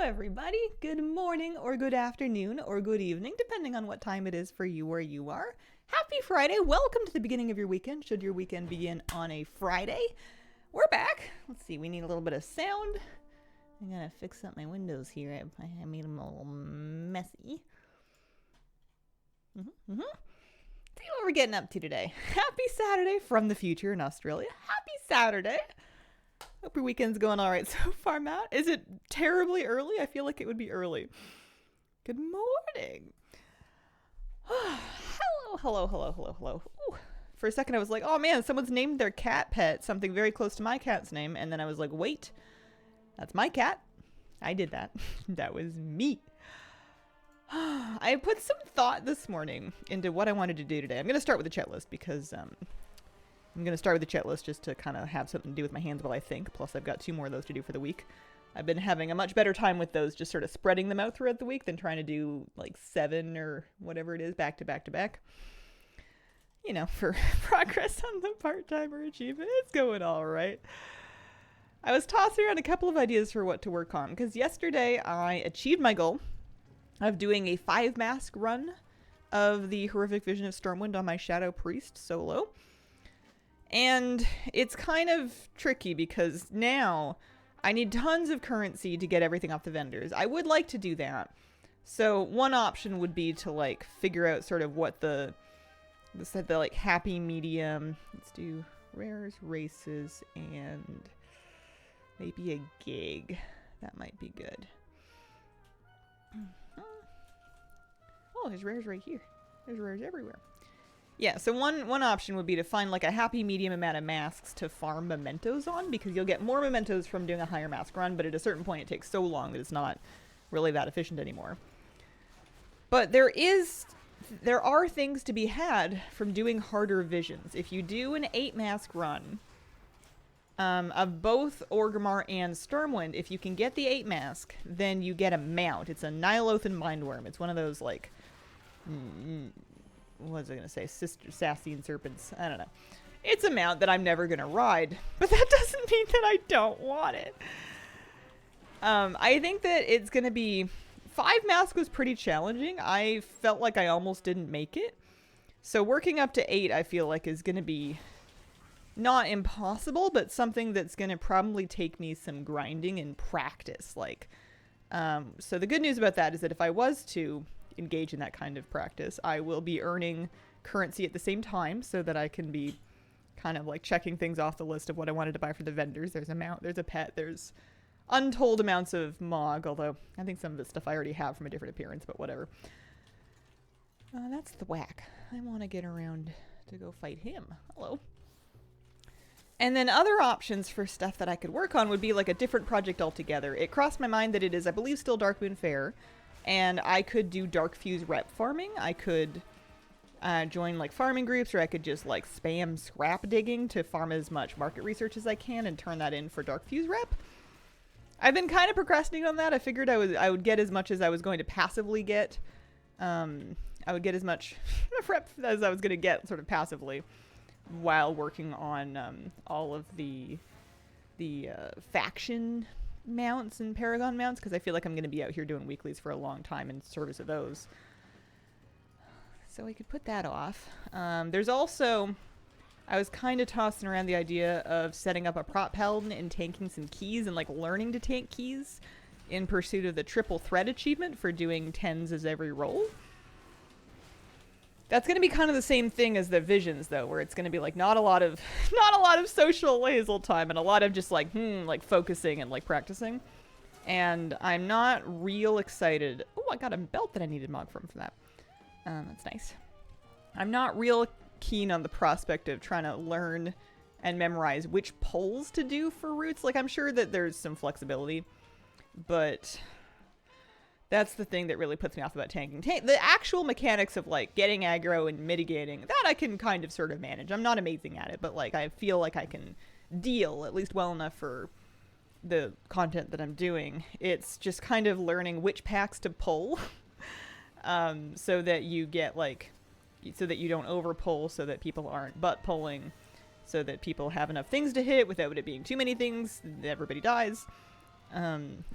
Everybody. Good morning or good afternoon or good evening, depending on what time it is for you where you are. Happy Friday. Welcome to the beginning of your weekend, should your weekend begin on a Friday. We're back. Let's see, we need a little bit of sound. I'm gonna fix up my windows here. I made them a little messy. See what we're getting up to today. Happy Saturday from the future in Australia. Happy Saturday. Hope your weekend's going all right so far, Matt. Is it terribly early? I feel like it would be early. Good morning. Hello. Ooh. For a second, I was like, oh man, someone's named their cat pet something very close to my cat's name. And then I was like, wait, that's my cat. I did that. That was me. I put some thought this morning into what I wanted to do today. I'm going to start with the chat list because I'm going to start with the chat list just to kind of have something to do with my hands while I think. Plus, I've got 2 more of those to do for the week. I've been having a much better time with those, just sort of spreading them out throughout the week than trying to do like 7 or whatever it is back to back to back. You know, for progress on the part-timer achievement. It's going all right. I was tossing around a couple of ideas for what to work on because yesterday I achieved my goal of doing a 5-mask run of the Horrific Vision of Stormwind on my Shadow Priest solo. And it's kind of tricky because now I need tons of currency to get everything off the vendors. I would like to do that. So one option would be to like figure out sort of what the like happy medium. Let's do rares, races, and maybe a gig. That might be good. Oh, there's rares right here. There's rares everywhere. Yeah, so one option would be to find like a happy medium amount of masks to farm mementos on, because you'll get more mementos from doing a higher mask run, but at a certain point it takes so long that it's not really that efficient anymore. But there are things to be had from doing harder visions. If you do an 8-mask run of both Orgrimmar and Stormwind, if you can get the 8-mask, then you get a mount. It's a Nyalothan Mindworm. It's one of those like... what was I going to say? Sassy Serpents. I don't know. It's a mount that I'm never going to ride, but that doesn't mean that I don't want it. I think that it's going to be... 5-mask was pretty challenging. I felt like I almost didn't make it. So working up to 8, I feel like, is going to be not impossible, but something that's going to probably take me some grinding and practice. Like, so the good news about that is that if I was to engage in that kind of practice, I will be earning currency at the same time so that I can be kind of like checking things off the list of what I wanted to buy for the vendors. There's a mount, there's a pet, there's untold amounts of Mog, although I think some of the stuff I already have from a different appearance, but whatever. That's the whack. I want to get around to go fight him. Hello. And then other options for stuff that I could work on would be like a different project altogether. It crossed my mind that it is, I believe, still Darkmoon Fair, and I could do Dark Fuse rep farming. I could join like farming groups, or I could just like spam scrap digging to farm as much market research as I can and turn that in for Dark Fuse rep. I've been kind of procrastinating on that. I figured I would get as much as I was going to passively get. I would get as much rep as I was going to get sort of passively while working on all of the faction mounts and Paragon mounts, because I feel like I'm going to be out here doing weeklies for a long time in service of those. So I could put that off. There's also... I was kind of tossing around the idea of setting up a prop paladin and tanking some keys and like learning to tank keys in pursuit of the triple threat achievement for doing 10s as every roll. That's going to be kind of the same thing as the visions, though, where it's going to be like not a lot of social hazel time and a lot of just like like focusing and like practicing. And I'm not real excited. Oh, I got a belt that I needed Mog from for that. That's nice. I'm not real keen on the prospect of trying to learn and memorize which polls to do for roots. Like, I'm sure that there's some flexibility, but that's the thing that really puts me off about tanking. The actual mechanics of like getting aggro and mitigating, that I can kind of sort of manage. I'm not amazing at it, but like I feel like I can deal at least well enough for the content that I'm doing. It's just kind of learning which packs to pull so that you get like, so that you don't over pull, so that people aren't butt pulling, so that people have enough things to hit without it being too many things, everybody dies.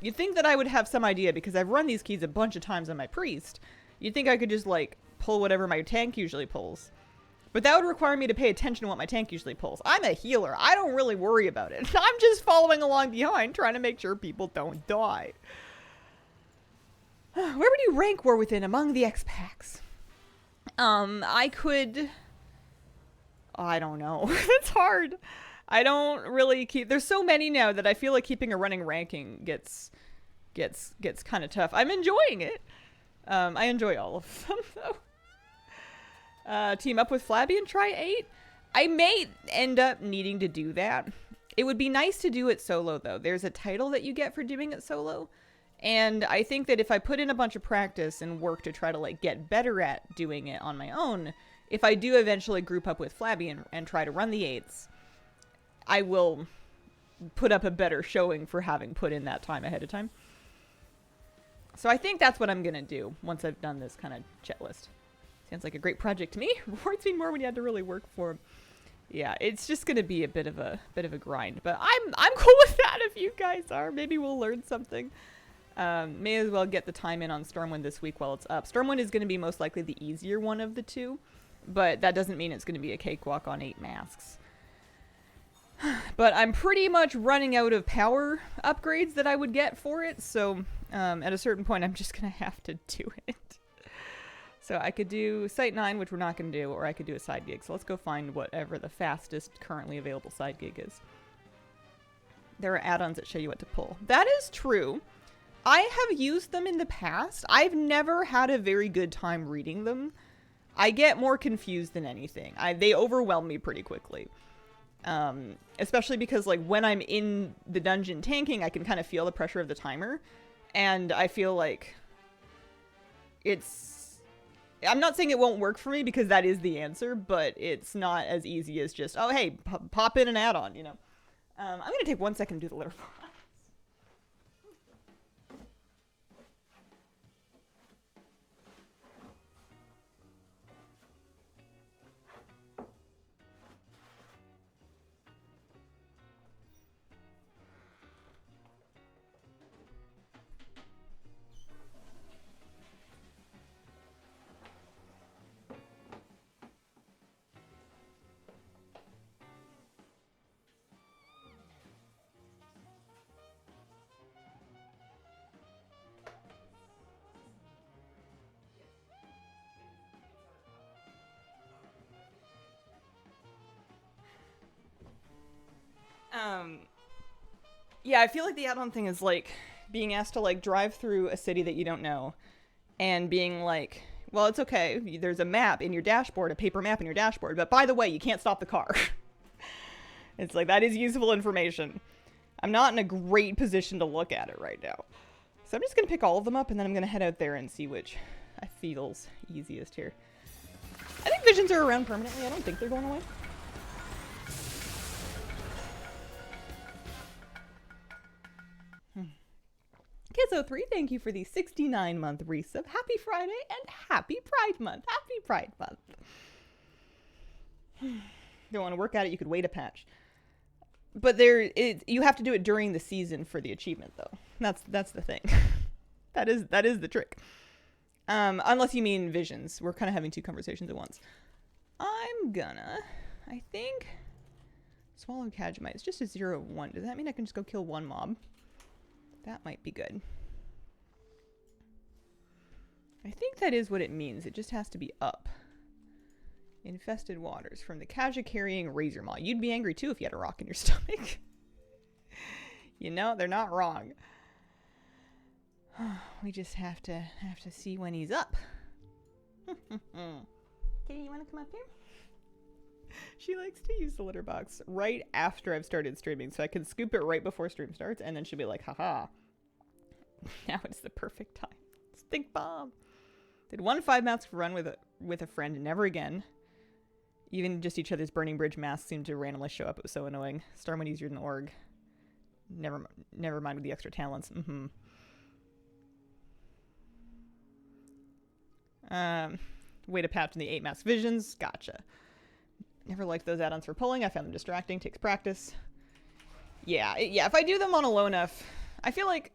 You'd think that I would have some idea because I've run these keys a bunch of times on my priest. You'd think I could just, like, pull whatever my tank usually pulls. But that would require me to pay attention to what my tank usually pulls. I'm a healer. I don't really worry about it. I'm just following along behind, trying to make sure people don't die. Where would you rank War Within among the X-Packs? I could... Oh, I don't know. It's hard. I don't really keep... There's so many now that I feel like keeping a running ranking gets kind of tough. I'm enjoying it. I enjoy all of them, though. Team up with Flabby and try 8? I may end up needing to do that. It would be nice to do it solo, though. There's a title that you get for doing it solo. And I think that if I put in a bunch of practice and work to try to, like, get better at doing it on my own, if I do eventually group up with Flabby and try to run the 8s, I will put up a better showing for having put in that time ahead of time. So I think that's what I'm going to do once I've done this kind of checklist. Sounds like a great project to me. Rewards me more when you had to really work for them. Yeah, it's just going to be a bit of a grind, but I'm cool with that if you guys are. Maybe we'll learn something. May as well get the time in on Stormwind this week while it's up. Stormwind is going to be most likely the easier one of the two, but that doesn't mean it's going to be a cakewalk on 8 masks. But I'm pretty much running out of power upgrades that I would get for it, so at a certain point I'm just going to have to do it. So I could do Site 9, which we're not going to do, or I could do a side gig. So let's go find whatever the fastest currently available side gig is. There are add-ons that show you what to pull. That is true. I have used them in the past. I've never had a very good time reading them. I get more confused than anything. They overwhelm me pretty quickly. Especially because, like, when I'm in the dungeon tanking, I can kind of feel the pressure of the timer. And I feel like it's... I'm not saying it won't work for me because that is the answer, but it's not as easy as just, oh, hey, pop in an add-on, you know. I'm going to take 1 second to do the litter box. Yeah, I feel like the add-on thing is like being asked to like drive through a city that you don't know and being like, well, it's okay. There's a map in your dashboard, a paper map in your dashboard, but by the way, you can't stop the car. It's like, that is useful information. I'm not in a great position to look at it right now. So I'm just going to pick all of them up and then I'm going to head out there and see which I feels easiest here. I think visions are around permanently. I don't think they're going away. Kizo3, thank you for the 69-month resub. Happy Friday and happy Pride Month. Happy Pride Month. Don't want to work at it, you could wait a patch. But you have to do it during the season for the achievement, though. That's the thing. that is the trick. Unless you mean visions. We're kind of having two conversations at once. I'm gonna, I think, swallow Kajimite. It's just a 0-1. Does that mean I can just go kill one mob? That might be good. I think that is what it means. It just has to be up. Infested waters from the Kaja carrying Razor Maw. You'd be angry too if you had a rock in your stomach. You know, they're not wrong. We just have to see when he's up. Okay, you want to come up here? She likes to use the litter box right after I've started streaming, so I can scoop it right before stream starts, and then she'll be like, haha. Now it's the perfect time. Stink bomb. Did 1 5-mask run with a friend, and never again. Even just each other's Burning Bridge masks seemed to randomly show up. It was so annoying. Stormwind easier than Org. Never mind with the extra talents. Way to patch in the 8-mask visions. Gotcha. Never liked those add-ons for pulling. I found them distracting. Takes practice. Yeah, if I do them on a low enough, I feel like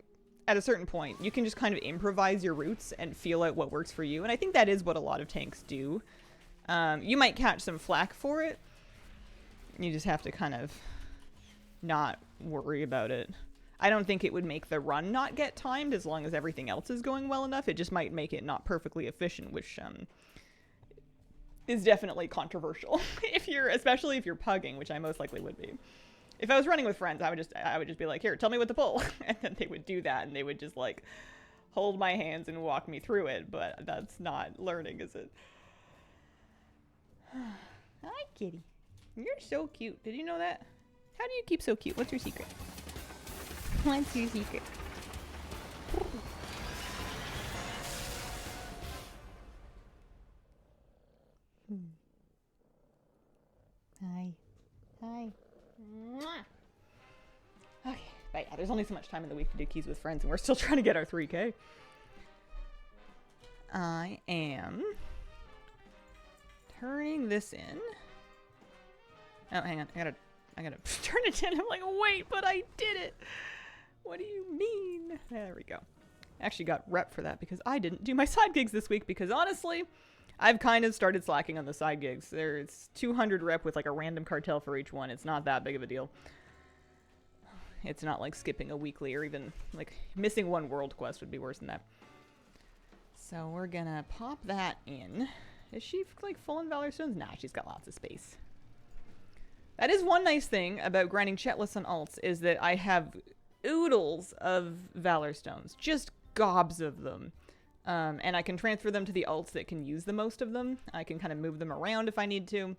at a certain point, you can just kind of improvise your routes and feel out what works for you. And I think that is what a lot of tanks do. You might catch some flack for it. You just have to kind of not worry about it. I don't think it would make the run not get timed as long as everything else is going well enough. It just might make it not perfectly efficient, which is definitely controversial. Especially if you're pugging, which I most likely would be. If I was running with friends, I would just be like, here, tell me what to pull. And then they would do that, and they would just, like, hold my hands and walk me through it. But that's not learning, is it? Hi, kitty. You're so cute. Did you know that? How do you keep so cute? What's your secret? What's your secret? Hi. Hi. Okay, but yeah, there's only so much time in the week to do keys with friends, and we're still trying to get our 3K. I am turning this in. Oh, hang on. I gotta turn it in. I'm like, wait, but I did it. What do you mean? There we go. I actually got rep for that because I didn't do my side gigs this week because honestly, I've kind of started slacking on the side gigs. There's 200 rep with like a random cartel for each one. It's not that big of a deal. It's not like skipping a weekly or even like missing one world quest would be worse than that. So we're gonna pop that in. Is she like full in Valor Stones? Nah, she's got lots of space. That is one nice thing about grinding chetless on alts is that I have oodles of Valor Stones. Just gobs of them. And I can transfer them to the alts that can use the most of them. I can kind of move them around if I need to.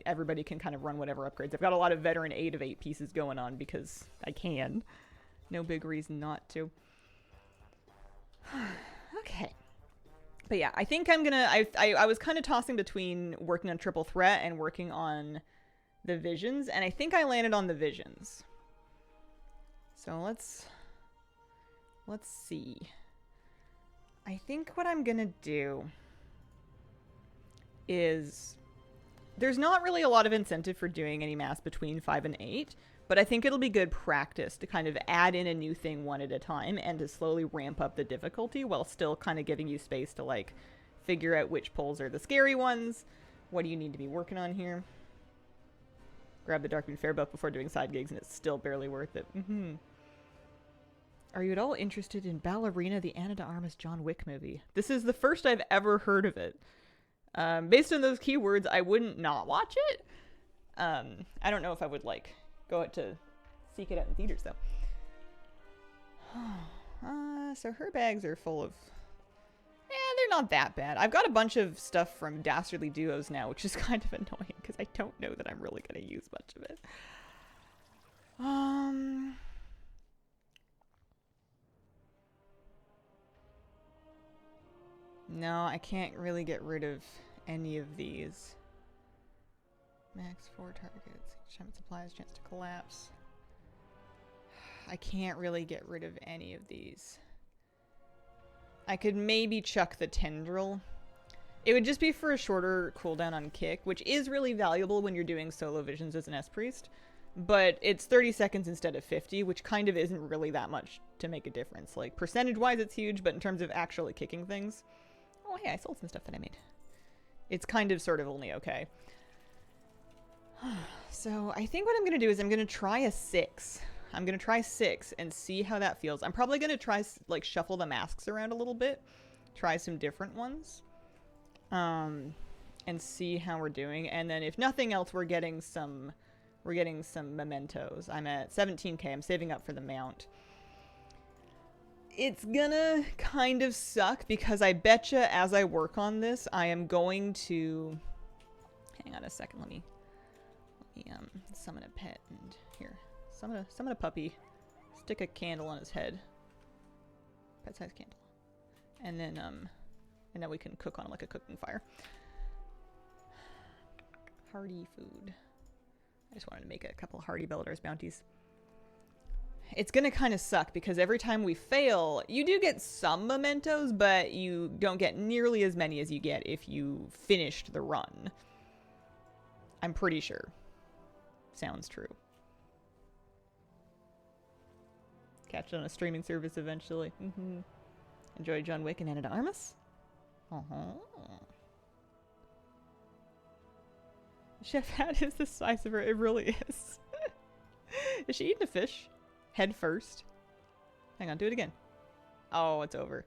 Everybody can kind of run whatever upgrades. I've got a lot of veteran 8 of 8 pieces going on because I can. No big reason not to. Okay. But yeah, I think I'm gonna... I was kind of tossing between working on Triple Threat and working on the Visions, and I think I landed on the Visions. So let's see. I think what I'm gonna do is... There's not really a lot of incentive for doing any mass between 5 and 8, but I think it'll be good practice to kind of add in a new thing one at a time and to slowly ramp up the difficulty while still kind of giving you space to, like, figure out which pulls are the scary ones. What do you need to be working on here? Grab the Darkmoon Fair buff before doing side gigs and it's still barely worth it. Are you at all interested in Ballerina, the Ana de Armas John Wick movie? This is the first I've ever heard of it. Based on those keywords, I wouldn't not watch it. I don't know if I would, like, go out to seek it out in theaters, though. So her bags are full of... they're not that bad. I've got a bunch of stuff from Dastardly Duos now, which is kind of annoying, because I don't know that I'm really going to use much of it. No, I can't really get rid of any of these. Max 4 targets. Each time it supplies, chance to collapse. I can't really get rid of any of these. I could maybe chuck the Tendril. It would just be for a shorter cooldown on kick, which is really valuable when you're doing solo visions as an S-Priest. But it's 30 seconds instead of 50, which kind of isn't really that much to make a difference. Like, percentage-wise, it's huge, but in terms of actually kicking things... Oh, hey, I sold some stuff that I made. It's kind of sort of only okay. So I think what I'm going to do is I'm going to try a 6. I'm going to try 6 and see how that feels. I'm probably going to try, like, shuffle the masks around a little bit. Try some different ones. And see how we're doing. And then if nothing else, we're getting some mementos. I'm at 17k. I'm saving up for the mount. It's gonna kind of suck because I betcha as I work on this, I am going to... Hang on a second, let me summon a pet and here. Summon a puppy. Stick a candle on his head. Pet-sized candle. And then we can cook on it like a cooking fire. Hardy food. I just wanted to make a couple Hardy Belladar's bounties. It's gonna kind of suck because every time we fail, you do get some mementos, but you don't get nearly as many as you get if you finished the run. I'm pretty sure. Sounds true. Catch it on a streaming service eventually. Enjoy John Wick and Anna de Armas. Chef hat is the size of her. It really is. Is she eating a fish? Head first. Hang on, do it again. Oh, it's over.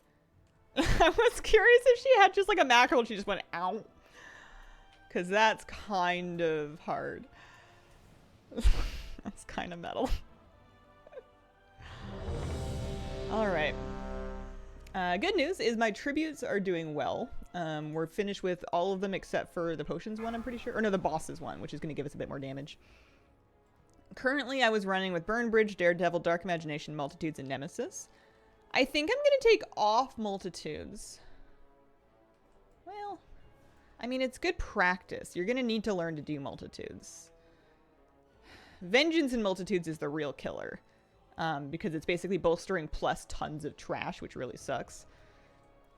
I was curious if she had just like a mackerel and she just went, ow. Because that's kind of hard. That's kind of metal. Alright. Good news is my tributes are doing well. We're finished with all of them except for the potions one, I'm pretty sure. Or no, the bosses one, which is going to give us a bit more damage. Currently, I was running with Burnbridge, Daredevil, Dark Imagination, Multitudes, and Nemesis. I think I'm going to take off Multitudes. Well, I mean, it's good practice. You're going to need to learn to do Multitudes. Vengeance in Multitudes is the real killer. Because it's basically bolstering plus tons of trash, which really sucks.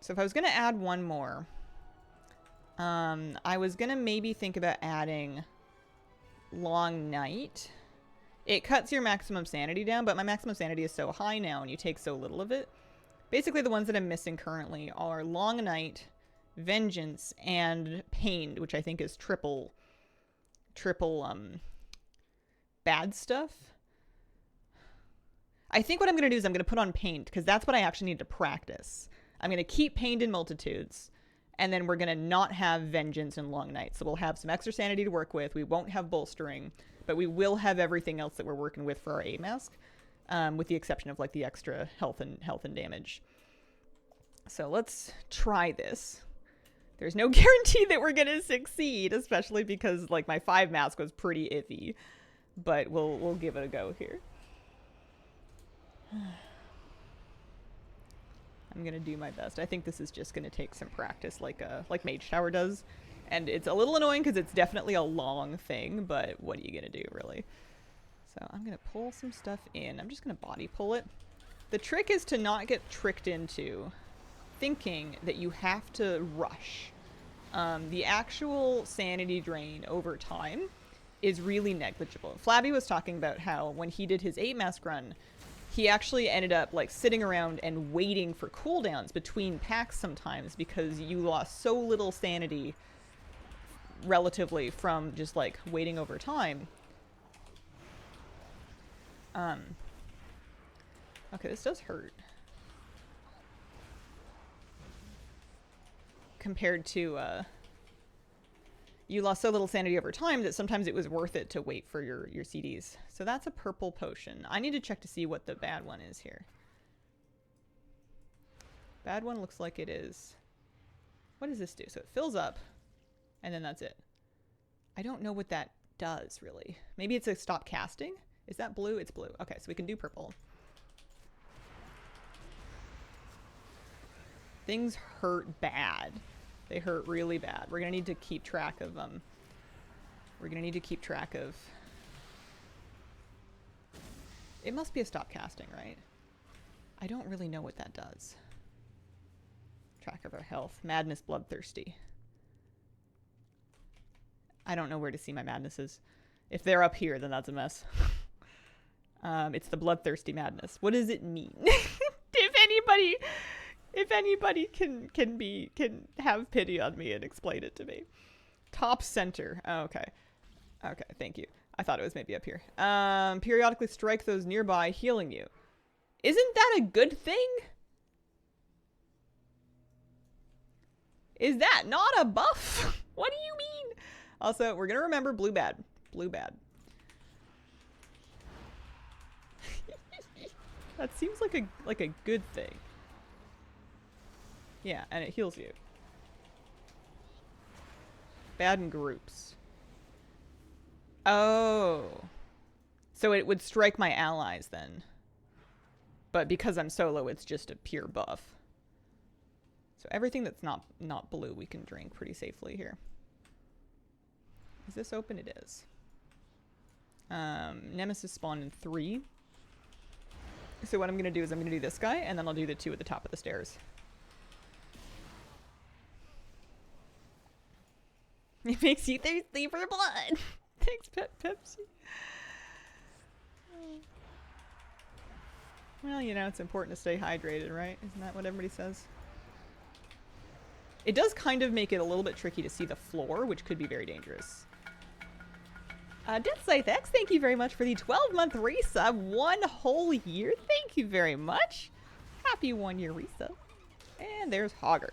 So if I was going to add one more, I was going to maybe think about adding Long Night. It cuts your maximum sanity down, but my maximum sanity is so high now and you take so little of it. Basically, the ones that I'm missing currently are Long Night, Vengeance, and Pained, which I think is triple bad stuff. I think what I'm going to do is I'm going to put on Pained, because that's what I actually need to practice. I'm going to keep Pained in Multitudes, and then we're going to not have Vengeance and Long Night. So we'll have some extra sanity to work with. We won't have bolstering, but we will have everything else that we're working with for our A mask, with the exception of like the extra health and damage. So let's try this. There's no guarantee that we're going to succeed, especially because like my 5 mask was pretty iffy, but we'll give it a go here. I'm gonna do my best. I think this is just gonna take some practice, like Mage Tower does, and it's a little annoying because it's definitely a long thing. But what are you gonna do, really? So I'm gonna pull some stuff in. I'm just gonna body pull it. The trick is to not get tricked into thinking that you have to rush. The actual sanity drain over time is really negligible. Flabby was talking about how when he did his 8 mask run, he actually ended up like sitting around and waiting for cooldowns between packs sometimes because you lost so little sanity relatively from just like waiting over time. Okay, this does hurt. Compared to, you lost so little sanity over time that sometimes it was worth it to wait for your CDs. So that's a purple potion. I need to check to see what the bad one is here. Bad one looks like it is... What does this do? So it fills up, and then that's it. I don't know what that does, really. Maybe it's a stop casting? Is that blue? It's blue. Okay, so we can do purple. Things hurt bad. They hurt really bad. We're gonna need to keep track of them. We're gonna need to keep track of... It must be a stop casting, right? I don't really know what that does. Track of our health. Madness, bloodthirsty. I don't know where to see my madnesses. If they're up here, then that's a mess. It's the bloodthirsty madness. What does it mean? If anybody can have pity on me and explain it to me. Top center. Oh, okay. Okay, thank you. I thought it was maybe up here. Periodically strike those nearby, healing you. Isn't that a good thing? Is that not a buff? What do you mean? Also, we're gonna remember blue bad. Blue bad. That seems like a good thing. Yeah, and it heals you. Bad in groups. Oh. So it would strike my allies then. But because I'm solo, it's just a pure buff. So everything that's not blue we can drink pretty safely here. Is this open? It is. Nemesis spawned in 3. So what I'm going to do is I'm going to do this guy, and then I'll do the 2 at the top of the stairs. It makes you thirsty for blood. Thanks, Pepsi. Well, you know, it's important to stay hydrated, right? Isn't that what everybody says? It does kind of make it a little bit tricky to see the floor, which could be very dangerous. Death Scythe X, thank you very much for the 12-month resub. 1 whole year. Thank you very much. Happy 1-year resub. And there's Hogger.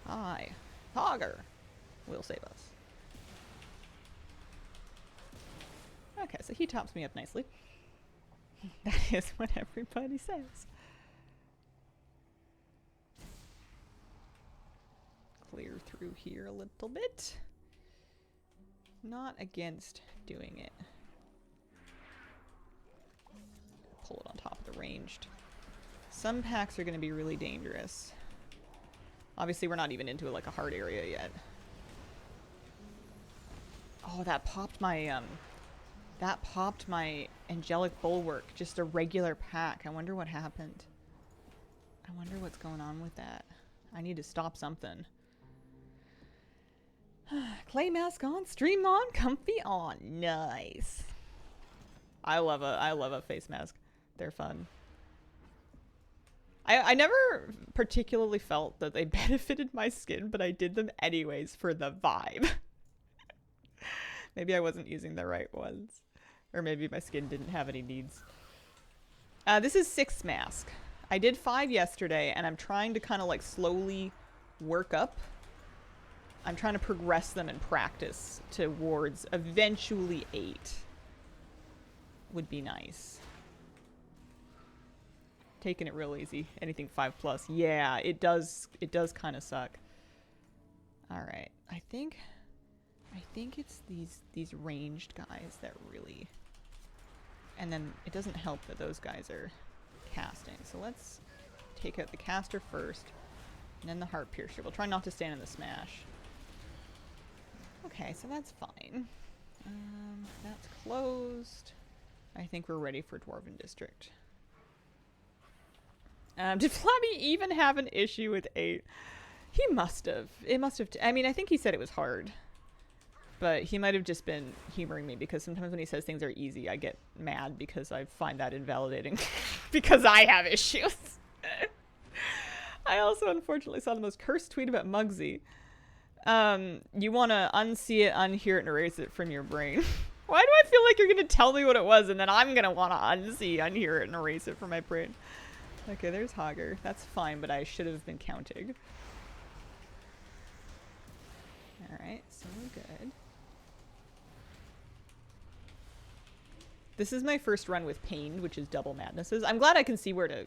Hi. Hogger will save us. Okay, so he tops me up nicely. That is what everybody says. Clear through here a little bit. Not against doing it. Pull it on top of the ranged. Some packs are going to be really dangerous. Obviously, we're not even into like a hard area yet. Oh, that popped my Angelic Bulwark. Just a regular pack. I wonder what happened. I wonder what's going on with that. I need to stop something. Clay mask on, stream on, comfy on. Nice. I love a face mask. They're fun. I never particularly felt that they benefited my skin, but I did them anyways for the vibe. Maybe I wasn't using the right ones. Or maybe my skin didn't have any needs. This is 6 mask. I did 5 yesterday, and I'm trying to kind of like slowly work up. I'm trying to progress them in practice towards eventually 8. Would be nice. Taking it real easy. Anything 5+. Yeah, it does kind of suck. All right. I think it's these ranged guys that really... And then it doesn't help that those guys are casting. So let's take out the caster first, and then the heart piercer. We'll try not to stand in the smash. Okay, so that's fine. That's closed. I think we're ready for Dwarven District. Did Flabby even have an issue with 8? He must have. It must have. I mean, I think he said it was hard. But he might have just been humoring me, because sometimes when he says things are easy, I get mad because I find that invalidating. Because I have issues. I also unfortunately saw the most cursed tweet about Muggsy. You want to unsee it, unhear it, and erase it from your brain. Why do I feel like you're going to tell me what it was, and then I'm going to want to unsee, unhear it, and erase it from my brain? Okay, there's Hogger. That's fine, but I should have been counting. Alright, so good. This is my first run with Pained, which is double madnesses. I'm glad I can see where to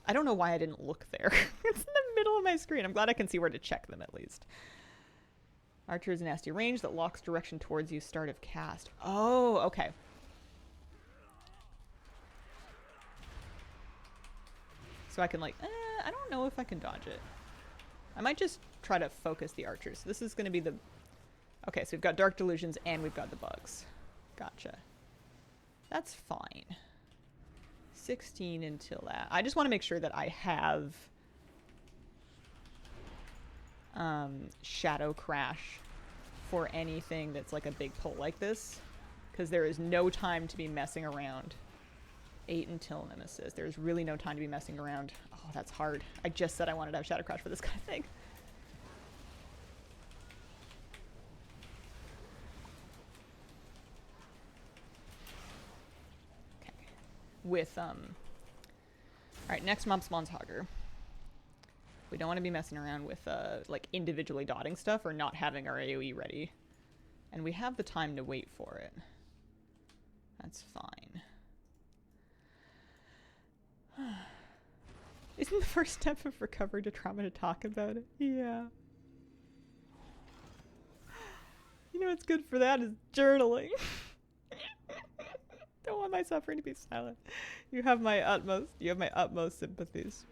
I don't know why I didn't look there. It's in the middle of my screen. I'm glad I can see where to check them at least. Archer is a nasty range that locks direction towards you, start of cast. Oh, okay. So I can like, I don't know if I can dodge it. I might just try to focus the archers. So this is going to be the... Okay, so we've got Dark Delusions and we've got the bugs. Gotcha. That's fine. 16 until that. I just want to make sure that I have Shadow Crash for anything that's like a big pull like this. Because there is no time to be messing around. 8 until Nemesis. There's really no time to be messing around. Oh, that's hard. I just said I wanted to have Shadow Crash for this kind of thing. With, alright, next mob spawns Hogger. We don't want to be messing around with, like, individually dotting stuff or not having our AoE ready. And we have the time to wait for it. That's fine. Isn't the first step of recovery to trauma to talk about it? Yeah. You know what's good for that is journaling. Don't want my suffering to be silent. You have my utmost sympathies.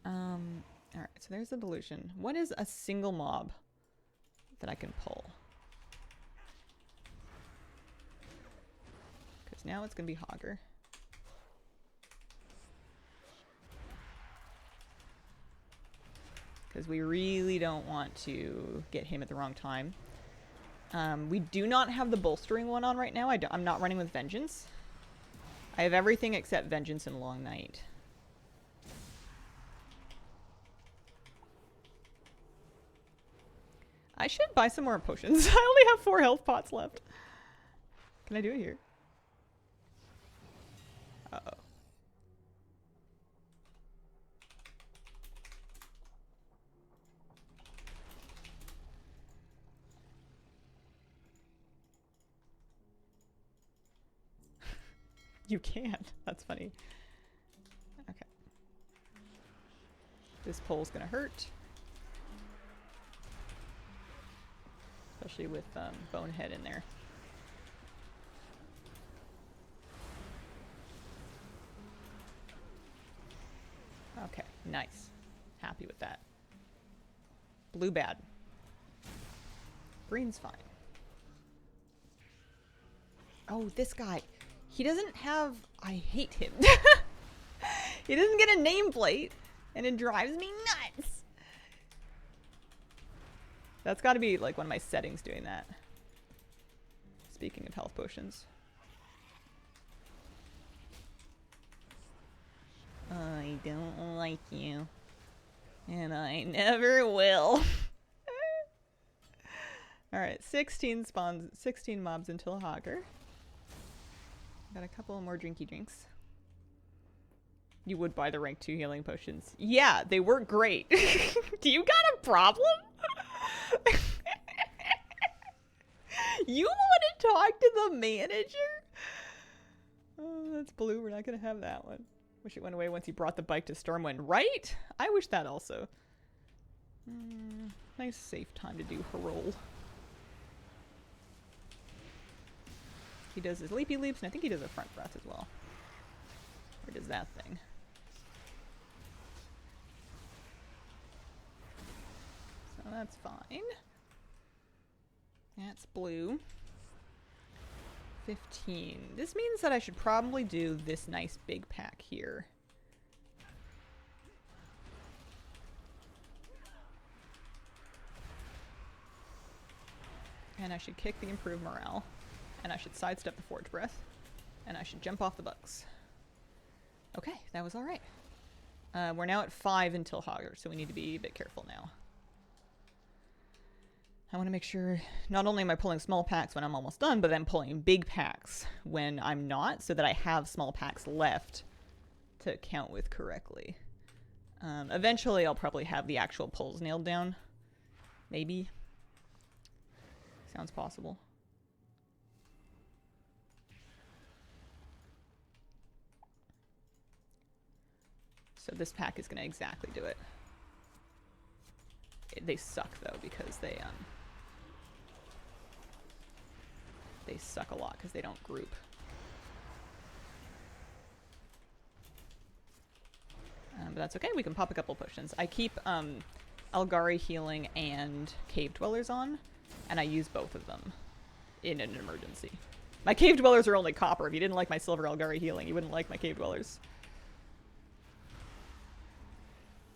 Alright, so there's the delusion. What is a single mob that I can pull? Because now it's going to be Hogger. Because we really don't want to get him at the wrong time. We do not have the bolstering one on right now. I'm not running with Vengeance. I have everything except Vengeance and Long Night. I should buy some more potions. I only have 4 health pots left. Can I do it here? Uh-oh. You can. That's funny. Okay. This pole's gonna hurt. Especially with Bonehead in there. Okay, nice. Happy with that. Blue bad. Green's fine. Oh, this guy. He doesn't have... I hate him. He doesn't get a nameplate, and it drives me nuts. That's got to be like one of my settings doing that. Speaking of health potions. I don't like you. And I never will. Alright, 16 spawns, 16 mobs until Hogger. Got a couple more drinky drinks. You would buy the rank 2 healing potions. Yeah, they work great. Do you got a problem? You want to talk to the manager? Oh, that's blue. We're not going to have that one. Wish it went away once he brought the bike to Stormwind. Right? I wish that also. Nice safe time to do Herol. He does his leapy leaps, and I think he does a front breath as well. Or does that thing. So that's fine. That's blue. 15. This means that I should probably do this nice big pack here. And I should kick the improved morale. And I should sidestep the forge breath. And I should jump off the bugs. Okay, that was alright. We're now at 5 until Hogger, so we need to be a bit careful now. I want to make sure not only am I pulling small packs when I'm almost done, but I'm pulling big packs when I'm not, so that I have small packs left to count with correctly. Eventually I'll probably have the actual pulls nailed down. Maybe. Sounds possible. So this pack is going to exactly do it. They suck though because they suck a lot because they don't group. But that's okay. We can pop a couple potions. I keep Algari healing and Cave Dwellers on, and I use both of them in an emergency. My Cave Dwellers are only copper. If you didn't like my silver Algari healing, you wouldn't like my Cave Dwellers.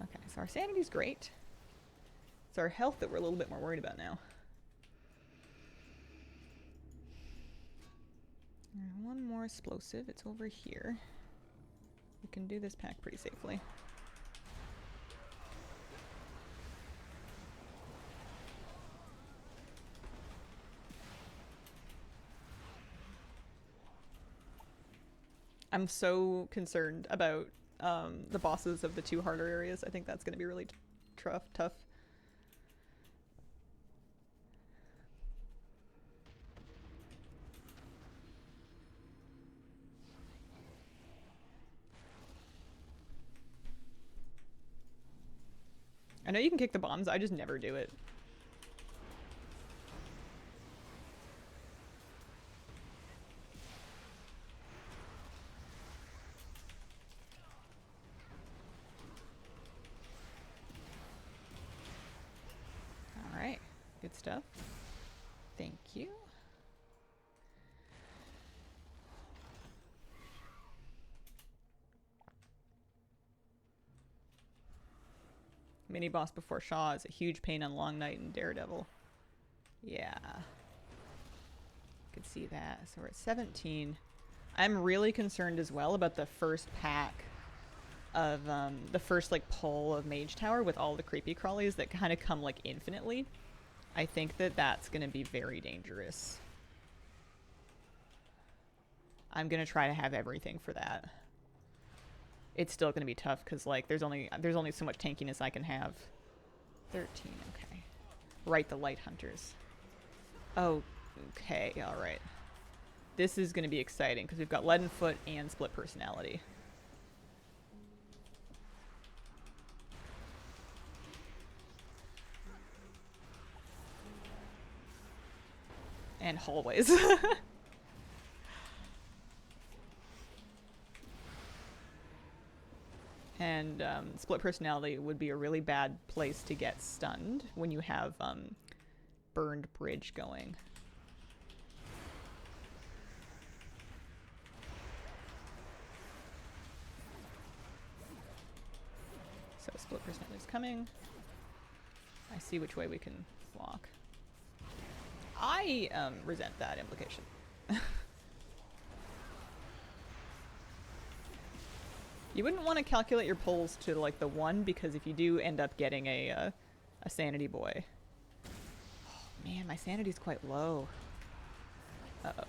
Okay, so our sanity's great. It's our health that we're a little bit more worried about now. One more explosive. It's over here. We can do this pack pretty safely. I'm so concerned about the bosses of the 2 harder areas. I think that's going to be really tough. I know you can kick the bombs, I just never do it. Alright, good stuff. Thank you. Mini boss before Shaw is a huge pain on Long Night and Daredevil. Yeah. Could see that. So we're at 17. I'm really concerned as well about the first pack of the first like pull of Mage Tower with all the creepy crawlies that kind of come like infinitely. I think that that's going to be very dangerous. I'm going to try to have everything for that. It's still going to be tough because like there's only so much tankiness I can have. 13, okay. Right, the light hunters. Oh, okay, all right. This is going to be exciting because we've got Leaden Foot and Split Personality. And hallways. And Split Personality would be a really bad place to get stunned when you have Burned Bridge going. So Split Personality is coming. I see which way we can walk. I resent that implication. You wouldn't want to calculate your pulls to like the 1 because if you do end up getting a sanity boy. Oh man, my sanity's quite low. Uh-oh.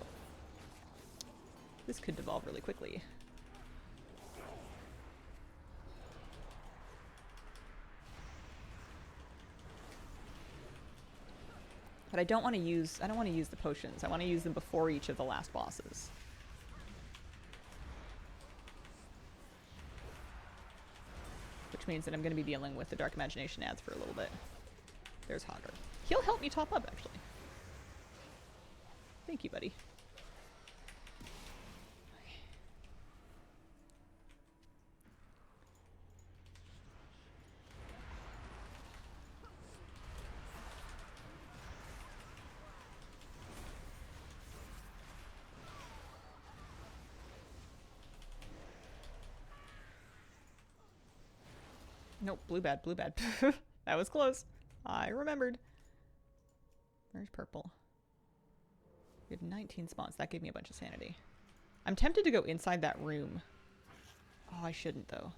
This could devolve really quickly. But I don't want to use the potions. I want to use them before each of the last bosses. Which means that I'm going to be dealing with the Dark Imagination ads for a little bit. There's Hogger. He'll help me top up, actually. Thank you, buddy. Nope, blue bad, blue bad. That was close. I remembered. There's purple. We had 19 spawns. That gave me a bunch of sanity. I'm tempted to go inside that room. Oh, I shouldn't, though.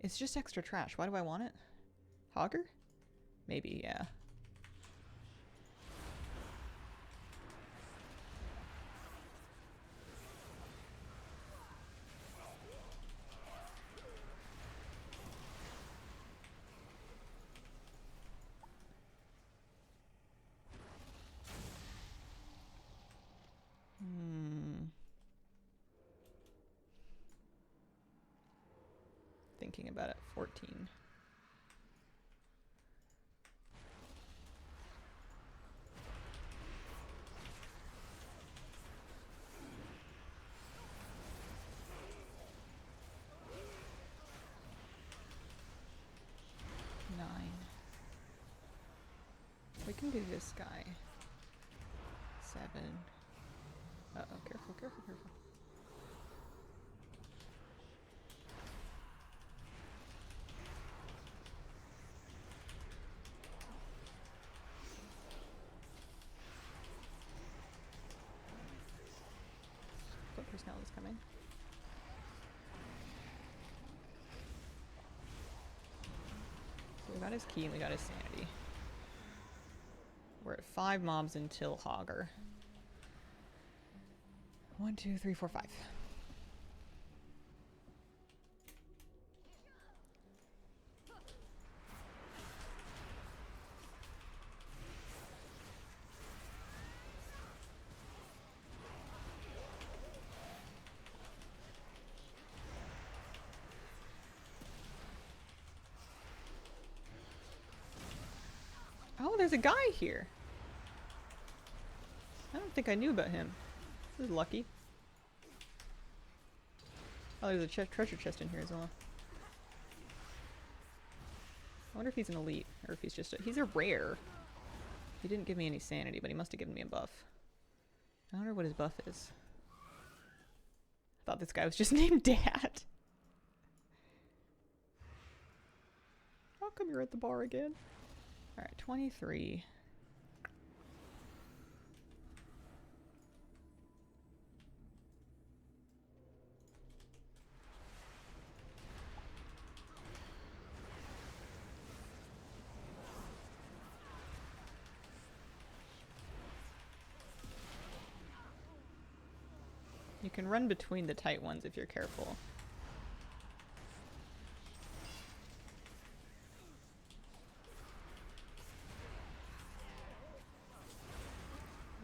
It's just extra trash. Why do I want it? Hogger? Maybe, yeah. Thinking about it. 14. We can do this guy. 7. Uh-oh, careful, careful, careful. What personality is coming? So we got his key and we got his sanity. We're at 5 mobs until Hogger. 1, 2, 3, 4, 5. Oh, there's a guy here. I don't think I knew about him. This is lucky. Oh, there's a treasure chest in here as well. I wonder if he's an elite, or if he's just he's a rare. He didn't give me any sanity, but he must have given me a buff. I wonder what his buff is. I thought this guy was just named Dad. How come you're at the bar again? Alright, 23. You can run between the tight ones if you're careful.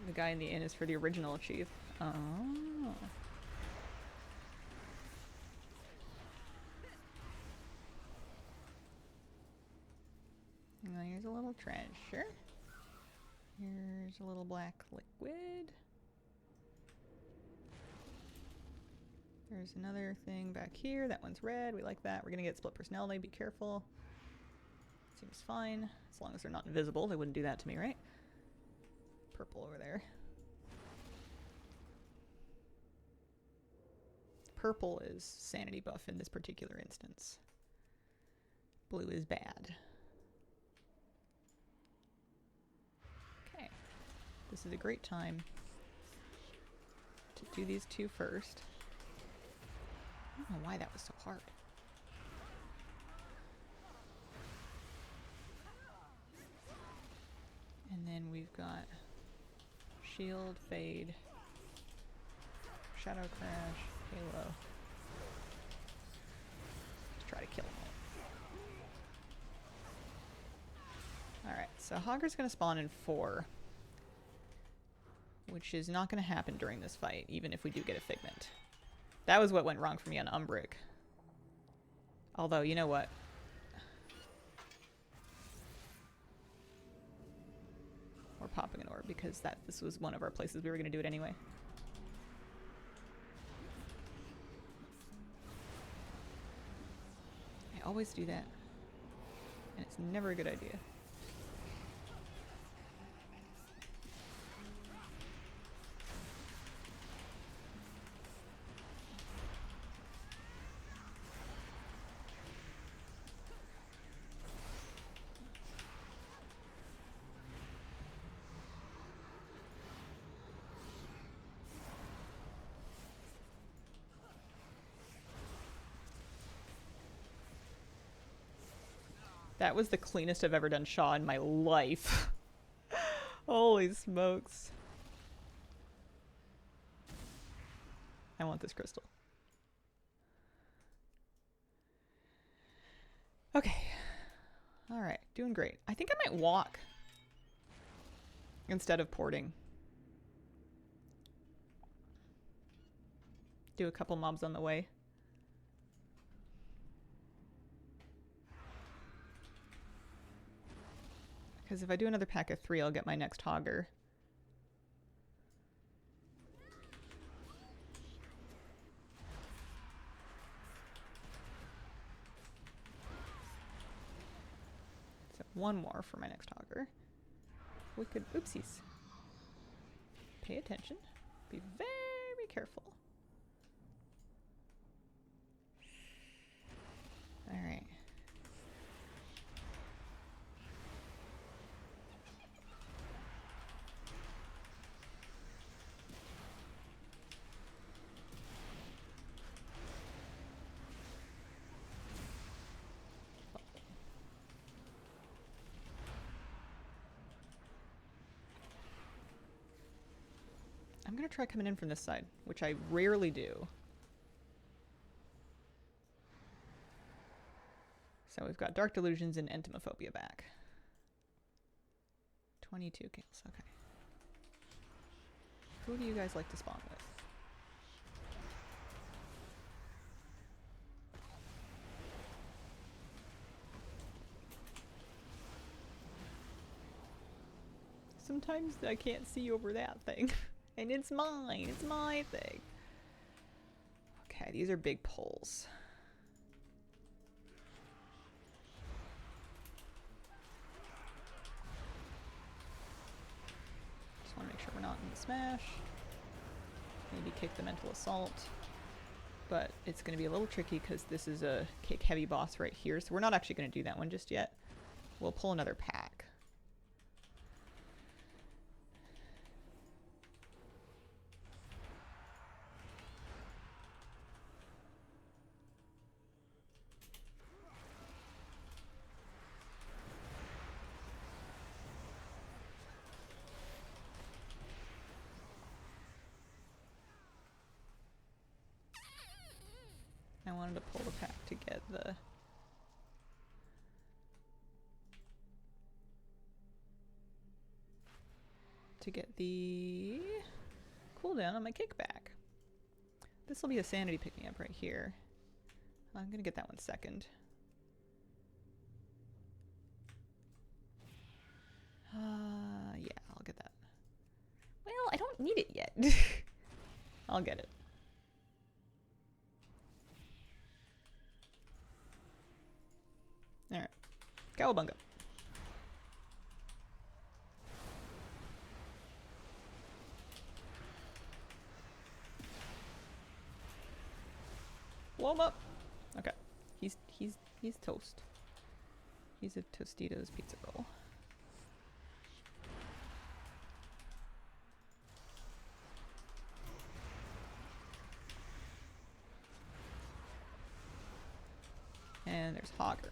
The guy in the inn is for the original chief. Oh. Well, here's a little treasure. Here's a little black liquid. There's another thing back here. That one's red. We like that. We're gonna get split personality. Be careful. Seems fine. As long as they're not invisible. They wouldn't do that to me, right? Purple over there. Purple is sanity buff in this particular instance. Blue is bad. Okay. This is a great time to do these two first. I don't know why that was so hard. And then we've got shield, fade, shadow crash, halo. Let's try to kill them all. Alright, so Hogger's gonna spawn in 4. Which is not gonna happen during this fight, even if we do get a Figment. That was what went wrong for me on Umbrich. Although, you know what? We're popping an orb because this was one of our places we were going to do it anyway. I always do that. And it's never a good idea. That was the cleanest I've ever done Shaw in my life. Holy smokes. I want this crystal. Okay. Alright, doing great. I think I might walk instead of porting. Do a couple mobs on the way. Because if I do another pack of 3, I'll get my next Hogger. So 1 more for my next Hogger. We could, oopsies. Pay attention. Be very careful. All right. I'm going to try coming in from this side, which I rarely do. So we've got Dark Delusions and Entomophobia back. 22 kills, okay. Who do you guys like to spawn with? Sometimes I can't see over that thing. And it's mine. It's my thing. Okay, these are big pulls. Just want to make sure we're not in the smash. Maybe kick the mental assault. But it's going to be a little tricky because this is a kick heavy boss right here. So we're not actually going to do that one just yet. We'll pull another pack. I wanted to pull the pack to get the... cooldown on my kickback. This will be a sanity picking up right here. I'm gonna get that one second. Yeah, I'll get that. Well, I don't need it yet. I'll get it. Alright. Cowabunga. Blow him up. Okay. He's toast. He's a Tostitos pizza roll. And there's Hogger.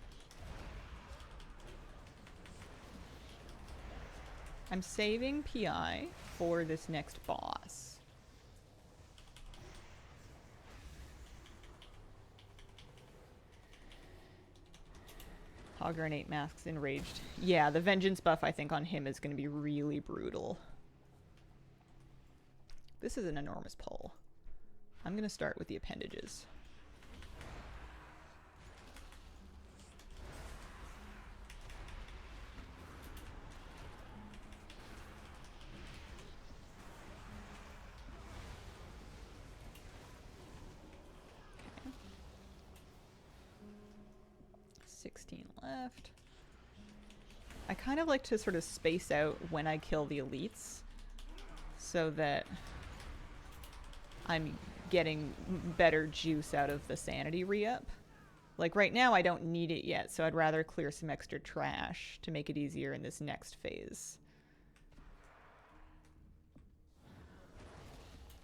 I'm saving PI for this next boss. Hogger and 8 masks enraged. Yeah, the vengeance buff I think on him is going to be really brutal. This is an enormous pull. I'm going to start with the appendages. Okay. 16 left. I kind of like to sort of space out when I kill the elites so that I'm getting better juice out of the sanity re-up. Like right now I don't need it yet, so I'd rather clear some extra trash to make it easier in this next phase.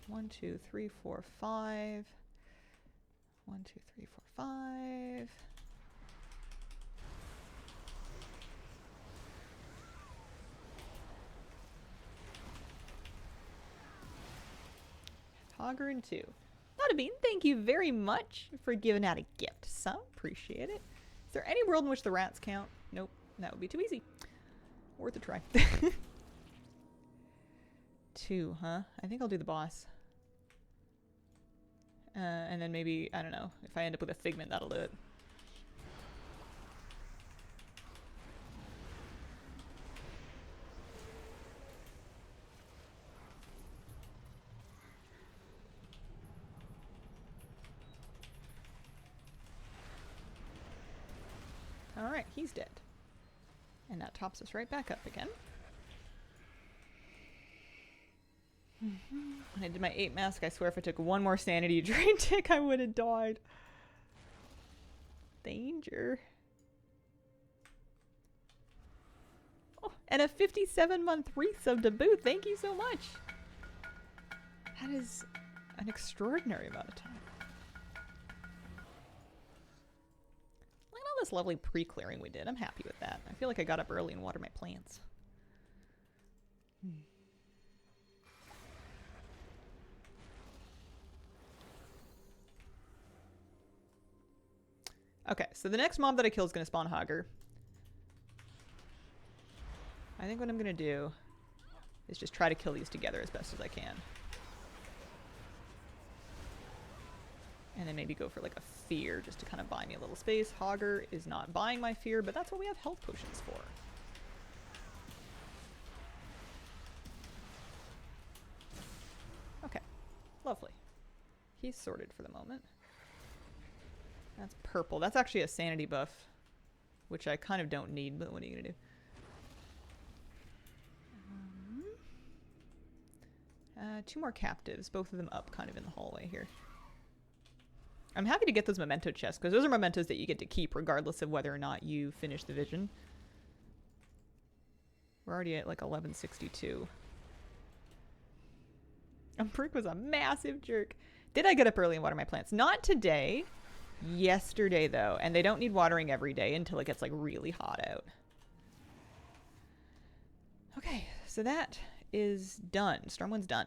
1, 2, 3, 4, 5. 1, 2, 3, 4, 5. Hogger and 2. Not a bean, thank you very much for giving out a gift. Some appreciate it. Is there any world in which the rats count? Nope, that would be too easy. Worth a try. 2, huh? I think I'll do the boss. And then maybe, I don't know, if I end up with a figment, that'll do it. Alright, he's dead. And that tops us right back up again. When I did my 8 mask, I swear if I took one more sanity drain tick, I would have died. Danger. Oh, and a 57-month resub to boot. Thank you so much. That is an extraordinary amount of time. Look at all this lovely pre-clearing we did. I'm happy with that. I feel like I got up early and watered my plants. Okay, so the next mob that I kill is going to spawn Hogger. I think what I'm going to do is just try to kill these together as best as I can. And then maybe go for like a fear just to kind of buy me a little space. Hogger is not buying my fear, but that's what we have health potions for. Okay, lovely. He's sorted for the moment. That's purple. That's actually a sanity buff, which I kind of don't need, but what are you going to do? 2 more captives, both of them up kind of in the hallway here. I'm happy to get those memento chests, because those are mementos that you get to keep regardless of whether or not you finish the vision. We're already at like 1162. Umbrich was a massive jerk. Did I get up early and water my plants? Not today. Yesterday, though. And they don't need watering every day until it gets like really hot out. Okay, so that is done. Stormwind's done.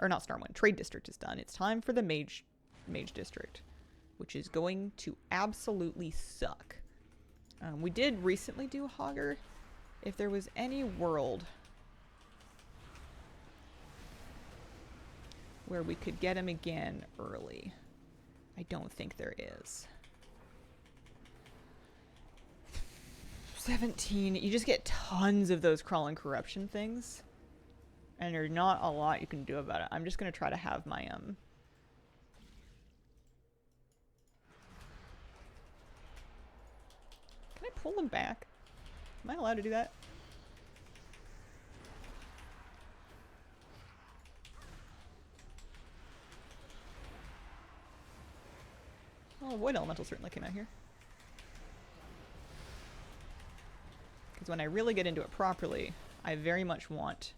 Or not Stormwind. Trade District is done. It's time for the Mage Mage District, which is going to absolutely suck. We did recently do Hogger. If there was any world where we could get him again early, I don't think there is. 17. You just get tons of those crawling corruption things. And there's not a lot you can do about it. I'm just going to try to have my, Can I pull them back? Am I allowed to do that? Oh, Void Elemental certainly came out here. Because when I really get into it properly, I very much want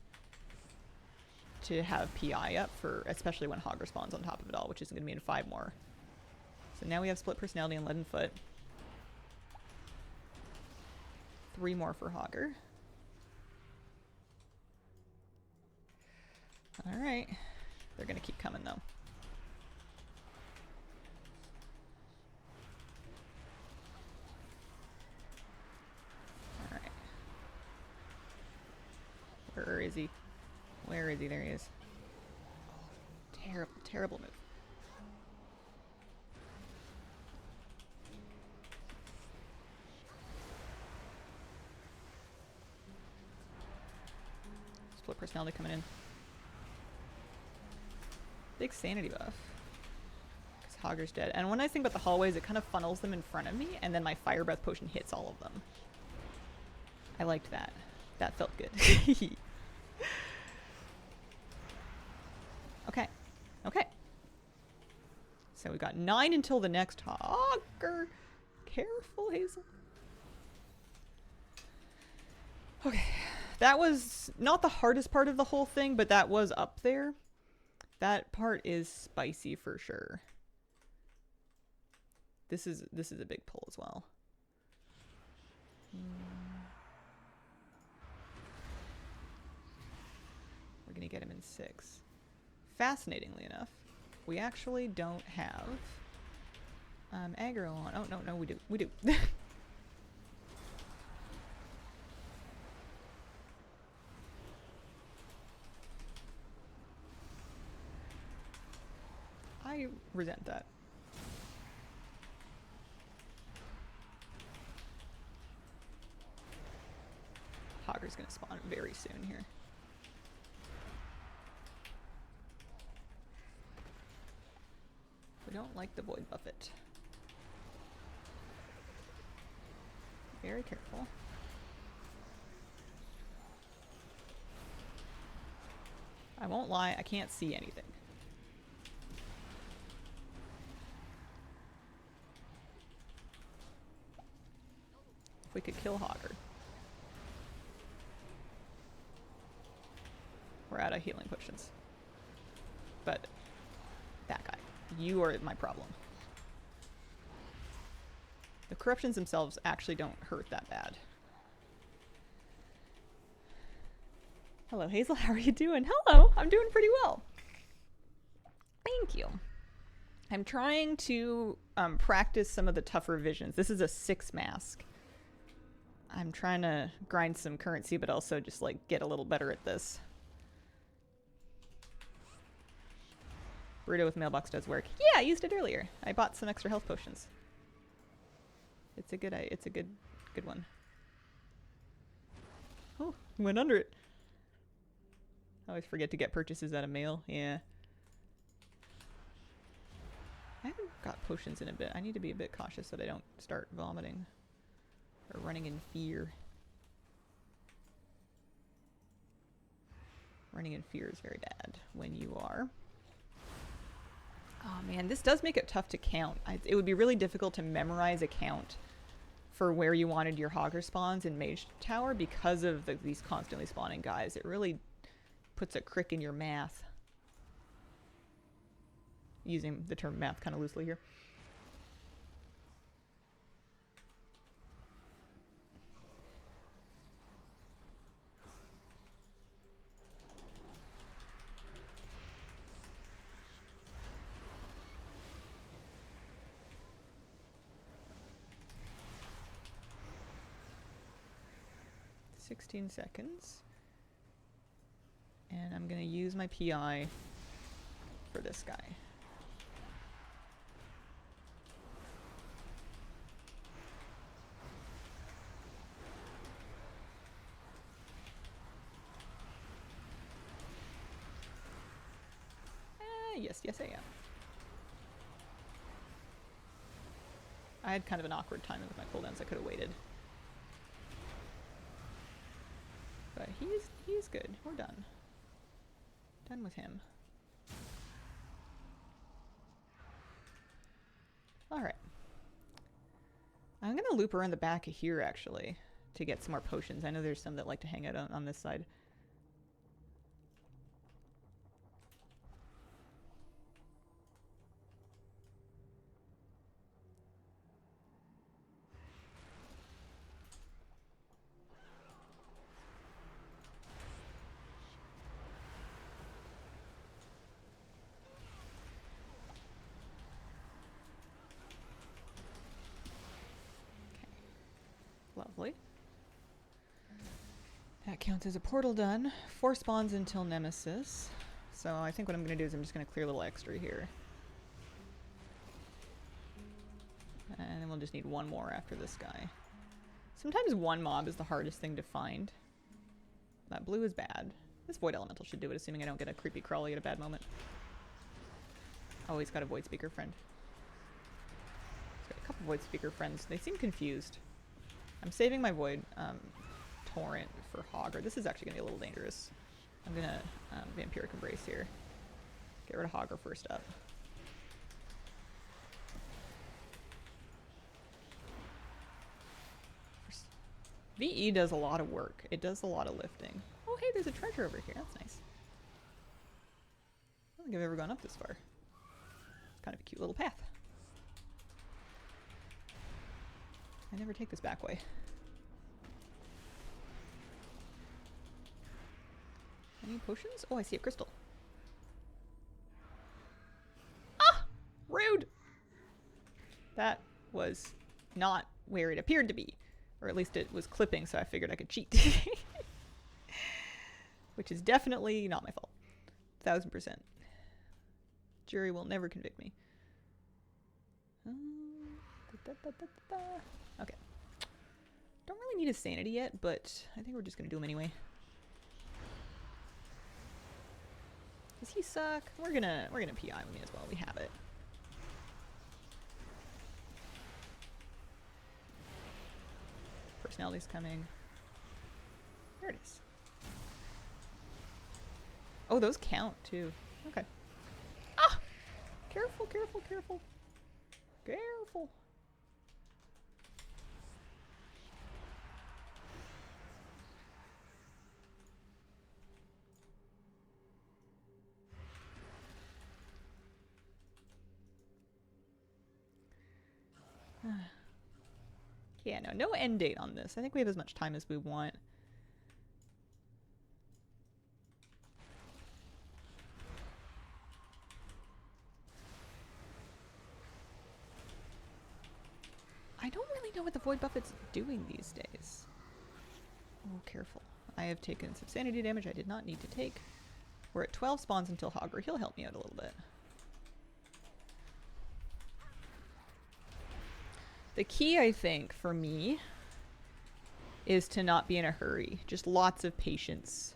to have PI up for, especially when Hogger spawns on top of it all, which isn't going to be in 5 more. So now we have Split Personality and Leaden Foot. 3 more for Hogger. Alright. They're going to keep coming though. Alright. Where is he? Where is he? There he is. Terrible, terrible move. Split Personality coming in. Big sanity buff. Because Hogger's dead. And when I think about the hallways, it kind of funnels them in front of me, and then my Fire Breath Potion hits all of them. I liked that. That felt good. Okay. Okay. So we got 9 until the next Hogger. Careful, Hazel. Okay. That was not the hardest part of the whole thing, but that was up there. That part is spicy for sure. This is a big pull as well. We're gonna get him in 6. Fascinatingly enough, we actually don't have aggro on. Oh no, we do. We do. I resent that. Hogger's gonna spawn very soon here. We don't like the Void Buffet. Very careful. I won't lie, I can't see anything. If we could kill Hogger. We're out of healing potions. But that guy. You are my problem. The corruptions themselves actually don't hurt that bad. Hello, Hazel. How are you doing? Hello. I'm doing pretty well. Thank you. I'm trying to practice some of the tougher visions. This is a 6 mask. I'm trying to grind some currency, but also just like get a little better at this. Burrito with mailbox does work. Yeah, I used it earlier. I bought some extra health potions. It's a good one. Oh, went under it. I always forget to get purchases out of mail. Yeah. I haven't got potions in a bit. I need to be a bit cautious so that I don't start vomiting or running in fear. Running in fear is very bad when you are. Oh man, this does make it tough to count. It would be really difficult to memorize a count for where you wanted your Hogger spawns in Mage Tower because of these constantly spawning guys. It really puts a crick in your math. Using the term math kind of loosely here. 16 seconds. And I'm gonna use my PI for this guy. Yes I am. I had kind of an awkward timing with my cooldowns. I could have waited. But he's good. We're done. Done with him. Alright. I'm gonna loop around the back of here, actually, to get some more potions. I know there's some that like to hang out on this side. Lovely. That counts as a portal done. 4 spawns until Nemesis. So I think what I'm going to do is I'm just going to clear a little extra here. And then we'll just need one more after this guy. Sometimes one mob is the hardest thing to find. That blue is bad. This Void Elemental should do it, assuming I don't get a creepy crawly at a bad moment. Oh, he's got a Void Speaker friend. He's got a couple Void Speaker friends. They seem confused. I'm saving my Void Torrent for Hogger. This is actually going to be a little dangerous. I'm going to Vampiric Embrace here. Get rid of Hogger first up. VE does a lot of work. It does a lot of lifting. Oh, hey, there's a treasure over here. That's nice. I don't think I've ever gone up this far. It's kind of a cute little path. I never take this back way. Any potions? Oh, I see a crystal. Ah! Rude! That was not where it appeared to be. Or at least it was clipping, so I figured I could cheat. Which is definitely not my fault. 1000%. Jury will never convict me. Okay. Don't really need a sanity yet, but I think we're just gonna do him anyway. Does he suck? We're gonna PI with me as well. We have it. Personality's coming. There it is. Oh, those count too. Okay. Ah! Careful, careful, careful. Careful. Yeah, no end date on this. I think we have as much time as we want. I don't really know what the Void Buffet's doing these days. Oh, careful. I have taken some sanity damage I did not need to take. We're at 12 spawns until Hogger. He'll help me out a little bit. The key, I think, for me is to not be in a hurry. Just lots of patience.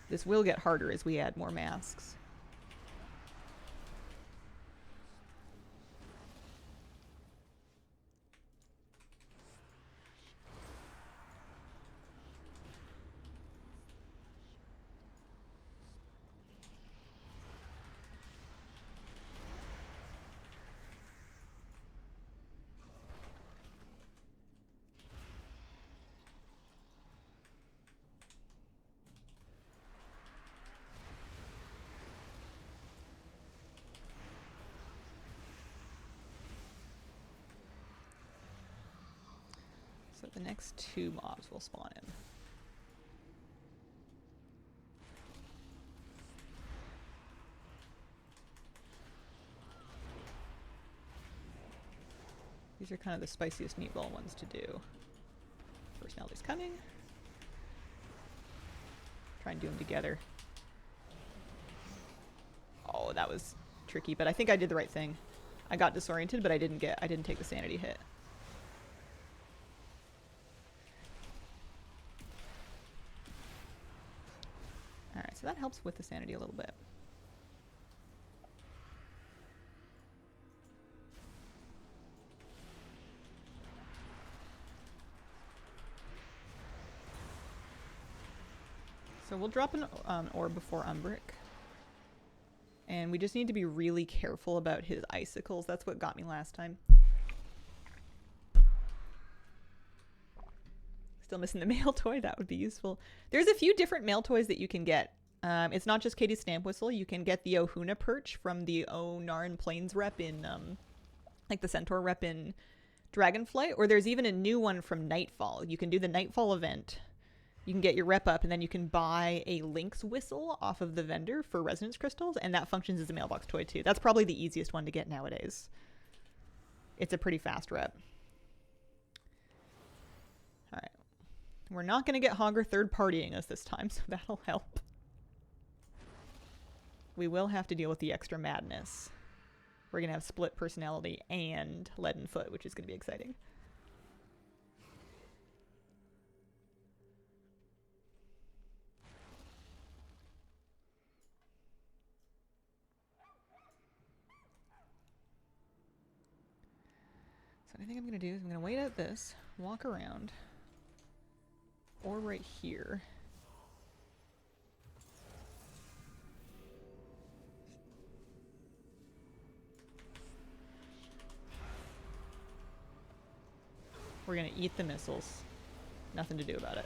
This will get harder as we add more masks. So the next 2 mobs will spawn in. These are kind of the spiciest meatball ones to do. Personality's coming. Try and do them together. Oh, that was tricky, but I think I did the right thing. I got disoriented, but I didn't take the sanity hit. Alright, so that helps with the sanity a little bit. So we'll drop an orb before Umbrich. And we just need to be really careful about his icicles. That's what got me last time. Still missing the mail toy. That would be useful. There's a few different mail toys that you can get. It's not just Katie's Stamp Whistle. You can get the Ohuna perch from the Onarn Plains rep in, like the Centaur rep in Dragonflight. Or there's even a new one from Nightfall. You can do the Nightfall event. You can get your rep up, and then you can buy a Lynx whistle off of the vendor for resonance crystals, and that functions as a mailbox toy too. That's probably the easiest one to get nowadays. It's a pretty fast rep. Alright. We're not going to get Hogger third-partying us this time, so that'll help. We will have to deal with the extra madness. We're going to have split personality and leaden foot, which is going to be exciting. So I think I'm going to do is I'm going to wait out this, walk around, or right here. We're going to eat the missiles. Nothing to do about it.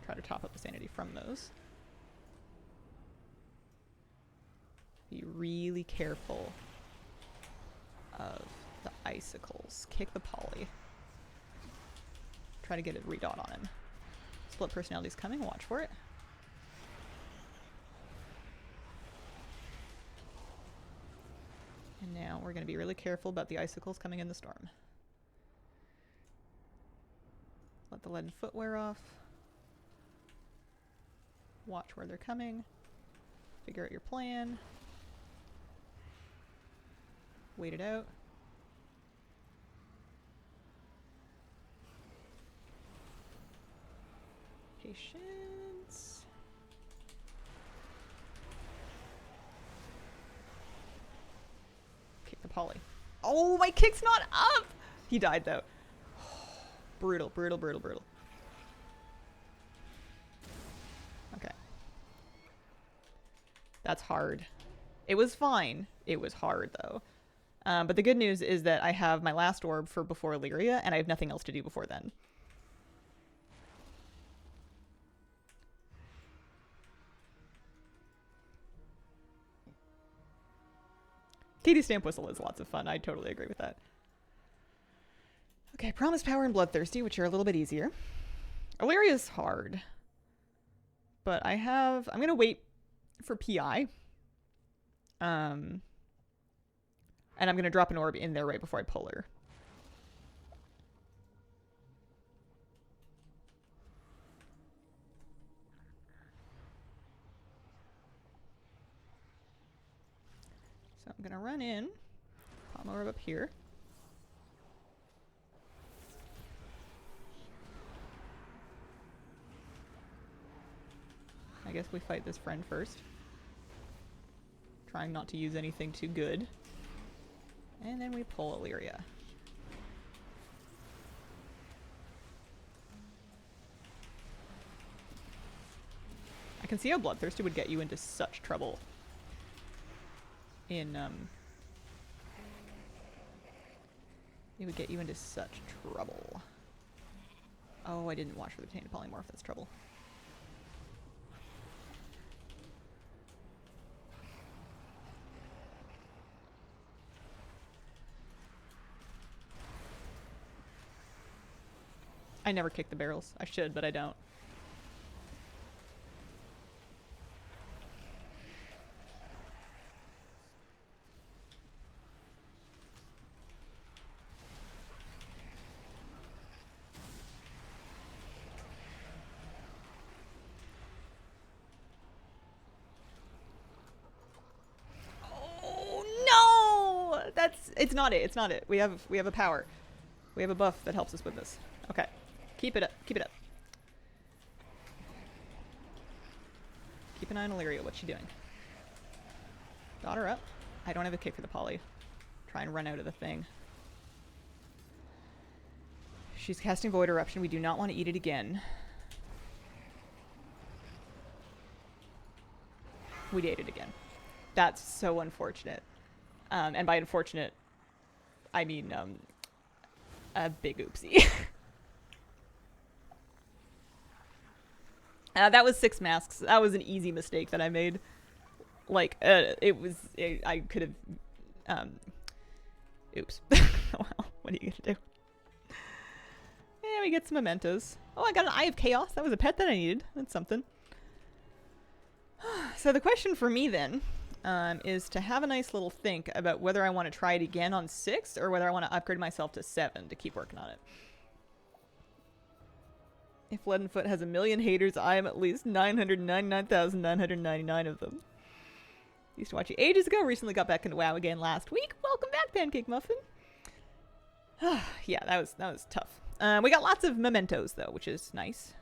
Try to top up the sanity from those. Be really careful of the icicles. Kick the poly. Try to get a redot on him. Split personality's coming. Watch for it. And now we're going to be really careful about the icicles coming in the storm. Let the leaden foot wear off. Watch where they're coming. Figure out your plan. Wait it out. Patience. Kick the poly. Oh, my kick's not up! He died though. Brutal, brutal, brutal, brutal. Okay. That's hard. It was fine. It was hard though. But the good news is that I have my last orb for before Yria, and I have nothing else to do before then. Katie's Stamp Whistle is lots of fun. I totally agree with that. Okay, Promise Power and Bloodthirsty, which are a little bit easier. Yria's hard. But I'm going to wait for PI. And I'm going to drop an orb in there right before I pull her. So I'm going to run in, pop my orb up here. I guess we fight this friend first. Trying not to use anything too good. And then we pull Yria. I can see how Bloodthirsty would get you into such trouble. It would get you into such trouble. Oh, I didn't watch for the Tainted Polymorph. That's trouble. I never kick the barrels. I should, but I don't. It's not it. It's not it. We have a power. We have a buff that helps us with this. Okay. Keep it up. Keep it up. Keep an eye on Yria. What's she doing? Got her up. I don't have a kick for the poly. Try and run out of the thing. She's casting Void Eruption. We do not want to eat it again. We ate it again. That's so unfortunate. And by unfortunate, I mean a big oopsie. That was 6 masks. That was an easy mistake that I made. Like, I could have, oops. Well, what are you gonna do? Yeah, we get some mementos. Oh, I got an Eye of Chaos. That was a pet that I needed. That's something. So the question for me then, is to have a nice little think about whether I want to try it again on 6 or whether I want to upgrade myself to 7 to keep working on it. If Leadenfoot has 1 million haters, I am at least 999,999 of them. Used to watch you ages ago, recently got back into WoW again last week. Welcome back, Pancake Muffin. Yeah, that was tough. We got lots of mementos though, which is nice.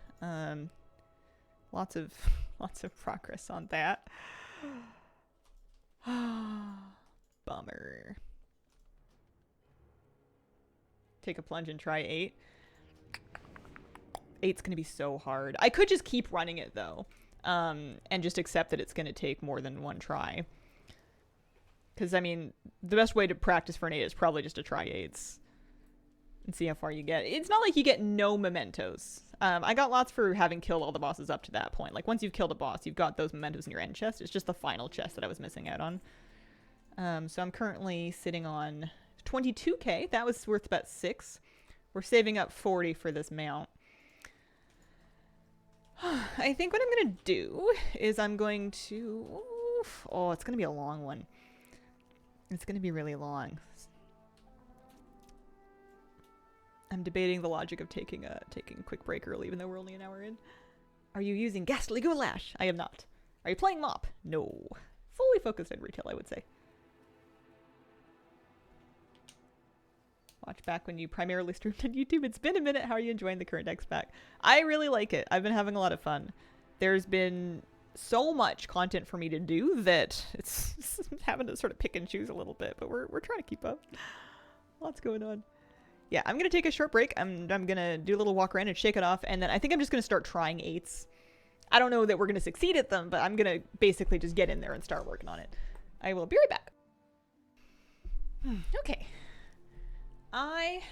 Lots of progress on that. Bummer. Take a plunge and try 8. 8's gonna be so hard. I could just keep running it though, and just accept that it's gonna take more than one try. Because I mean, the best way to practice for an 8 is probably just to try 8s and see how far you get. It's not like you get no mementos. I got lots for having killed all the bosses up to that point. Like once you've killed a boss, you've got those mementos in your end chest. It's just the final chest that I was missing out on. So I'm currently sitting on 22k. That was worth about 6. We're saving up 40 for this mount. I think what I'm going to do is I'm going to... Oh, it's going to be a long one. It's going to be really long. I'm debating the logic of taking a quick break early, even though we're only an hour in. Are you using Ghastly Goulash? I am not. Are you playing Mop? No. Fully focused in retail, I would say. Watch back when you primarily streamed on YouTube. It's been a minute. How are you enjoying the current X pack? I really like it. I've been having a lot of fun. There's been so much content for me to do that it's having to sort of pick and choose a little bit, but we're trying to keep up. Lots going on. Yeah, I'm going to take a short break. I'm going to do a little walk around and shake it off, and then I think I'm just going to start trying 8s. I don't know that we're going to succeed at them, but I'm going to basically just get in there and start working on it. I will be right back. Okay. I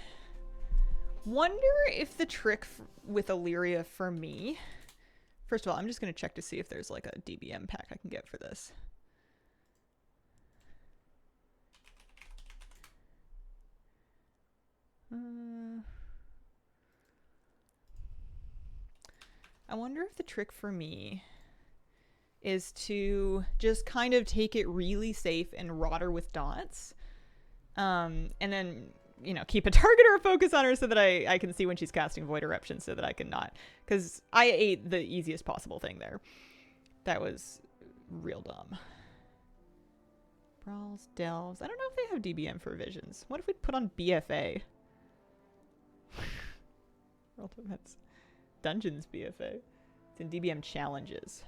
wonder if the trick with Yria for me... First of all, I'm just going to check to see if there's like a DBM pack I can get for this. I wonder if the trick for me is to just kind of take it really safe and rot her with dots. And then, you know, keep a target or a focus on her so that I can see when she's casting Void Eruption so that I can not. Because I ate the easiest possible thing there. That was real dumb. Brawls, Delves. I don't know if they have DBM for Visions. What if we put on BFA? World Events. Dungeons BFA. It's in DBM Challenges.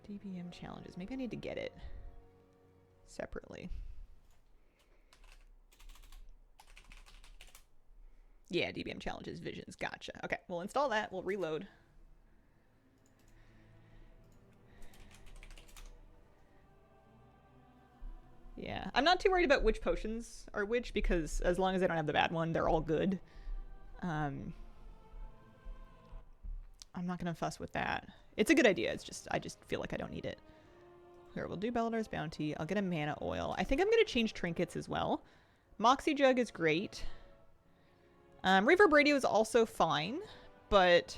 DBM Challenges. Maybe I need to get it separately. Yeah, DBM Challenges, Visions. Gotcha. Okay, we'll install that. We'll reload. Yeah, I'm not too worried about which potions are which, because as long as I don't have the bad one, they're all good. I'm not going to fuss with that. It's a good idea. It's just, I just feel like I don't need it. Here, we'll do Belladar's Bounty. I'll get a mana oil. I think I'm going to change trinkets as well. Moxie Jug is great. Reverb Radio is also fine, but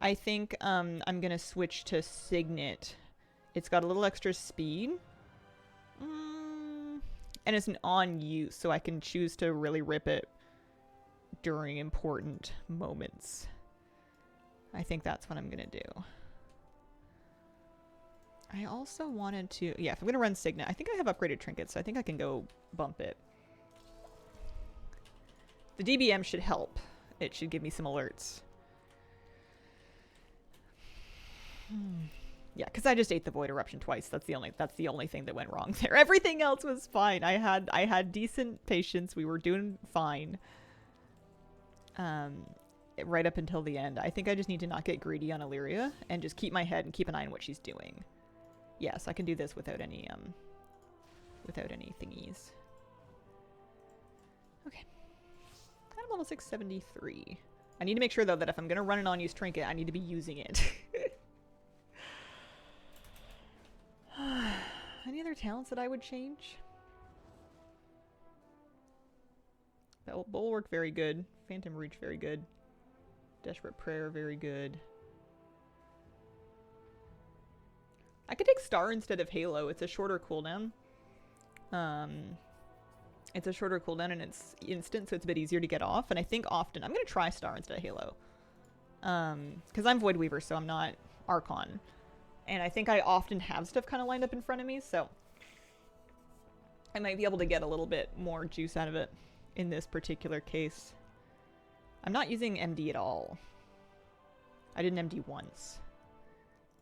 I think I'm going to switch to Signet. It's got a little extra speed. And it's an on use, so I can choose to really rip it during important moments. I think that's what I'm going to do. I also wanted to... Yeah, if I'm going to run Signet, I think I have upgraded trinkets, so I think I can go bump it. The DBM should help. It should give me some alerts. Yeah, because I just ate the Void Eruption twice. That's the only thing that went wrong there. Everything else was fine. I had decent patience. We were doing fine. Right up until the end. I think I just need to not get greedy on Yria and just keep my head and keep an eye on what she's doing. Yes, I can do this without any thingies. Okay. I'm level 673. I need to make sure though that if I'm gonna run an unused trinket, I need to be using it. Any other talents that I would change? Bulwark, very good. Phantom Reach, very good. Desperate Prayer, very good. I could take Star instead of Halo. It's a shorter cooldown. It's a shorter cooldown and it's instant, so it's a bit easier to get off. And I think often... I'm going to try Star instead of Halo. Because I'm Void Weaver, so I'm not Archon. And I think I often have stuff kind of lined up in front of me, so... I might be able to get a little bit more juice out of it in this particular case. I'm not using MD at all. I did an MD once.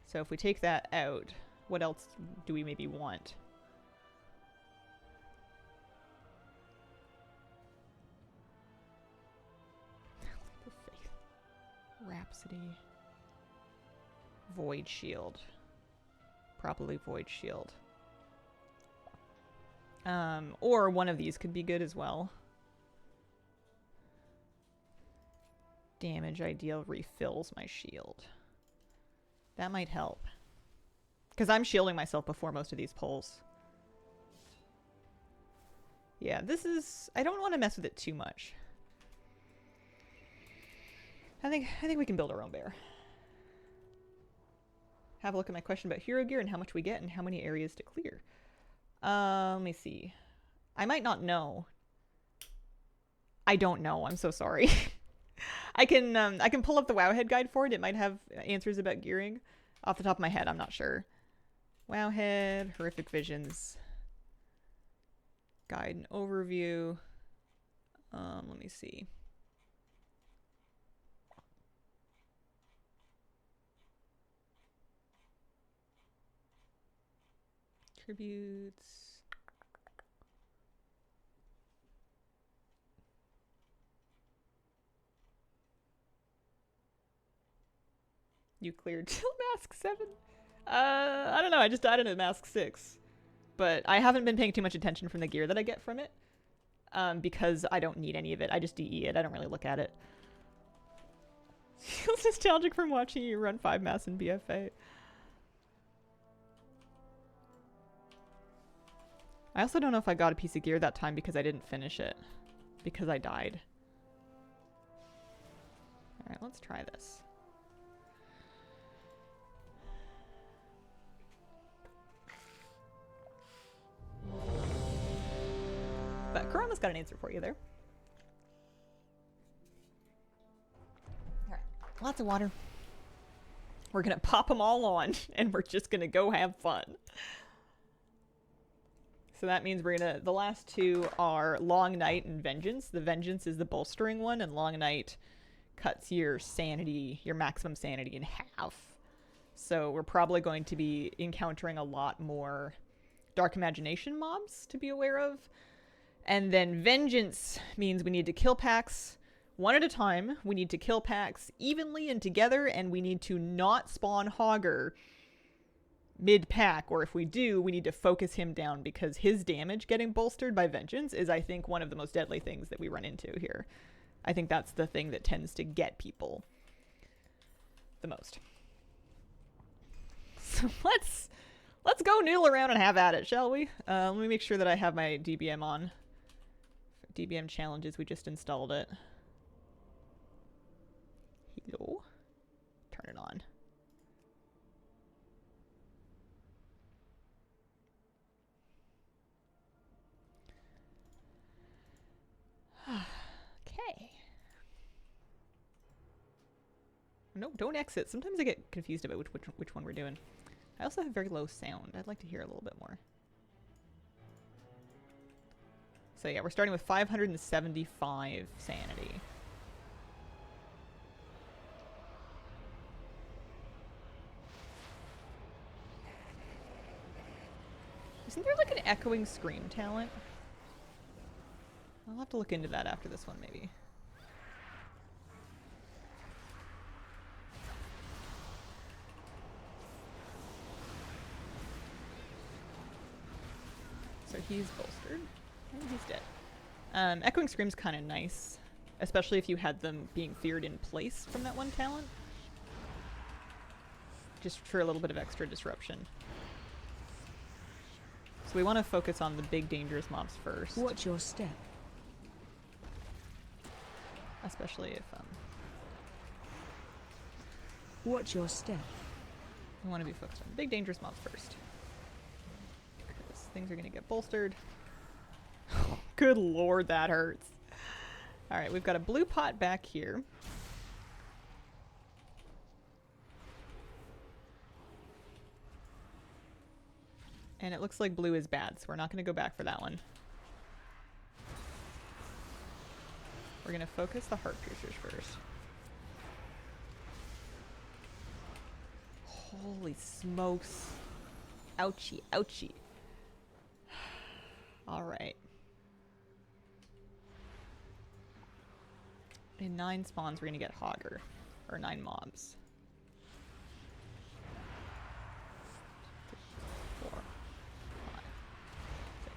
So if we take that out, what else do we maybe want? Rhapsody. Void Shield. Probably Void Shield. Or one of these could be good as well. Damage ideal refills my shield. That might help. Because I'm shielding myself before most of these pulls. Yeah, this is... I don't want to mess with it too much. I think we can build our own bear. Have a look at my question about hero gear and how much we get and how many areas to clear. Let me see. I might not know. I don't know. I'm so sorry. I can pull up the Wowhead guide for it. It might have answers about gearing. Off the top of my head, I'm not sure. Wowhead, horrific visions. Guide and overview. Let me see. Tributes. You cleared till Mask 7? I don't know. I just died in a Mask 6. But I haven't been paying too much attention from the gear that I get from it. Because I don't need any of it. I just DE it. I don't really look at it. Feels nostalgic from watching you run 5 Mass in BFA. I also don't know if I got a piece of gear that time because I didn't finish it. Because I died. Alright, let's try this. But Kurama's got an answer for you there. Alright, lots of water. We're gonna pop them all on, and we're just gonna go have fun. So that means we're gonna... The last two are Long Night and Vengeance. The Vengeance is the bolstering one, and Long Night cuts your sanity, your maximum sanity in half. So we're probably going to be encountering a lot more Dark Imagination mobs to be aware of. And then Vengeance means we need to kill packs one at a time. We need to kill packs evenly and together, and we need to not spawn Hogger mid-pack, or if we do, we need to focus him down because his damage getting bolstered by Vengeance is, I think, one of the most deadly things that we run into here. I think that's the thing that tends to get people the most. So let's go noodle around and have at it, shall we? Let me make sure that I have my DBM on. DBM challenges, we just installed it. Hello. Turn it on. Okay. No, don't exit. Sometimes I get confused about which one we're doing. I also have very low sound. I'd like to hear a little bit more. So yeah, we're starting with 575 sanity. Isn't there like an echoing scream talent? I'll have to look into that after this one, maybe. So he's bolstered. And he's dead. Echoing Scream's kind of nice, especially if you had them being feared in place from that one talent. Just for a little bit of extra disruption. So we want to focus on the big dangerous mobs first. Watch your step. Especially if Watch your step. we want to be focused on the big dangerous mobs first. Because things are going to get bolstered. Good lord, that hurts. Alright, we've got a blue pot back here. And it looks like blue is bad, so we're not going to go back for that one. We're going to focus the heart piercers first. Holy smokes. Ouchie, ouchie. Alright. In 9 spawns, we're going to get Hogger. Or 9 mobs. 4, 5, 6.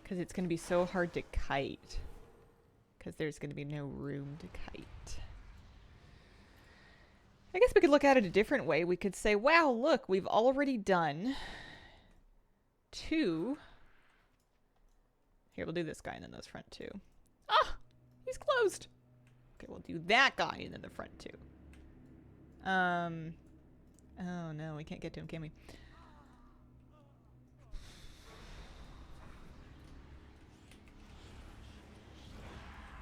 Because it's going to be so hard to kite. Because there's going to be no room to kite. I guess we could look at it a different way. We could say, wow, look, we've already done 2. Here, we'll do this guy and then those front 2. Ah! He's closed! Okay, we'll do that guy and then the front 2. Oh no, we can't get to him, can we?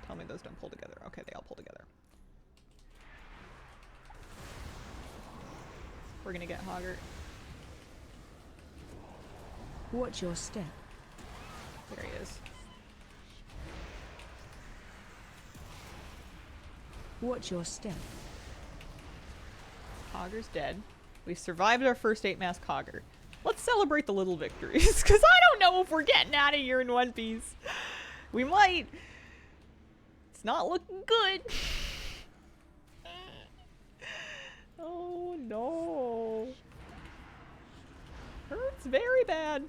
Tell me those don't pull together. Okay, they all pull together. We're gonna get Hoggart. Watch your step. There he is. Watch your step. Hogger's dead. We've survived our first 8-mask Hogger. Let's celebrate the little victories, because I don't know if we're getting out of here in one piece. We might. It's not looking good. Oh no. Hurts very bad.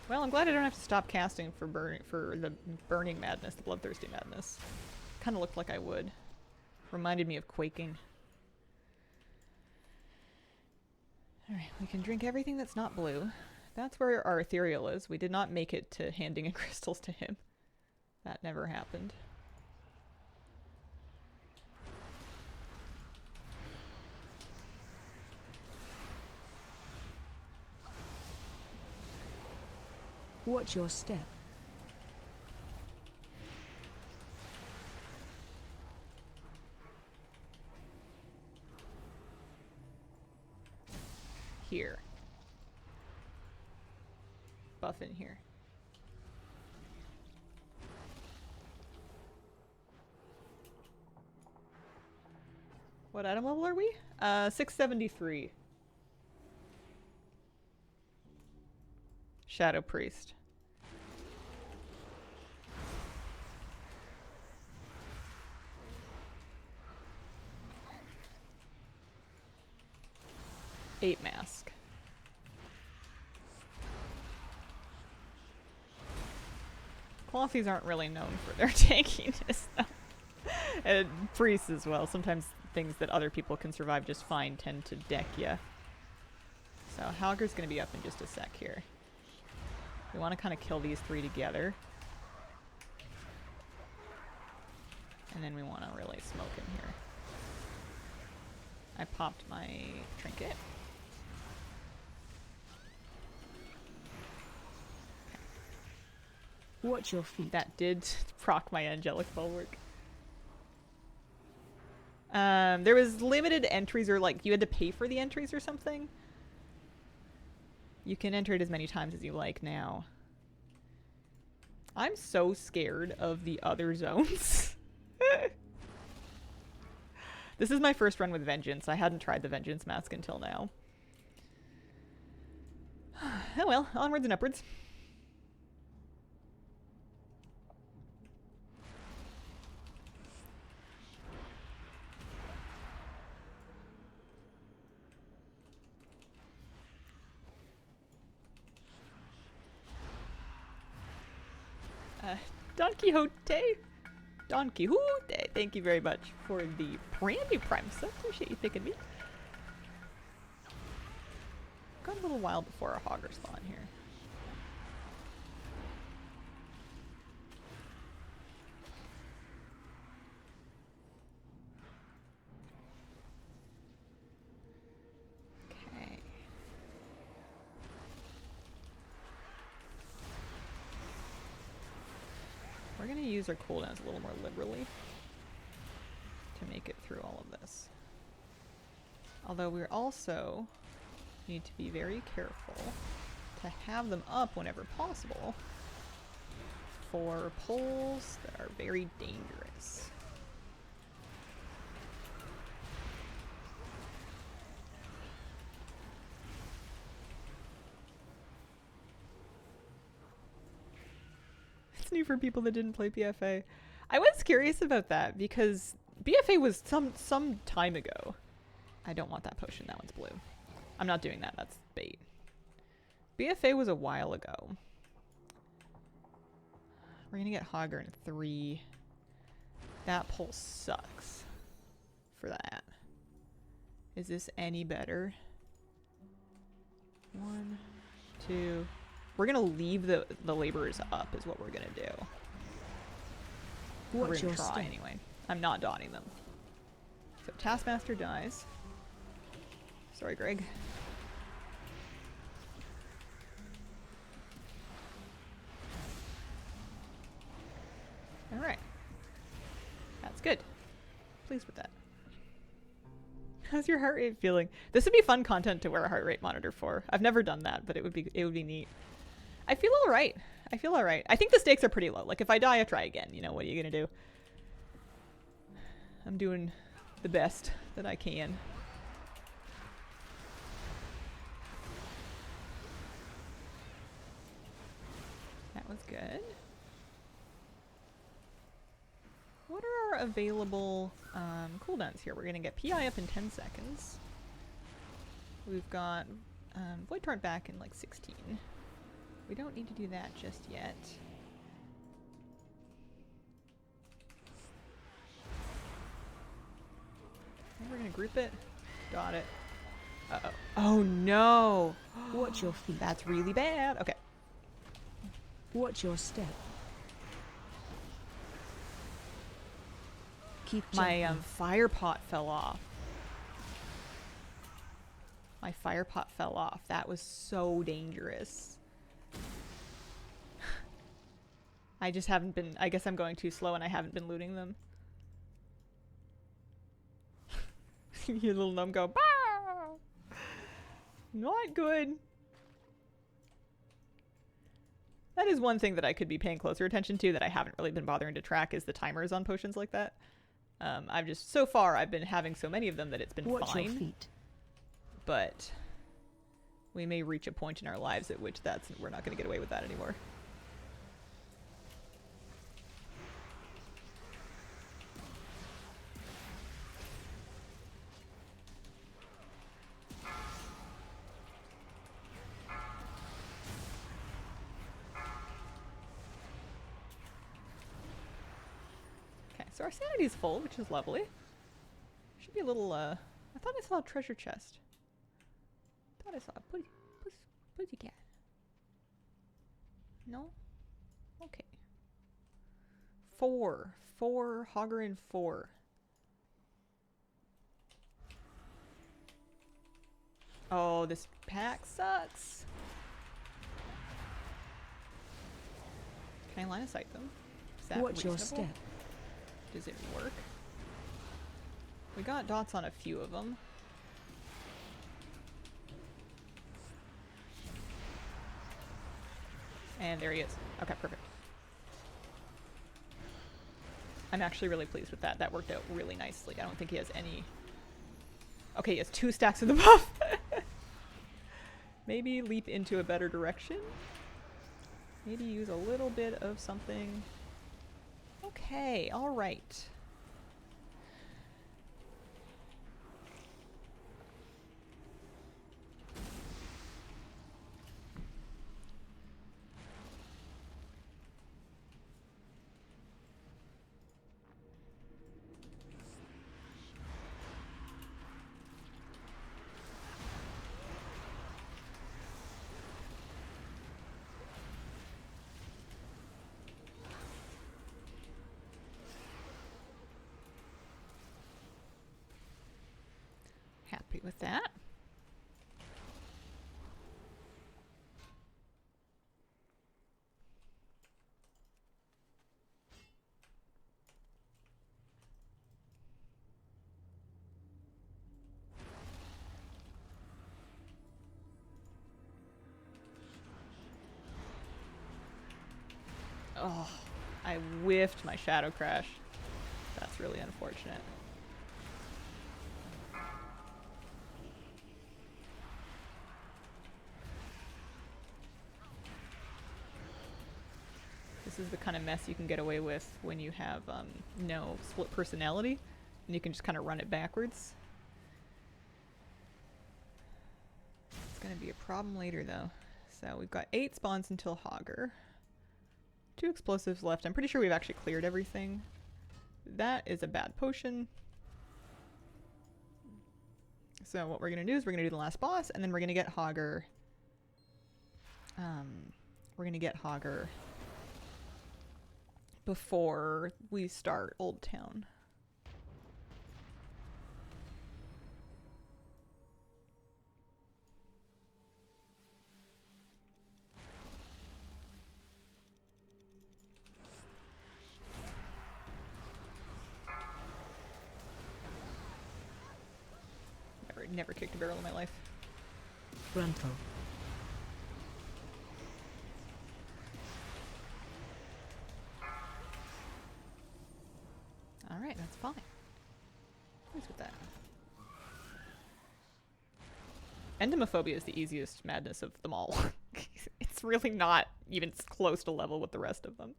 Well, I'm glad I don't have to stop casting for the burning madness, the bloodthirsty madness. Kind of looked like I would. Reminded me of quaking. Alright, we can drink everything that's not blue. That's where our ethereal is. We did not make it to handing in crystals to him. That never happened. Watch your step. Here. Buff in here. What item level are we? 673. Shadow Priest. Eight mask. Clothies aren't really known for their tankiness, though. And priests as well. Sometimes things that other people can survive just fine tend to deck ya. So Halger's gonna be up in just a sec here. We want to kind of kill these 3 together. And then we want to really smoke in here. I popped my trinket. Watch your feet. That did proc my angelic bulwark. There was limited entries, or like you had to pay for the entries or something. You can enter it as many times as you like now. I'm so scared of the other zones. This is my first run with Vengeance. I hadn't tried the Vengeance mask until now. Oh well, onwards and upwards. Don Quixote? Don Quixote, thank you very much for the brand new Prime sub. Appreciate you thinking me. Got a little while before our Hogger spawn here. Okay. We're going to use our cooldowns a little more liberally to make it through all of this. Although we're also need to be very careful to have them up whenever possible for pulls that are very dangerous. It's new for people that didn't play BFA. I was curious about that because BFA was some time ago. I don't want that potion. That one's blue. I'm not doing that. That's bait. BFA was a while ago. We're gonna get Hogger in 3. That pull sucks for that. Is this any better? 1, 2. We're gonna leave the laborers up is what we're gonna do. We're gonna try anyway. I'm not dotting them. So Taskmaster dies. Sorry, Greg. Alright. That's good. Pleased with that. How's your heart rate feeling? This would be fun content to wear a heart rate monitor for. I've never done that, but it would be neat. I feel alright. I feel alright. I think the stakes are pretty low. Like if I die, I try again. You know, what are you gonna do? I'm doing the best that I can. That was good. What are our available cooldowns here? We're going to get PI up in 10 seconds. We've got Void Torrent back in like 16. We don't need to do that just yet. Okay, we're going to group it. Dot it. Uh-oh. Oh no! Watch your feet. That's really bad. Okay. Watch your step. Keep My jumping. fire pot fell off. My fire pot fell off. That was so dangerous. I just haven't been... I guess I'm going too slow and I haven't been looting them. Your little gnome go, bah! Not good. That is one thing that I could be paying closer attention to that I haven't really been bothering to track is the timers on potions like that. I've just... So far, I've been having so many of them that it's been Watch fine. your feet. But we may reach a point in our lives at which we're not going to get away with that anymore. Okay, so our sanity's full, which is lovely. Should be a little, I thought I saw a treasure chest. I thought I saw a pussy cat. No? Okay. 4. Hogger in 4. Oh, this pack sucks. Can I line of sight them? Is that Watch your reasonable? step. Does it work? We got dots on a few of them. And there he is. Okay, perfect. I'm actually really pleased with that. That worked out really nicely. I don't think he has any... Okay, he has 2 stacks of the buff. Maybe leap into a better direction. Maybe use a little bit of something. Okay, alright. Happy with that. Oh, I whiffed my Shadow Crash. That's really unfortunate. This is the kind of mess you can get away with when you have no split personality, and you can just kind of run it backwards. It's going to be a problem later, though. So we've got 8 spawns until Hogger. 2 explosives left. I'm pretty sure we've actually cleared everything. That is a bad potion. So what we're going to do is we're going to do the last boss, and then we're going to get Hogger. We're going to get Hogger before we start Old Town. Never kicked a barrel in my life. Gruntle. Alright, that's fine. Pleased with that. Entomophobia is the easiest madness of them all. It's really not even close to level with the rest of them.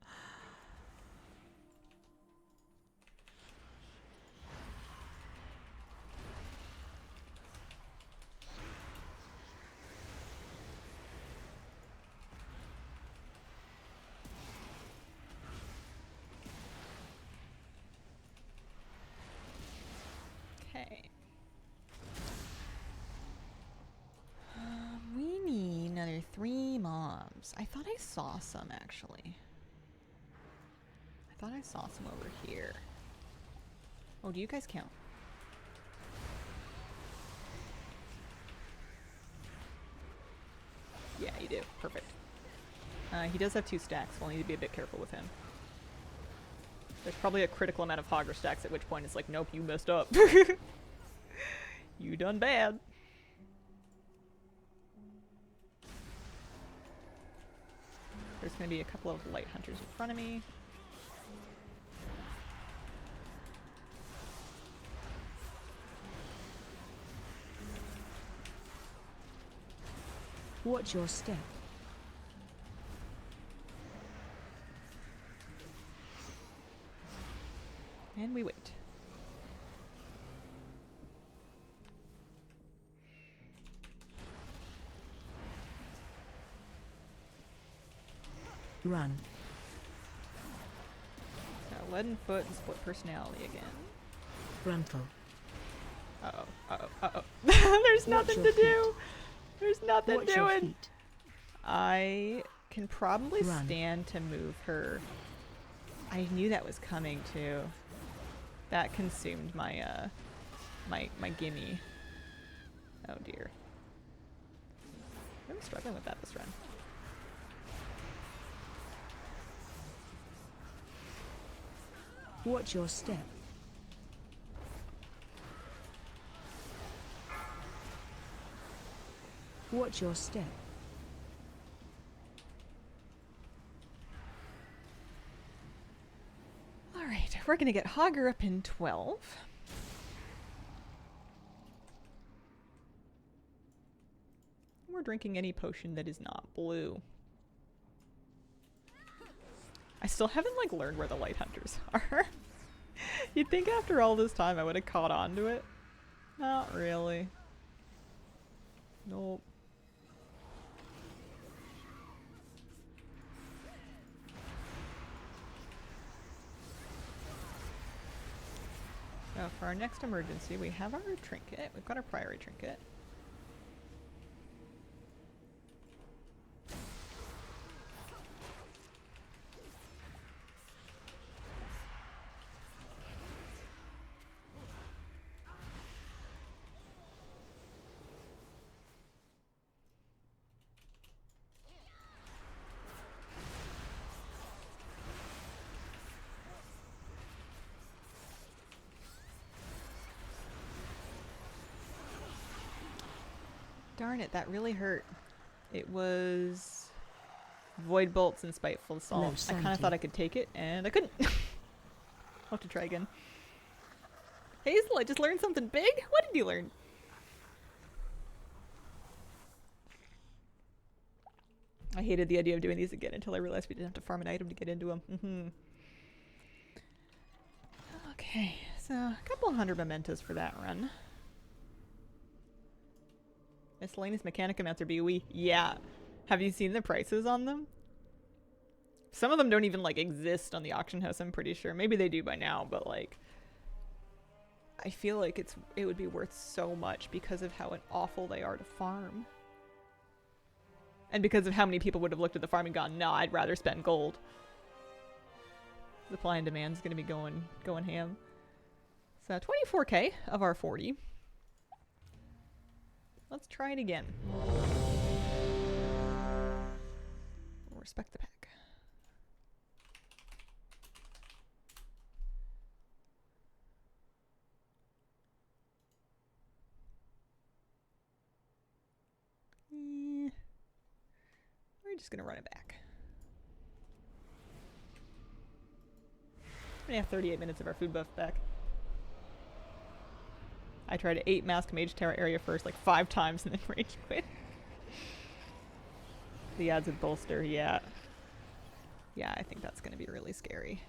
Okay. We need another 3 mobs. I thought I saw some, actually. I thought I saw some over here. Oh, do you guys count? Yeah, you do. Perfect. He does have 2 stacks. We'll need to be a bit careful with him. There's probably a critical amount of Hogger stacks, at which point it's like, nope, you messed up. You done bad. There's going to be a couple of light hunters in front of me. Watch your step. And we wait. Run. So leaden foot and split personality again. Gruntle. Uh-oh, uh-oh, uh-oh. There's nothing to do! There's nothing Watch your doing! feet. I can probably Run. stand to move her. I knew that was coming too. That consumed my my gimme. Oh dear. I'm struggling with that this run. Watch your step. Watch your step. Alright, we're gonna get Hogger up in 12. We're drinking any potion that is not blue. I still haven't, like, learned where the light hunters are. You'd think after all this time I would have caught on to it. Not really. Nope. So for our next emergency, we have our trinket. We've got our priory trinket. Darn it, that really hurt. It was Void Bolts and Spiteful Assault. I kind of thought I could take it, and I couldn't. I'll have to try again. Hazel, I just learned something big? What did you learn? I hated the idea of doing these again until I realized we didn't have to farm an item to get into them. Okay, so a couple hundred mementos for that run. Miscellaneous Mechanicum after BOE. Yeah. Have you seen the prices on them? Some of them don't even, like, exist on the auction house, I'm pretty sure. Maybe they do by now, but, like, I feel like it would be worth so much because of how awful they are to farm. And because of how many people would have looked at the farm and gone, no, I'd rather spend gold. Supply and demand's gonna be going ham. So 24k of our 40. Let's try it again. We'll respect the pack. We're just gonna run it back. We have 38 minutes of our food buff back. I tried to 8 mask Mage Terra area first, like 5 times, and then rage quit. The odds of bolster, yeah. Yeah, I think that's gonna be really scary.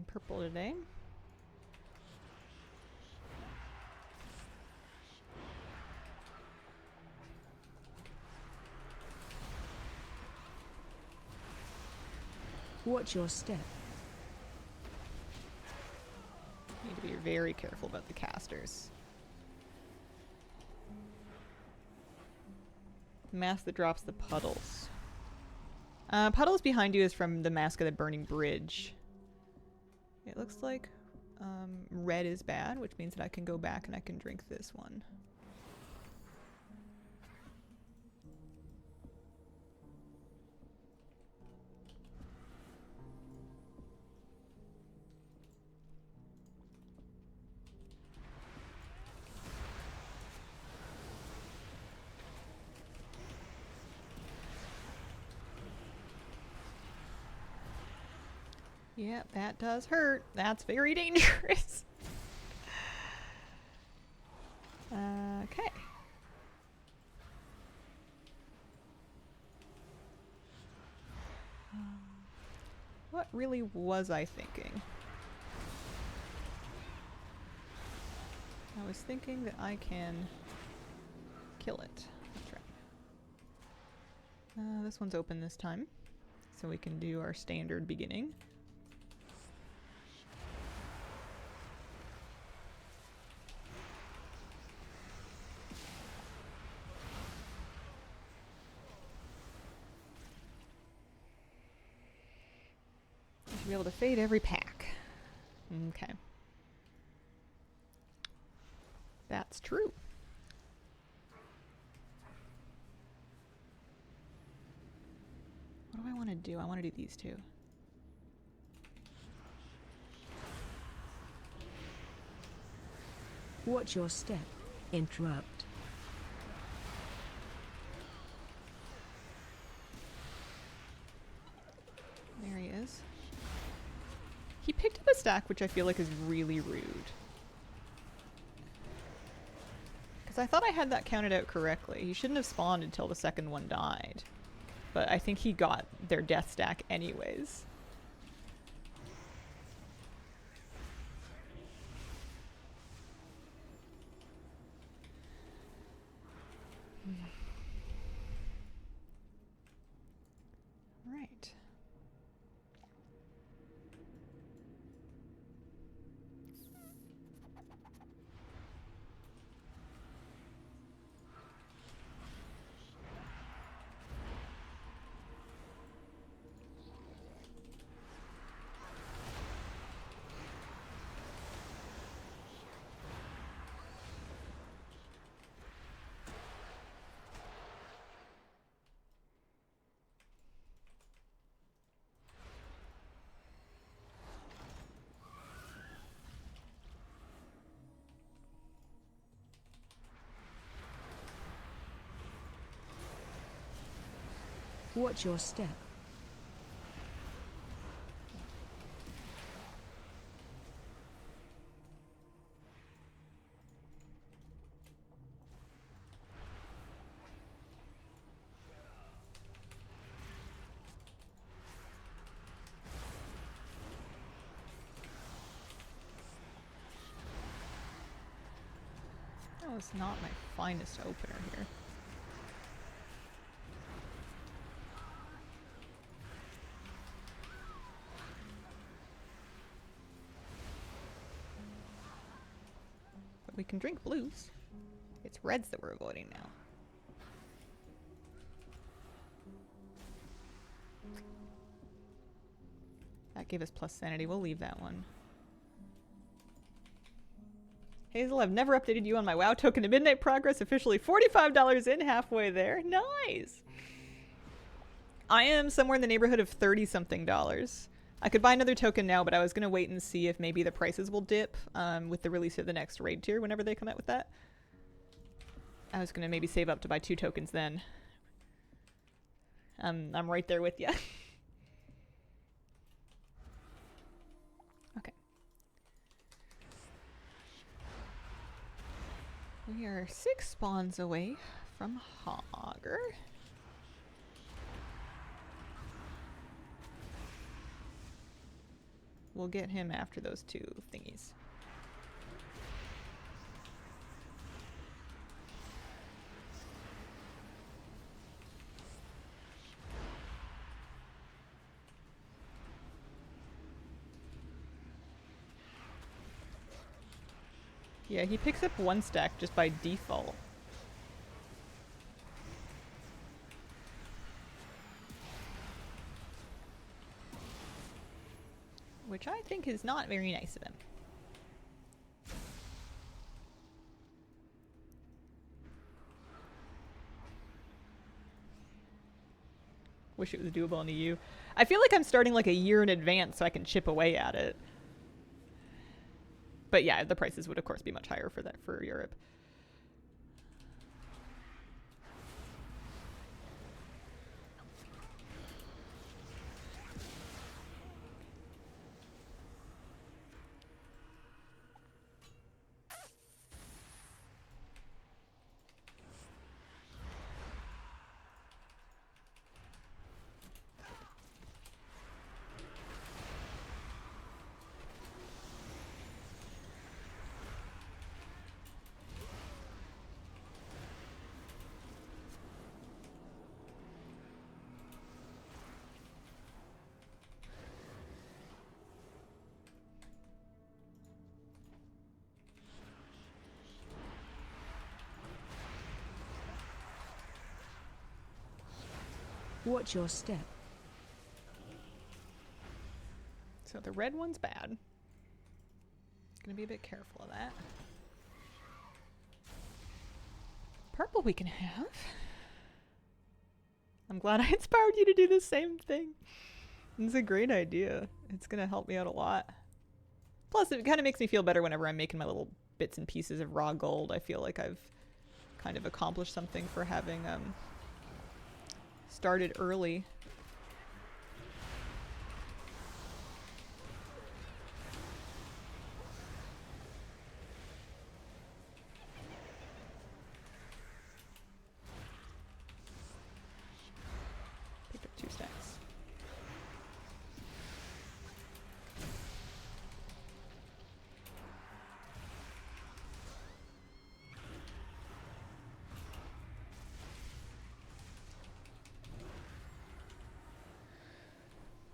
Purple today. Watch your step. Need to be very careful about the casters. Mask that drops the puddles. Puddles behind you is from the Mask of the Burning Bridge. It looks like red is bad, which means that I can go back and I can drink this one. Yeah, that does hurt. That's very dangerous. Okay. What really was I thinking? I was thinking that I can kill it. Let's try. This one's open this time, so we can do our standard beginning. Should be able to fade every pack. Okay. That's true. What do I want to do? I want to do these two. Watch your step. Interrupt. There he is. He picked up a stack, which I feel like is really rude. Because I thought I had that counted out correctly. He shouldn't have spawned until the second one died. But I think he got their death stack anyways. Right. Watch your step. That was not my finest opener here. But we can drink blues. It's reds that we're avoiding now. That gave us plus sanity. We'll leave that one. Hazel, I've never updated you on my WoW token to Midnight Progress. Officially $45 in, halfway there. Nice! I am somewhere in the neighborhood of 30-something dollars. I could buy another token now, but I was going to wait and see if maybe the prices will dip with the release of the next raid tier whenever they come out with that. I was going to maybe save up to buy 2 tokens then. I'm right there with you. Okay. We are 6 spawns away from Hogger. We'll get him after those 2 thingies. Yeah, he picks up 1 stack just by default. Which I think is not very nice of him. Wish it was doable on EU. I feel like I'm starting like a year in advance so I can chip away at it. But yeah, the prices would of course be much higher for that for Europe. Watch your step. So the red one's bad. Gonna be a bit careful of that. Purple we can have. I'm glad I inspired you to do the same thing. It's a great idea. It's gonna help me out a lot. Plus, it kind of makes me feel better whenever I'm making my little bits and pieces of raw gold. I feel like I've kind of accomplished something for having started early. Picked up 2 stacks.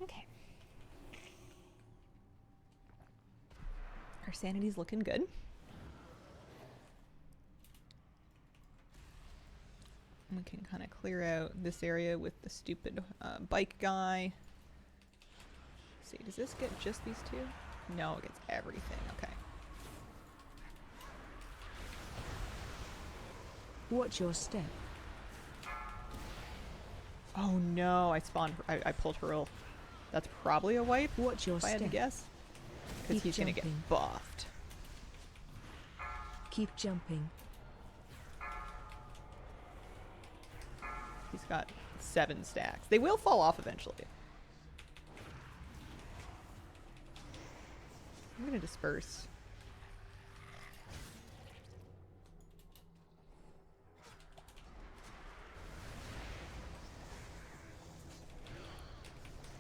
Okay. Our sanity's looking good. We can kind of clear out this area with the stupid bike guy. Let's see, does this get just these 2? No, it gets everything. Okay. Watch your step. Oh no, I spawned. I pulled Hurl. That's probably a wipe, Watch your if I had to step. guess. Because Keep he's going to get jumping. buffed. Keep jumping. He's got 7 stacks. They will fall off eventually. I'm going to disperse.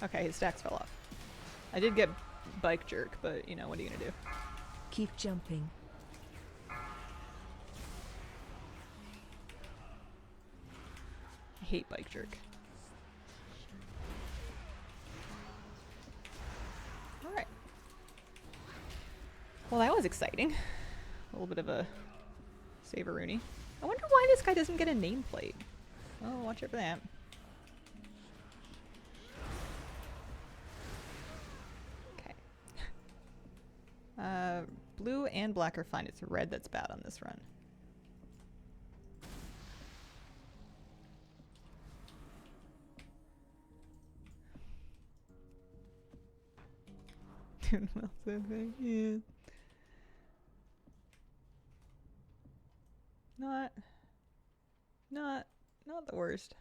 Okay, his stacks fell off. I did get bike jerk, but you know, what are you going to do? Keep jumping. I hate bike jerk. Alright. Well, that was exciting. A little bit of a save-a-rooney. I wonder why this guy doesn't get a nameplate. Oh, watch out for that. Okay. Blue and black are fine. It's red that's bad on this run. Yeah. Not the worst.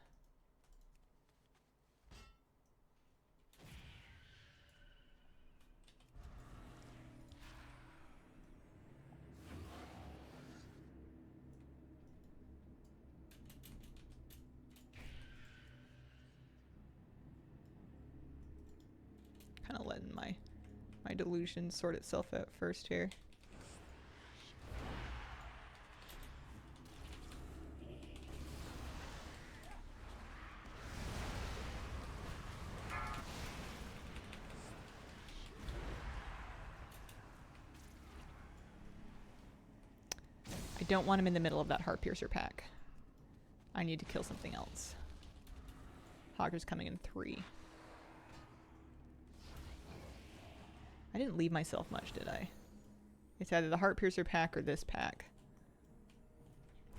Kind of letting my delusion sort itself out first here. I don't want him in the middle of that Heart Piercer pack. I need to kill something else. Hogger's coming in 3. I didn't leave myself much, did I? It's either the Heart Piercer pack or this pack.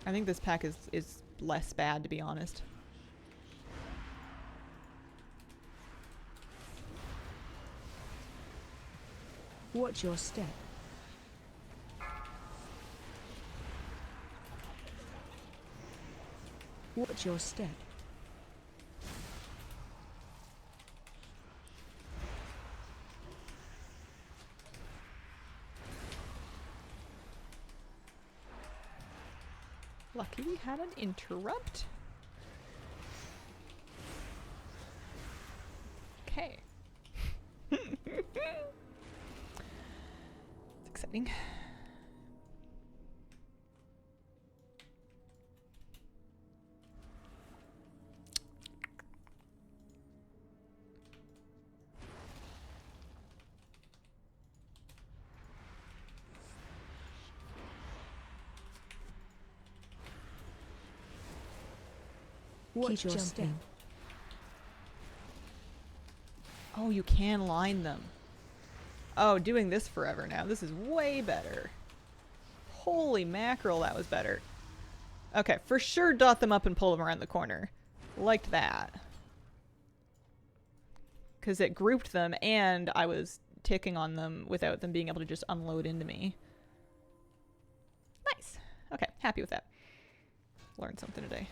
I think this pack is less bad, to be honest. Watch your step. Watch your step. Lucky we had an interrupt. Okay. It's exciting. Watch your step. Oh, you can line them. Oh, doing this forever now. This is way better. Holy mackerel, that was better. Okay, for sure dot them up and pull them around the corner. Liked that. Because it grouped them and I was ticking on them without them being able to just unload into me. Nice. Okay, happy with that. Learned something today.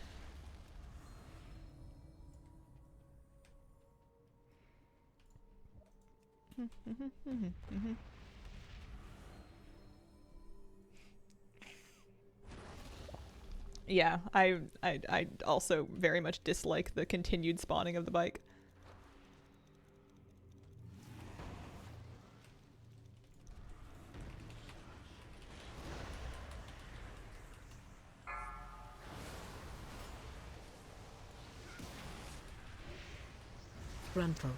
Yeah, I also very much dislike the continued spawning of the bike. Frontal.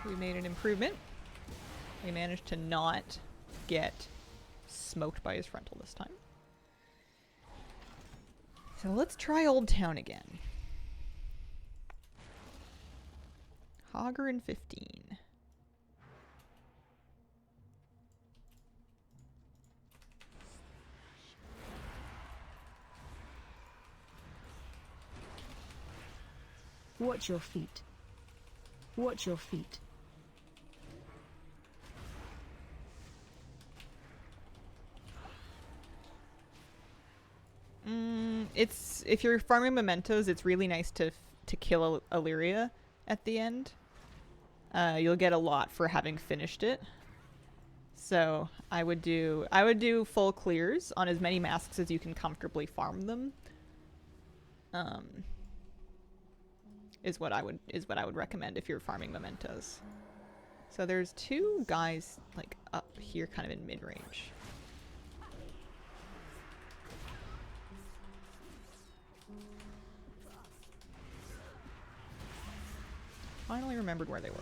We made an improvement. We managed to not get smoked by his frontal this time. So let's try Old Town again. Hogger and 15. Watch your feet. Watch your feet. It's if you're farming mementos, it's really nice to kill a Yria at the end. You'll get a lot for having finished it. So I would do full clears on as many masks as you can comfortably farm them. Is what I would recommend if you're farming mementos. So there's two guys like up here, kind of in mid range. Finally remembered where they were.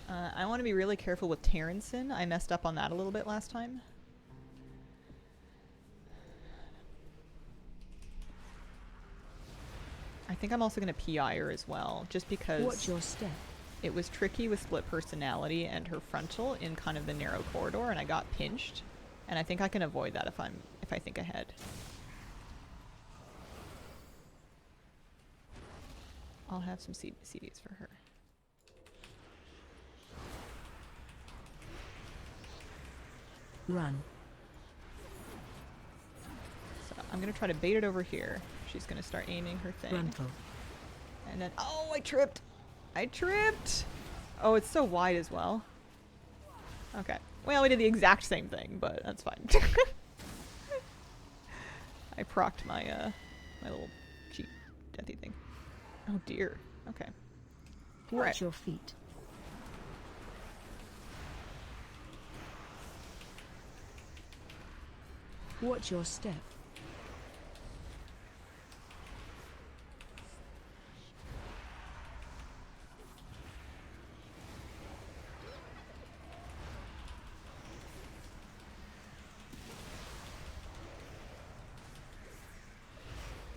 I want to be really careful with Terranson. I messed up on that a little bit last time. I think I'm also going to PI her as well, just because Watch your step. It was tricky with split personality and her frontal in kind of the narrow corridor, and I got pinched. And I think I can avoid that if I think ahead. I'll have some CDs for her. Run. So I'm gonna try to bait it over here. She's gonna start aiming her thing. Frontal. And then, oh, I tripped! I tripped! Oh, it's so wide as well. Okay. Well, we did the exact same thing, but that's fine. I procced my, my little cheap deathy thing. Oh dear. Okay. Watch Right. your feet. Watch your step.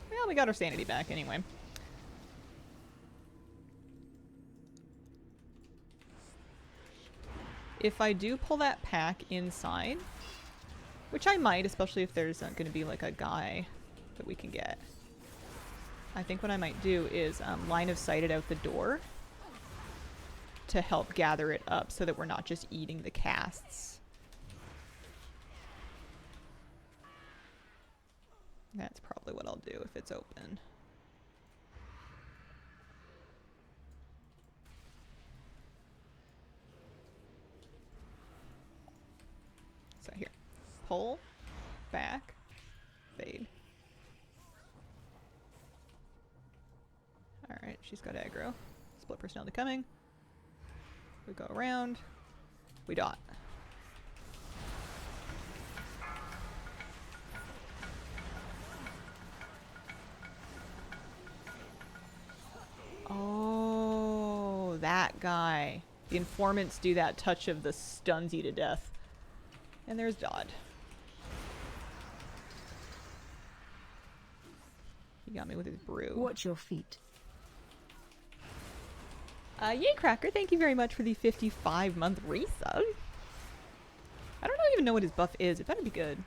Well, we got our sanity back anyway. If I do pull that pack inside, which I might, especially if there's going to be like a guy that we can get, I think what I might do is line of sight it out the door to help gather it up so that we're not just eating the casts. That's probably what I'll do if it's open. So here, pull, back, fade. Alright, she's got aggro. Split personality coming. We go around. We dot. Oh, that guy. The informants do that touch of the stuns you to death. And there's Dodd. He got me with his brew. Watch your feet. Yay, Cracker, thank you very much for the 55-month resub. I don't even know what his buff is. It better be good.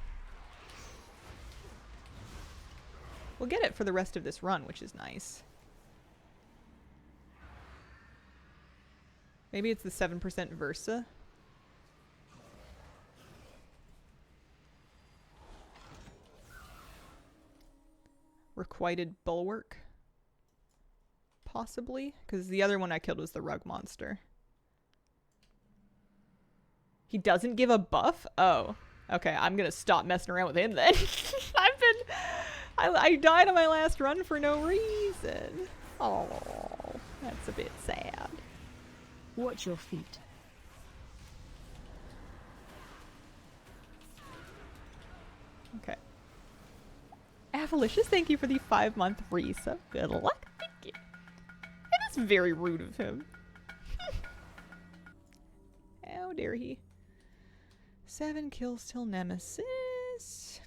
We'll get it for the rest of this run, which is nice. Maybe it's the 7% Versa. Requited Bulwark. Possibly, because the other one I killed was the Rug Monster. He doesn't give a buff? Oh. Okay, I'm gonna stop messing around with him then. I died on my last run for no reason. Oh, that's a bit sad. Watch your feet. Okay. Avalicious, thank you for the 5-month resub. Good luck. Thank you. It is very rude of him. How dare he? 7 kills till Nemesis.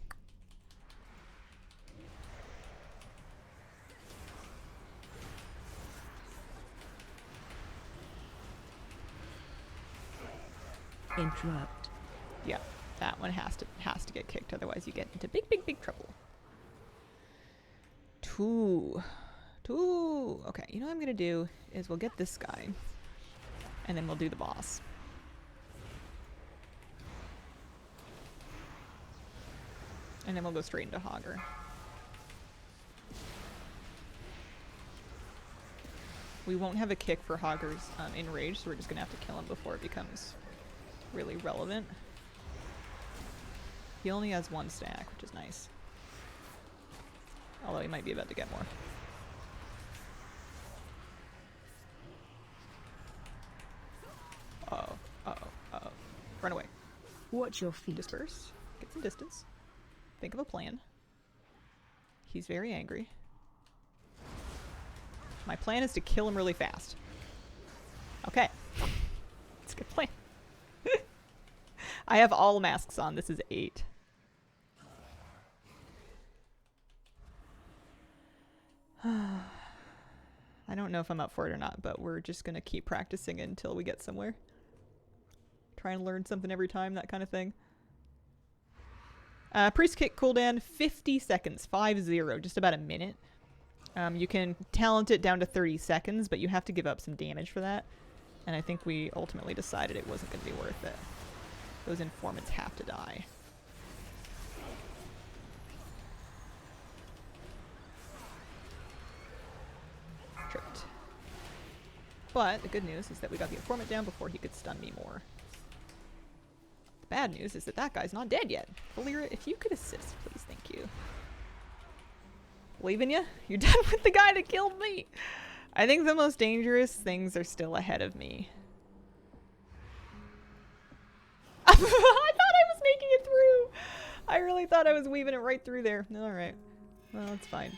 Interrupt. Yeah, that one has to get kicked, otherwise you get into big trouble. 2. Okay, you know what I'm gonna do is we'll get this guy, and then we'll do the boss. And then we'll go straight into Hogger. We won't have a kick for Hoggers in Rage, so we're just gonna have to kill him before it becomes really relevant. He only has 1 stack, which is nice. Although he might be about to get more. Uh-oh, uh-oh, uh-oh. Run away. Watch your feet. Disperse. Get some distance. Think of a plan. He's very angry. My plan is to kill him really fast. Okay. It's a good plan. I have all masks on. This is 8. I don't know if I'm up for it or not, but we're just going to keep practicing until we get somewhere. Try and learn something every time, that kind of thing. Priest kick cooldown, 50 seconds. 5-0, just about a minute. You can talent it down to 30 seconds, but you have to give up some damage for that. And I think we ultimately decided it wasn't going to be worth it. Those informants have to die. Tripped. But the good news is that we got the informant down before he could stun me more. The bad news is that that guy's not dead yet. Valera, if you could assist, please, thank you. Leaving you? You're done with the guy that killed me. I think the most dangerous things are still ahead of me. I thought I was making it through. I really thought I was weaving it right through there. Alright. Well, it's fine.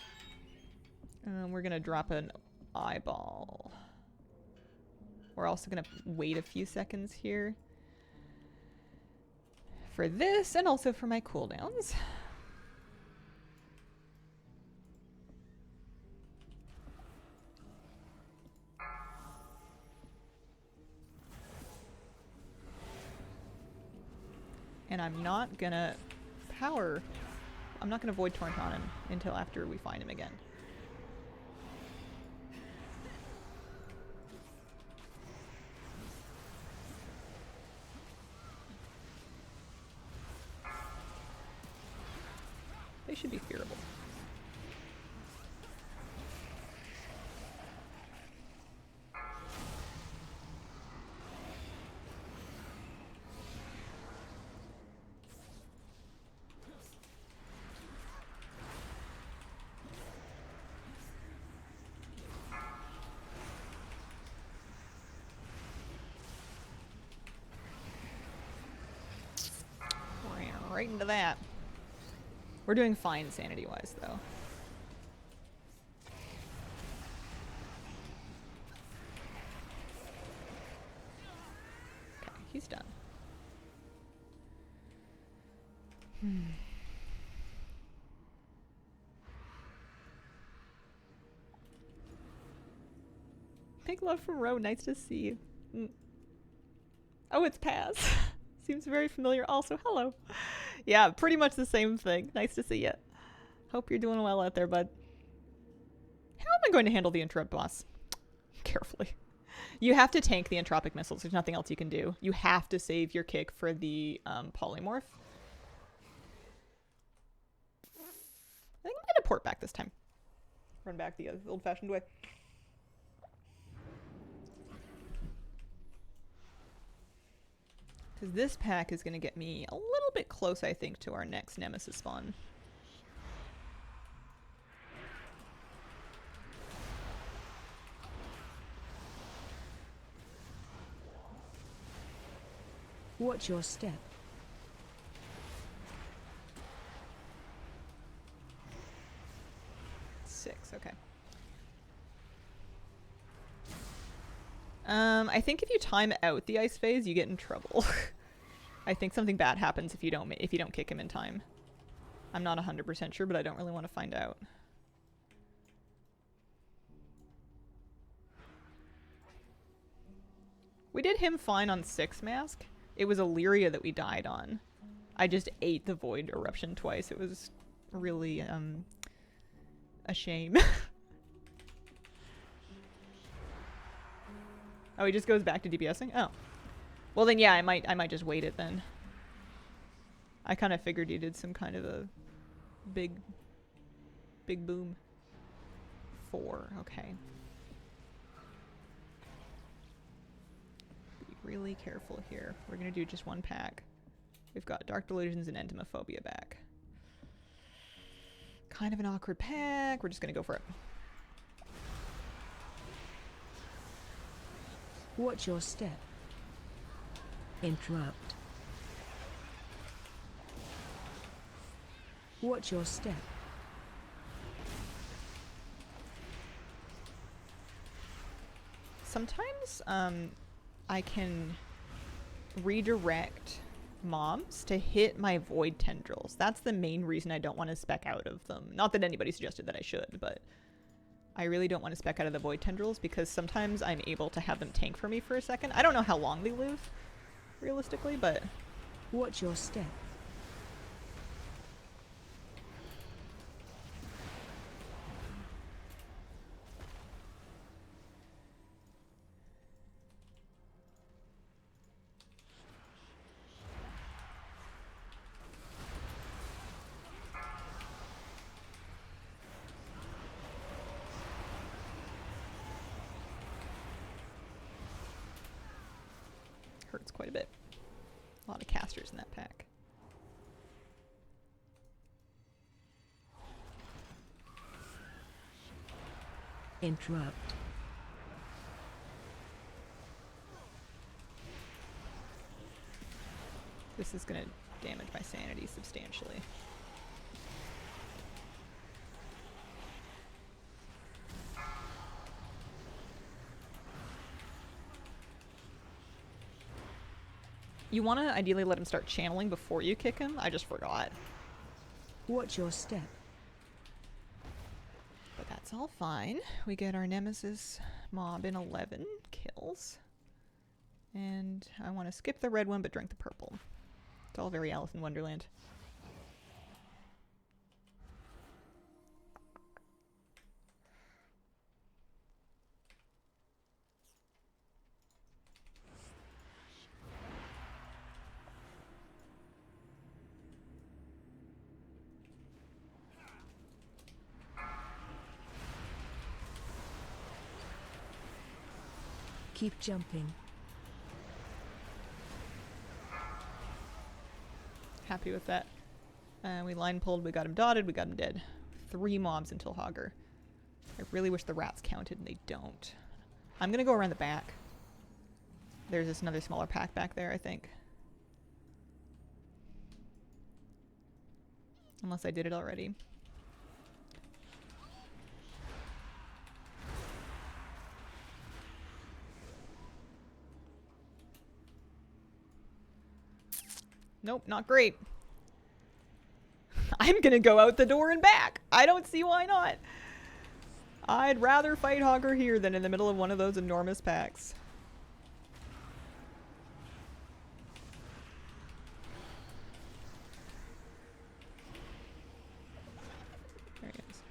We're gonna drop an eyeball. We're also gonna wait a few seconds here for this and also for my cooldowns. And I'm not gonna I'm not gonna void torrent on him until after we find him again. They should be fearable. Right into that. We're doing fine sanity-wise, though. Okay, he's done. Big love from Ro. Nice to see you. Mm. Oh, it's Paz. Seems very familiar. Also, hello. Yeah, pretty much the same thing. Nice to see you. Hope you're doing well out there, bud. How am I going to handle the interrupt boss? Carefully. You have to tank the entropic missiles. There's nothing else you can do. You have to save your kick for the polymorph. I think I'm going to port back this time. Run back the old-fashioned way. Because this pack is going to get me a little bit close, I think, to our next Nemesis spawn. Watch your step. Okay. I think if you time out the ice phase, you get in trouble. I think something bad happens if you don't kick him in time. I'm not 100% sure, but I don't really want to find out. We did him fine on 6 mask. It was a Yria that we died on. I just ate the Void Eruption twice. It was really a shame. Oh, he just goes back to DPSing? Oh. Well then yeah, I might just wait it then. I kind of figured he did some kind of a big boom. 4, okay. Be really careful here. We're gonna do just one pack. We've got Dark Delusions and Entomophobia back. Kind of an awkward pack. We're just gonna go for it. Watch your step. Interrupt. Watch your step. Sometimes I can redirect mobs to hit my void tendrils. That's the main reason I don't want to spec out of them. Not that anybody suggested that I should, but I really don't want to spec out of the void tendrils because sometimes I'm able to have them tank for me for a second. I don't know how long they live, realistically, but... Watch your step. Hurts quite a bit. A lot of casters in that pack. Interrupt. This is going to damage my sanity substantially. You want to ideally let him start channeling before you kick him. I just forgot. Watch your step. But that's all fine. We get our Nemesis mob in 11 kills. And I want to skip the red one but drink the purple. It's all very Alice in Wonderland. Keep jumping. Happy with that. We line pulled, we got him dotted, we got him dead. 3 mobs until Hogger. I really wish the rats counted and they don't. I'm gonna go around the back. There's this another smaller pack back there, I think. Unless I did it already. Nope, not great. I'm gonna go out the door and back. I don't see why not. I'd rather fight Hogger here than in the middle of one of those enormous packs. There he is.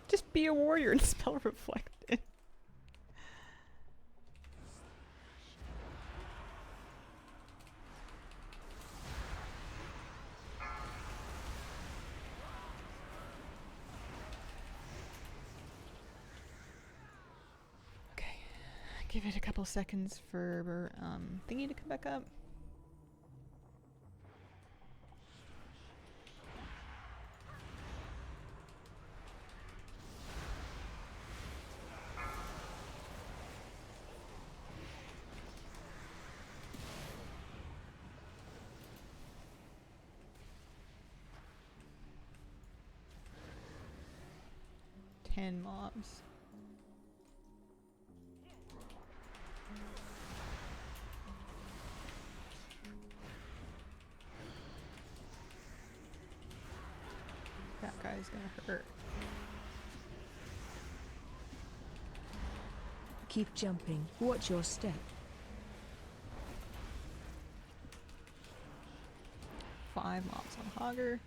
Just be a warrior and spell Reflected. Okay, give it a couple seconds for thingy to come back up. Mobs. That guy's gonna hurt. Keep jumping. Watch your step. 5 mobs on Hogger,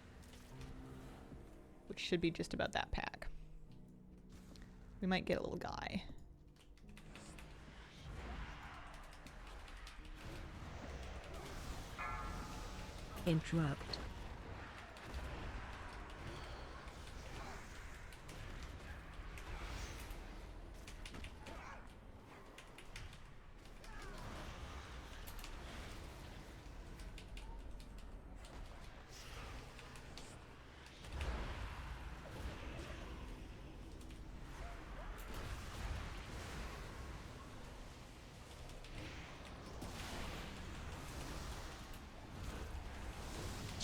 which should be just about that pack. We might get a little guy. Interrupt.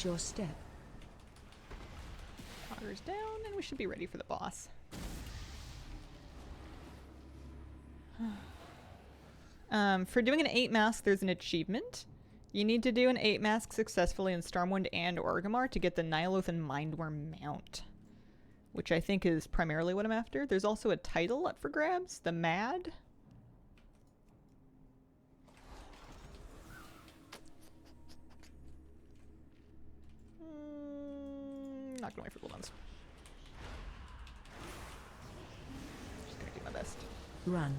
Your step. Hogger's down, and we should be ready for the boss. For doing an 8 mask, there's an achievement. You need to do an 8 mask successfully in Stormwind and Orgrimmar to get the Nihiloth and Mindworm mount, which I think is primarily what I'm after. There's also a title up for grabs, the Mad. Not gonna wait for cooldowns. Just gonna do my best. Run.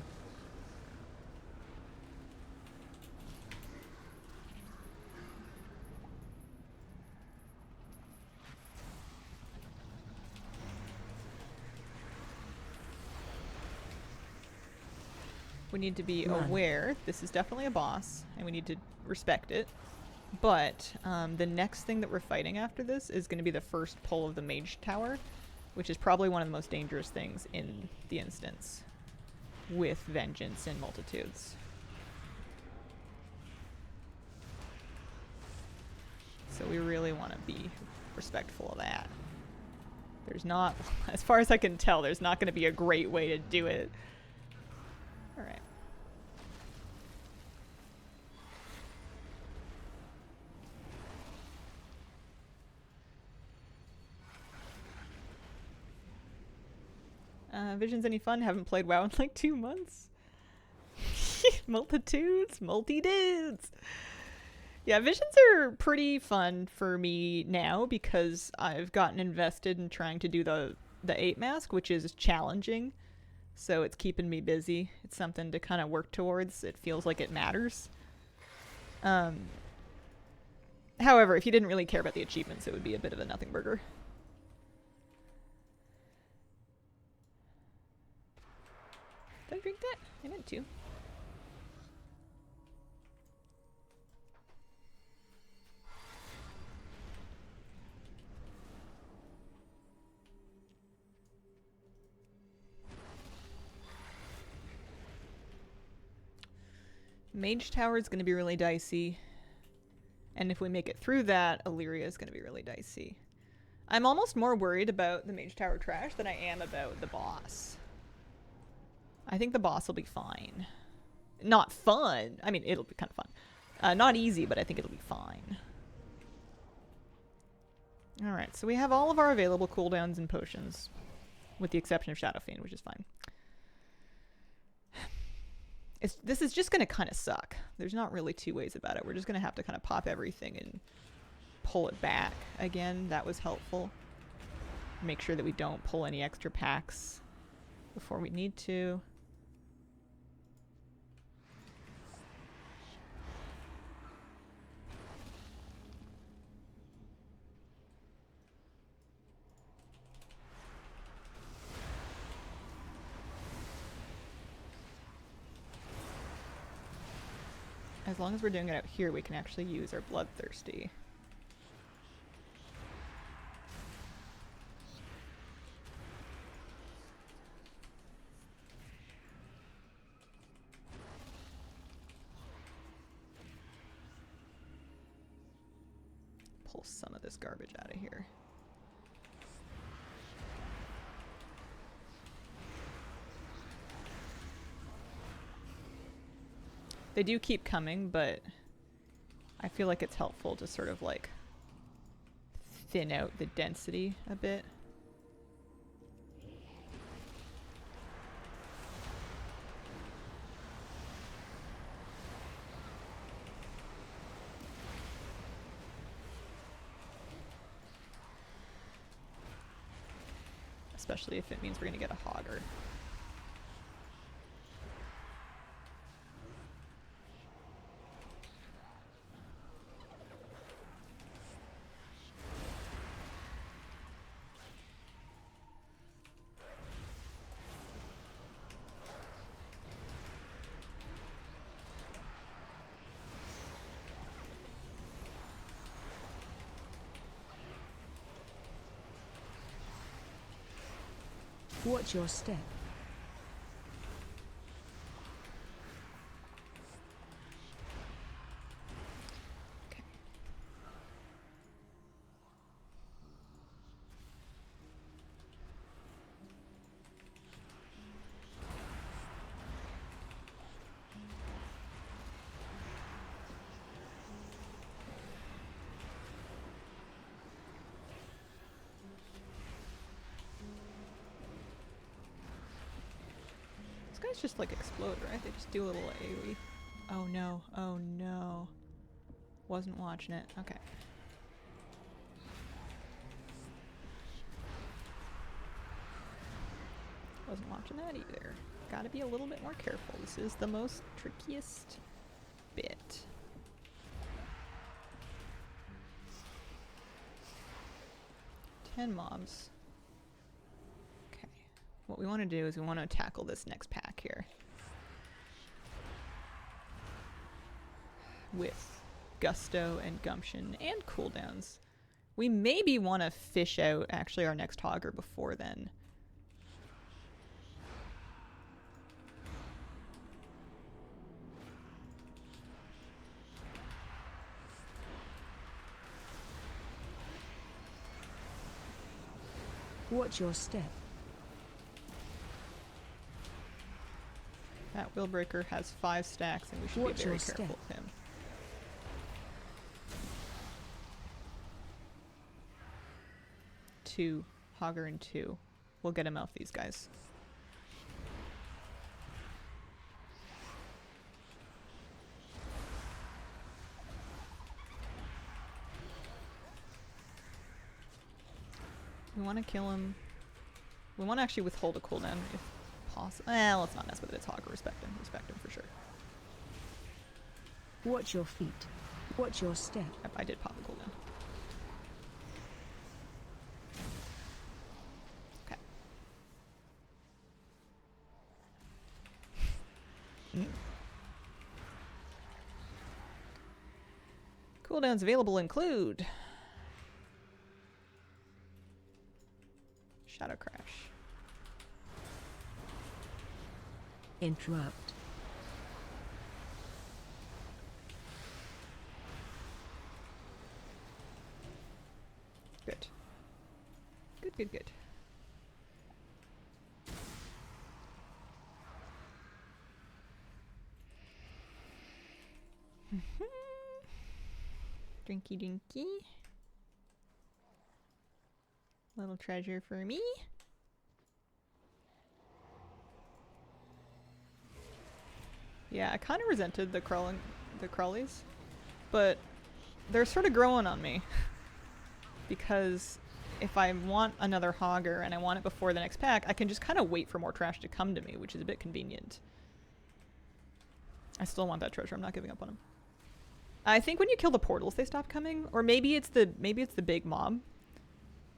We need to be Run. aware this is definitely a boss, and we need to respect it. But the next thing that we're fighting after this is going to be the first pull of the Mage Tower, which is probably one of the most dangerous things in the instance, with Vengeance and Multitudes. So we really want to be respectful of that. There's not, as far as I can tell, there's not going to be a great way to do it. Alright. Visions any fun? Haven't played WoW in like 2 months. Multitudes, multi-dudes. Yeah, Visions are pretty fun for me now because I've gotten invested in trying to do the 8 mask, which is challenging. So it's keeping me busy. It's something to kind of work towards. It feels like it matters. However, if you didn't really care about the achievements, it would be a bit of a nothing burger. Did I drink that? I meant to. Mage Tower is going to be really dicey. And if we make it through that, Yria is going to be really dicey. I'm almost more worried about the Mage Tower trash than I am about the boss. I think the boss will be fine. Not fun. I mean, it'll be kind of fun. Not easy, but I think it'll be fine. Alright, so we have all of our available cooldowns and potions. With the exception of Shadow Fiend, which is fine. This is just going to kind of suck. There's not really two ways about it. We're just going to have to kind of pop everything and pull it back again. That was helpful. Make sure that we don't pull any extra packs before we need to. As long as we're doing it out here, we can actually use our Bloodthirsty. Pull some of this garbage out of here. They do keep coming, but I feel like it's helpful to sort of like thin out the density a bit. Especially if it means we're gonna get a Hogger. Watch your step. Okay. These guys just like explode, right? They just do a little AoE. Oh no, oh no. Wasn't watching it. Okay. Wasn't watching that either. Gotta be a little bit more careful. This is the most trickiest bit. Ten mobs. Okay. What we want to do is we want to tackle this next pack here. With gusto and gumption and cooldowns. We maybe want to fish out actually our next Hogger before then. Watch your step. That Willbreaker has 5 stacks and we should Watch be very your careful step. of him. Two. Hogger and 2. We'll get him off these guys. We want to kill him. We want to actually withhold a cooldown if possible. Let's not mess with it. It's Hogger. Respect him. Respect him for sure. Watch your feet. Watch your step. Yep, I did pop a cooldown. Okay. Cooldowns available include Shadow Crash. Interrupt. Good. Good, good, good. Drinky dinky. Little treasure for me. Yeah, I kind of resented the crawlies, but they're sort of growing on me. Because if I want another Hogger and I want it before the next pack, I can just kind of wait for more trash to come to me, which is a bit convenient. I still want that treasure. I'm not giving up on them. I think when you kill the portals, they stop coming, or maybe it's the big mob.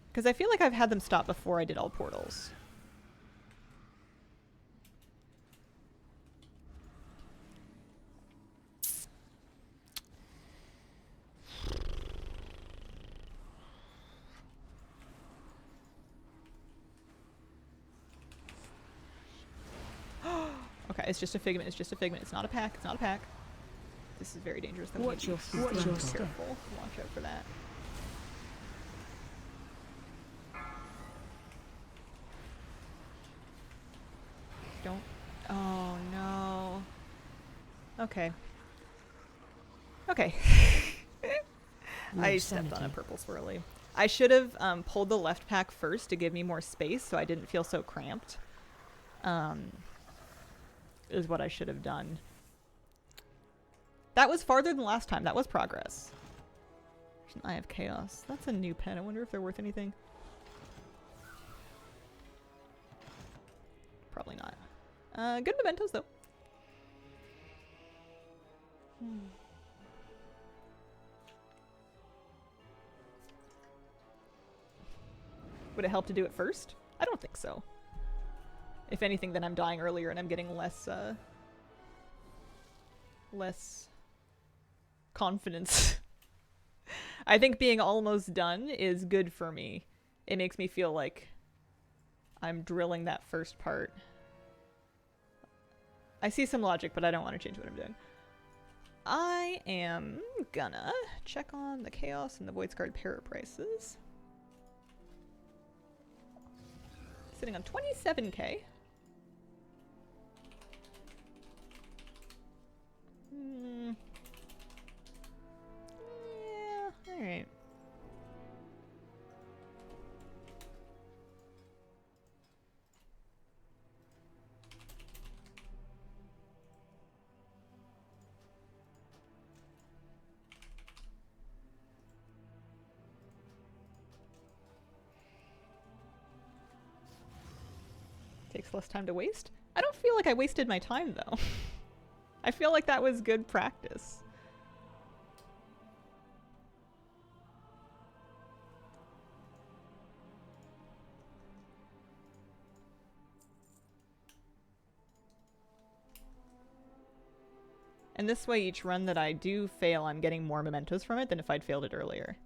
Because I feel like I've had them stop before I did all portals. Okay, it's just a figment. It's just a figment. It's not a pack. It's not a pack. This is very dangerous. Watch your step. Careful. Watch out for that. Don't. Oh no. Okay. Okay. I stepped on a purple swirly. I should have pulled the left pack first to give me more space so I didn't feel so cramped. Is what I should have done. That was farther than last time. That was progress. There's an Eye of Chaos. That's a new pen. I wonder if they're worth anything. Probably not. Good mementos though. Would it help to do it first? I don't think so. If anything, then I'm dying earlier and I'm getting less confidence. I think being almost done is good for me. It makes me feel like I'm drilling that first part. I see some logic, but I don't want to change what I'm doing. I am gonna check on the Chaos and the Void Scarred para prices. Sitting on 27k. Yeah, alright. Takes less time to waste. I don't feel like I wasted my time though. I feel like that was good practice. And this way, each run that I do fail, I'm getting more mementos from it than if I'd failed it earlier.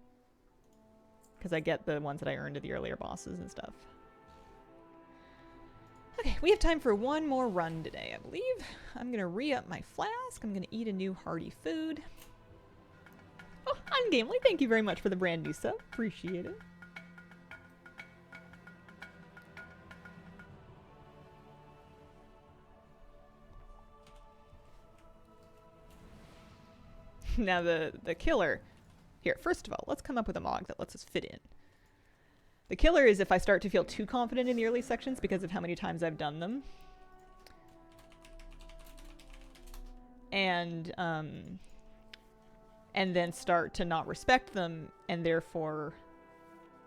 Because I get the ones that I earned at the earlier bosses and stuff. Okay, we have time for one more run today, I believe. I'm gonna re-up my flask. I'm gonna eat a new hearty food. Oh, Ungamely, thank you very much for the brand new sub. Appreciate it. Now the killer. Here, first of all, let's come up with a mog that lets us fit in. The killer is if I start to feel too confident in the early sections because of how many times I've done them. And then start to not respect them and therefore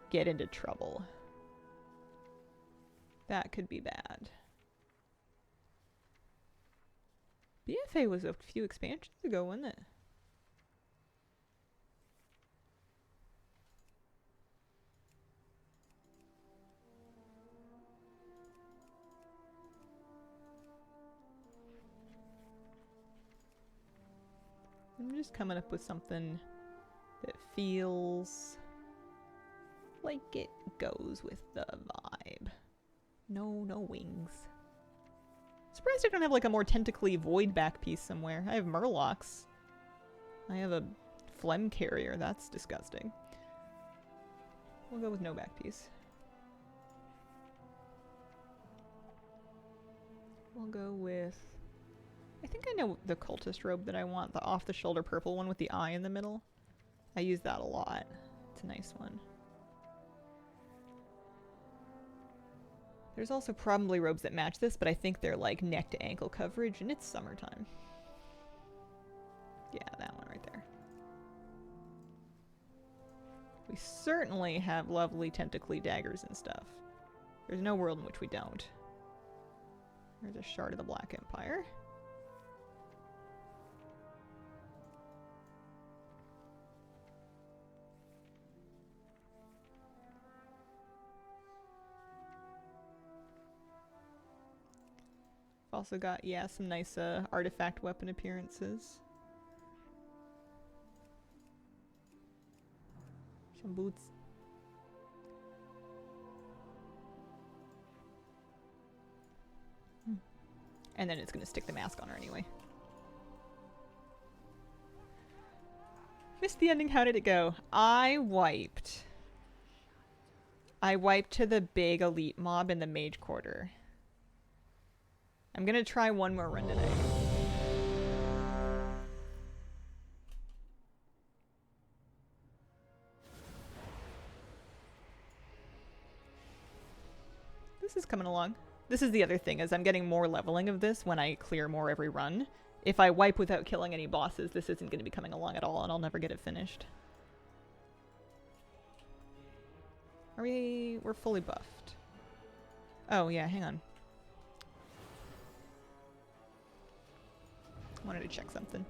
get into trouble. That could be bad. BFA was a few expansions ago, wasn't it? I'm just coming up with something that feels like it goes with the vibe. No wings. Surprised I don't have like a more tentacly void back piece somewhere. I have murlocs. I have a phlegm carrier. That's disgusting. We'll go with no back piece. We'll go with... I think think I know the cultist robe that I want. The off-the-shoulder purple one with the eye in the middle. I use that a lot. It's a nice one. There's also probably robes that match this, but I think they're like neck to ankle coverage, and it's summertime. Yeah, that one right there. We certainly have lovely tentacly daggers and stuff. There's no world in which we don't. There's a shard of the Black Empire. Also got, yeah, some nice artifact weapon appearances. Some boots. And then it's gonna stick the mask on her anyway. Missed the ending, how did it go? I wiped to the big elite mob in the Mage Quarter. I'm gonna try one more run today. This is coming along. This is the other thing, is I'm getting more leveling of this when I clear more every run. If I wipe without killing any bosses, this isn't going to be coming along at all, and I'll never get it finished. We're fully buffed. Oh yeah, hang on. Wanted to check something.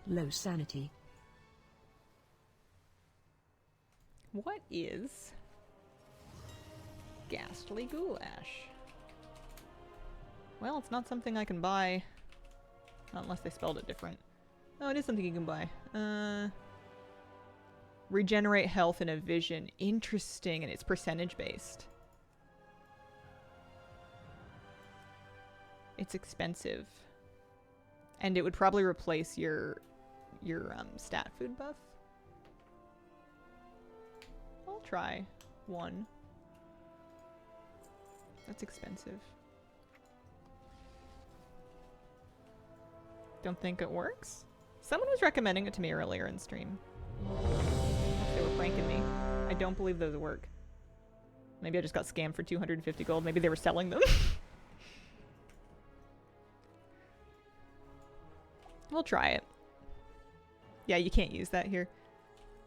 Low sanity. What is Ghastly Goulash? Well, it's not something I can buy. Not unless they spelled it different. Oh, it is something you can buy. Regenerate health and a vision. Interesting, and it's percentage based. It's expensive. And it would probably replace your stat food buff. I'll try one. That's expensive. Don't think it works? Someone was recommending it to me earlier in stream. They were pranking me. I don't believe those work. Maybe I just got scammed for 250 gold. Maybe they were selling them. We'll try it. Yeah, you can't use that here.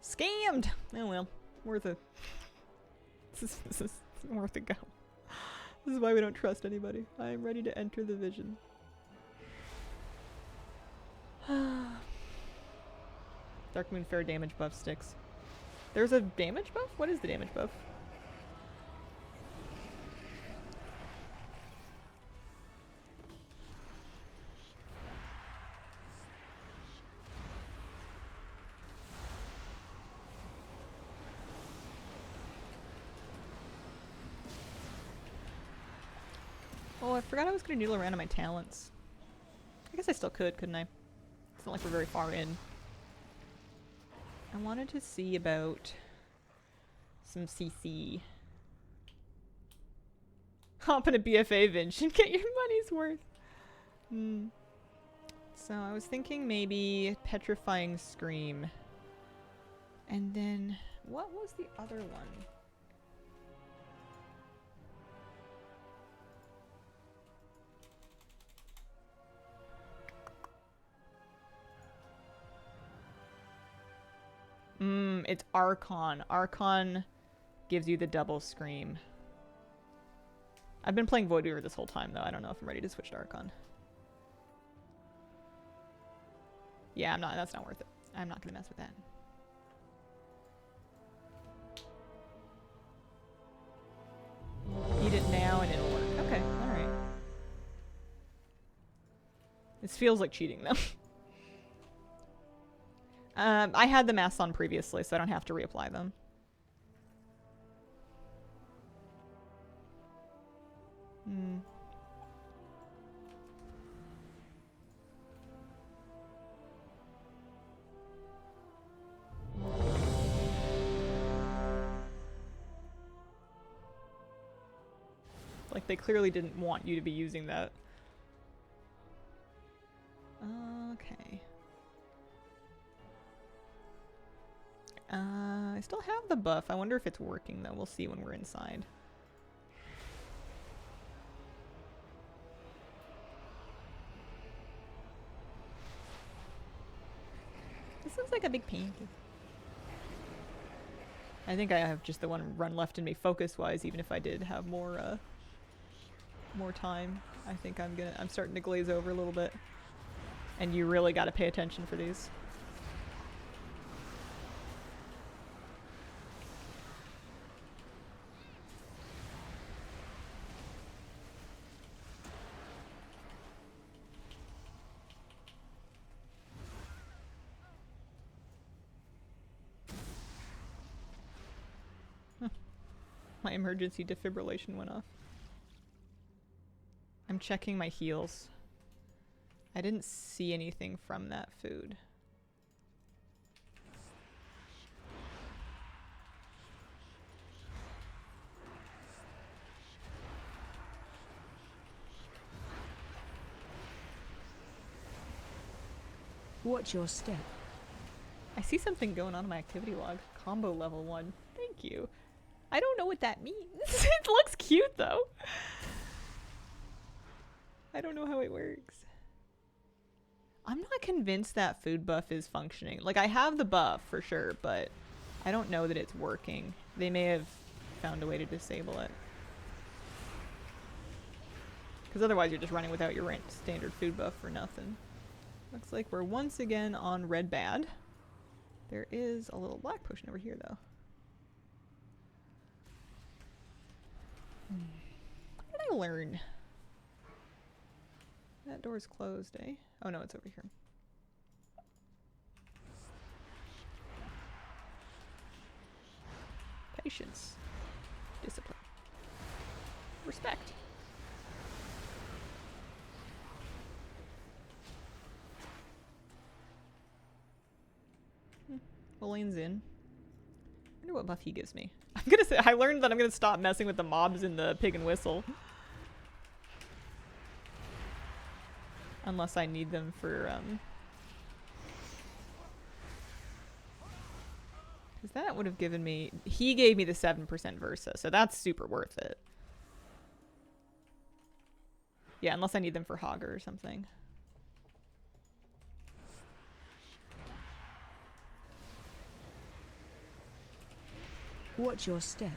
Scammed! Oh well. Worth a... This is worth a go. This is why we don't trust anybody. I am ready to enter the vision. Darkmoon Fair damage buff sticks. There's a damage buff? What is the damage buff? Oh, I forgot I was going to noodle around on my talents. I guess I still could, couldn't I? It's not like we're very far in. I wanted to see about some CC. Hop in a BFA Vinch and get your money's worth. So I was thinking maybe Petrifying Scream. And then, what was the other one? It's Archon. Archon gives you the double scream. I've been playing Void Weaver this whole time, though. I don't know if I'm ready to switch to Archon. Yeah, I'm not. That's not worth it. I'm not going to mess with that. Eat it now and it'll work. Okay, alright. This feels like cheating, though. I had the masks on previously, so I don't have to reapply them. Like, they clearly didn't want you to be using that. Okay. I still have the buff. I wonder if it's working, though. We'll see when we're inside. This looks like a big pancake. I think I have just the one run left in me focus-wise, even if I did have more time. I think I'm starting to glaze over a little bit. And you really gotta pay attention for these. My emergency defibrillation went off. I'm checking my heals. I didn't see anything from that food. Watch your step. I see something going on in my activity log. Combo level 1. Thank you. I don't know what that means. It looks cute though. I don't know how it works. I'm not convinced that food buff is functioning. Like, I have the buff for sure, but I don't know that it's working. They may have found a way to disable it. Because otherwise you're just running without your standard food buff for nothing. Looks like we're once again on red bad. There is a little black potion over here though. What did I learn? That door's closed, eh? Oh no, it's over here. Patience. Discipline. Respect. Elaine's in. I wonder what buff he gives me. I'm gonna say I learned that I'm gonna stop messing with the mobs in the pig and whistle. Unless I need them for because that would have given me, he gave me the 7% Versa, so that's super worth it. Yeah, unless I need them for Hogger or something. Watch your step.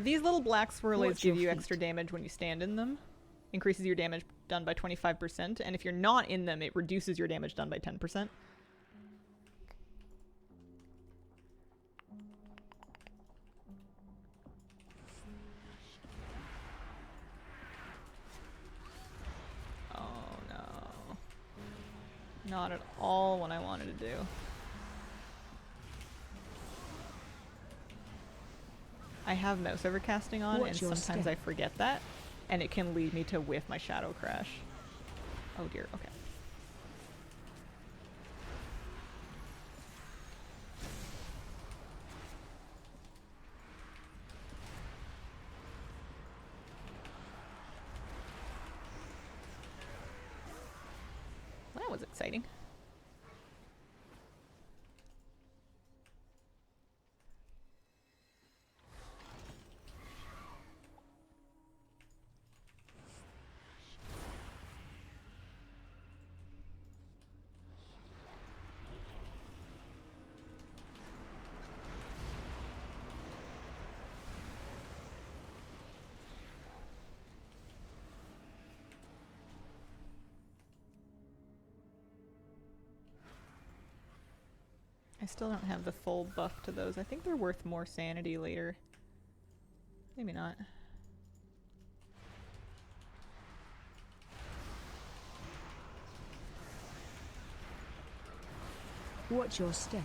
These little black swirlies Watch give your you feet. extra damage when you stand in them. Increases your damage done by 25%, and if you're not in them, it reduces your damage done by 10%. Oh no. Not at all what I wanted to do. I have mouse overcasting on, Watch and your sometimes step. I forget that, and it can lead me to whiff my shadow crash. Oh dear, okay. Well, that was exciting. I still don't have the full buff to those. I think they're worth more sanity later. Maybe not. Watch your step.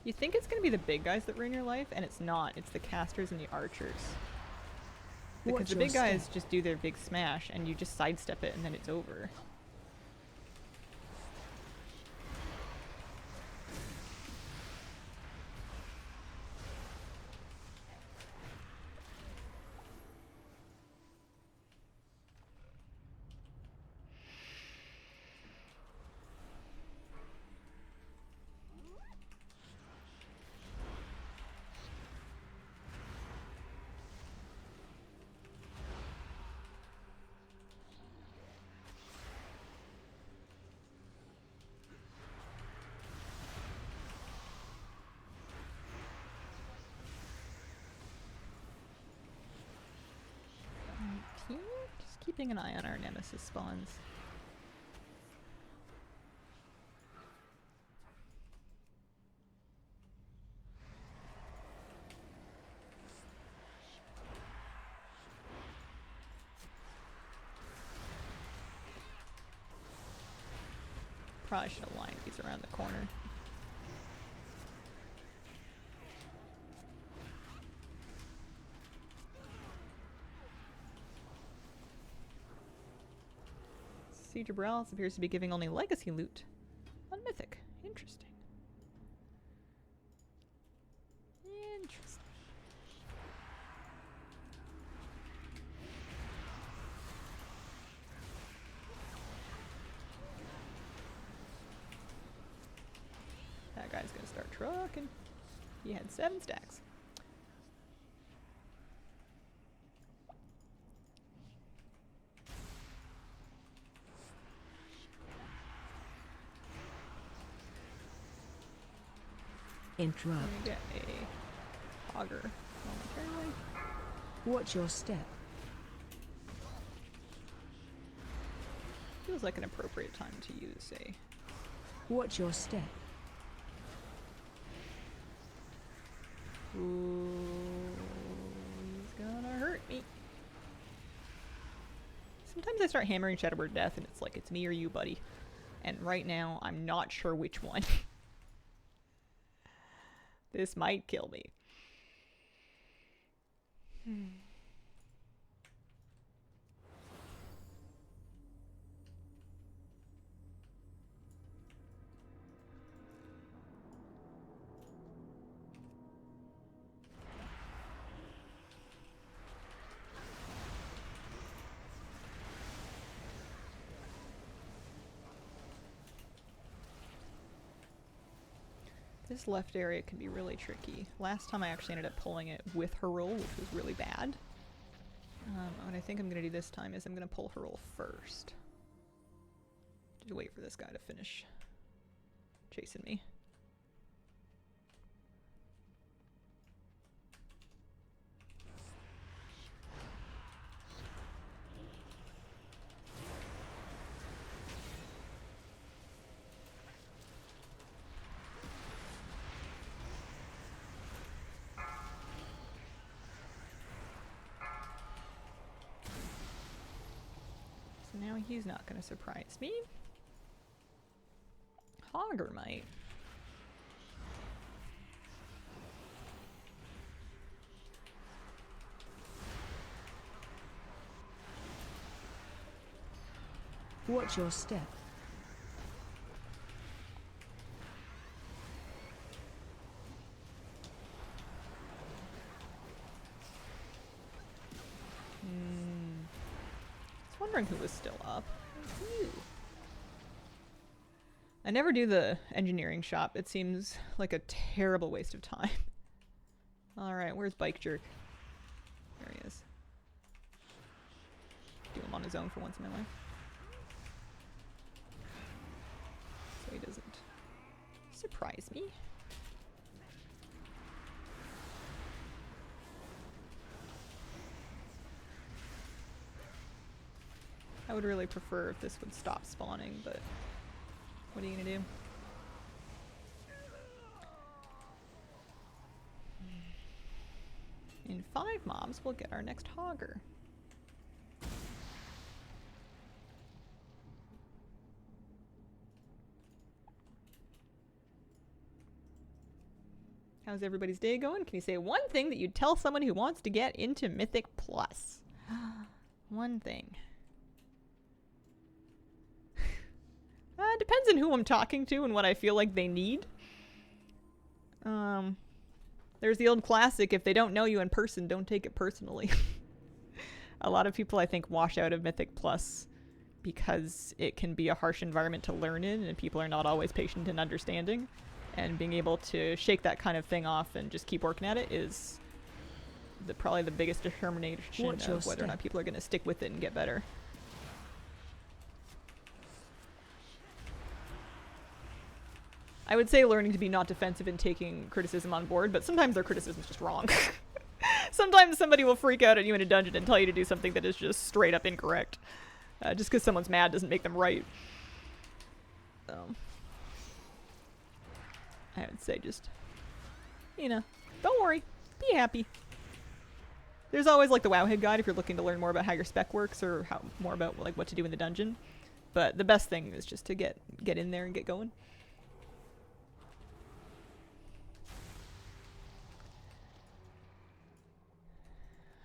You think it's going to be the big guys that ruin your life, and it's not. It's the casters and the archers. Because Watch the your big guys step. just do their big smash, and you just sidestep it, and then it's over. Just keeping an eye on our nemesis spawns. Probably should have lined these around the corner. Siege of Bralis appears to be giving only legacy loot on Mythic. Interesting. Interesting. That guy's gonna start trucking. He had 7 stacks. Interrupt. I'm gonna get a auger momentarily. Watch your step. Feels like an appropriate time to use a. Watch your step. Ooh, he's gonna hurt me. Sometimes I start hammering Shadowbird Death and it's like, it's me or you, buddy. And right now, I'm not sure which one. This might kill me. This left area can be really tricky. Last time I actually ended up pulling it with her roll, which was really bad. What I think I'm going to do this time is I'm going to pull her roll first. Just wait for this guy to finish chasing me. Now he's not going to surprise me. Hogger might. Watch your step. Wondering who was still up. Phew. I never do the engineering shop. It seems like a terrible waste of time. Alright, where's Bike Jerk? There he is. Do him on his own for once in my life. So he doesn't surprise me. I would really prefer if this would stop spawning, but what are you gonna do? In 5 mobs, we'll get our next Hogger. How's everybody's day going? Can you say one thing that you'd tell someone who wants to get into Mythic Plus? One thing. Depends on who I'm talking to and what I feel like they need. There's the old classic, if they don't know you in person, don't take it personally. A lot of people, I think, wash out of Mythic Plus because it can be a harsh environment to learn in, and people are not always patient and understanding. And being able to shake that kind of thing off and just keep working at it is probably the biggest determination of whether or not people are going to stick with it and get better. I would say learning to be not defensive and taking criticism on board, but sometimes their criticism is just wrong. Sometimes somebody will freak out at you in a dungeon and tell you to do something that is just straight up incorrect. Just because someone's mad doesn't make them right. I would say just, you know, don't worry. Be happy. There's always like the Wowhead guide if you're looking to learn more about how your spec works or more about like what to do in the dungeon. But the best thing is just to get in there and get going.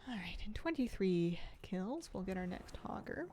Alright, in 23 kills, we'll get our next Hogger.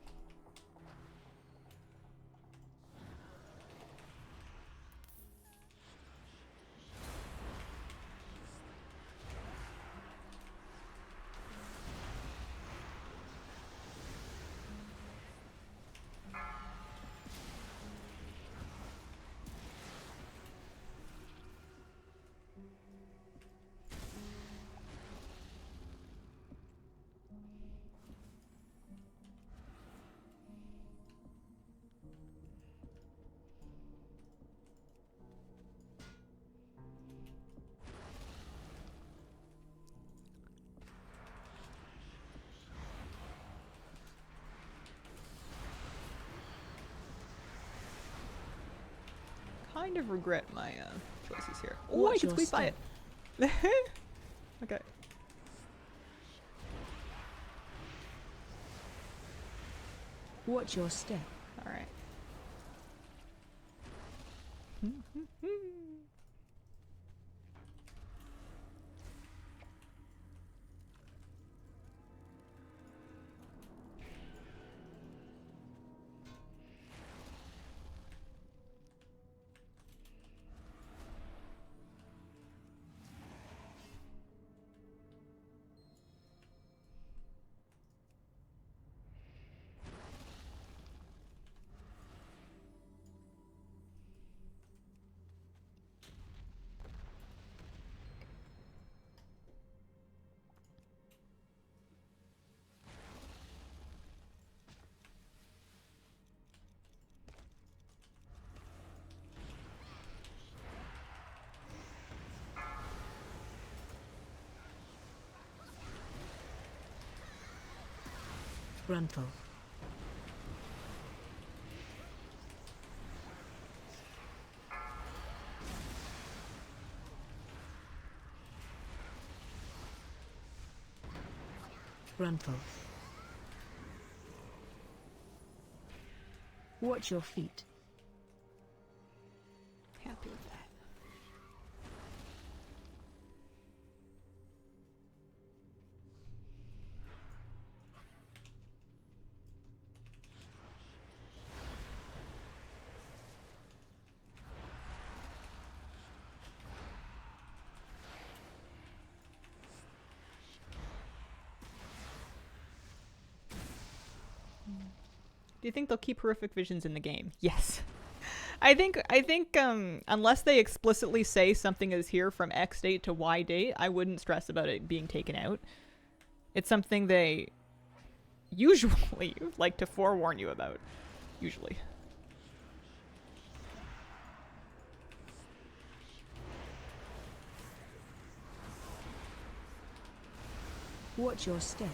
Kind of regret my choices here. Oh, I can squeeze by it. Okay. Watch your step. All right. Runful. Runful. Watch your feet. Happy with that. Do you think they'll keep horrific visions in the game? Yes. I think unless they explicitly say something is here from X date to Y date, I wouldn't stress about it being taken out. It's something they usually like to forewarn you about. Usually. Watch your step.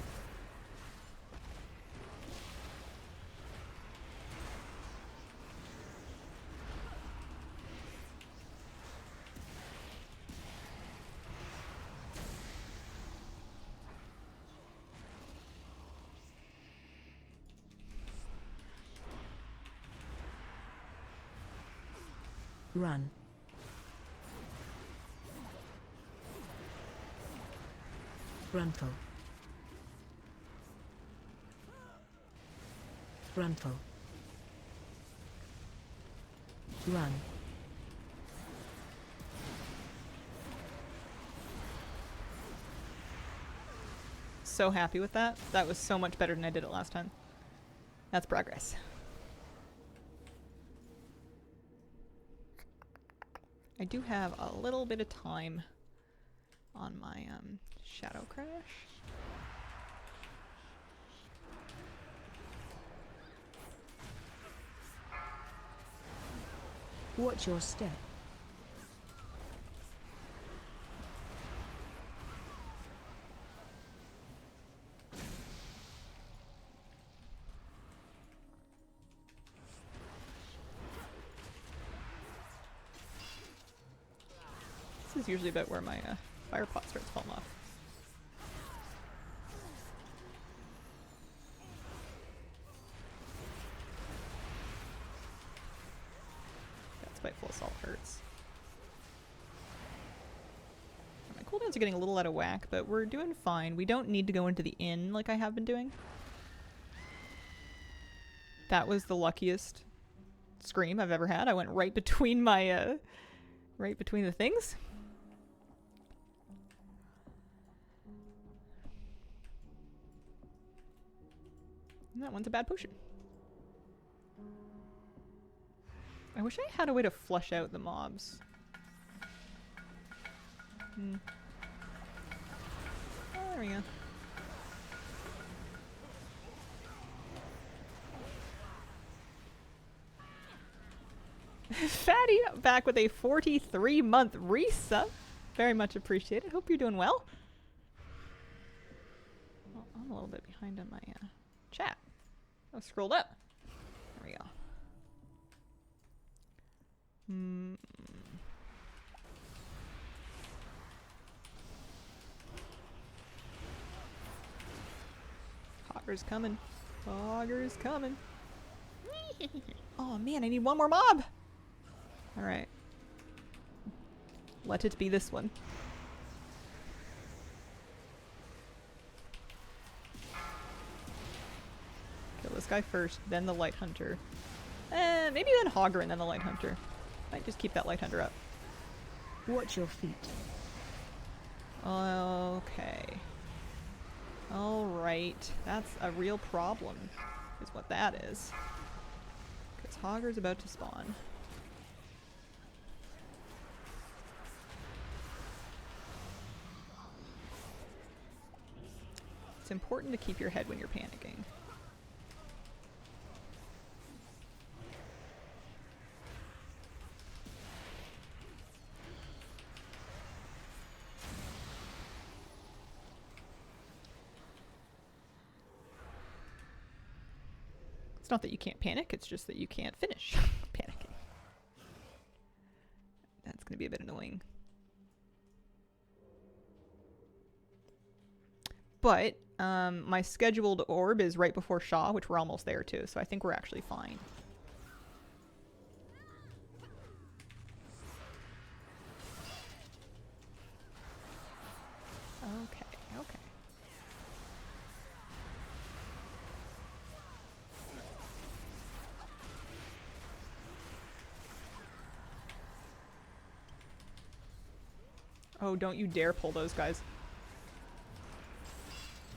Run. Brunful. Brunful. Run. So happy with that. That was so much better than I did it last time. That's progress. I do have a little bit of time on my Shadow Crash. Watch your step. This is usually about where my fire pot starts falling off. That spiteful assault hurts. My cooldowns are getting a little out of whack, but we're doing fine. We don't need to go into the inn like I have been doing. That was the luckiest scream I've ever had. I went right between my right between the things. And that one's a bad potion. I wish I had a way to flush out the mobs. Oh, there we go. Fatty back with a 43-month resub. Very much appreciated. Hope you're doing well. Well, I'm a little bit behind on my chat. I scrolled up. There we go. Hogger's coming. Hogger's coming. Oh man, I need one more mob. All right. Let it be this one. Kill this guy first, then the Light Hunter. Maybe then Hogger and then the Light Hunter. Might just keep that Light Hunter up. Watch your feet. Okay. Alright. That's a real problem, is what that is. Because Hogger's about to spawn. It's important to keep your head when you're panicking. It's not that you can't panic, it's just that you can't finish panicking. That's going to be a bit annoying. But my scheduled orb is right before Shaw, which we're almost there too, so I think we're actually fine. Okay, okay. Oh, don't you dare pull those guys.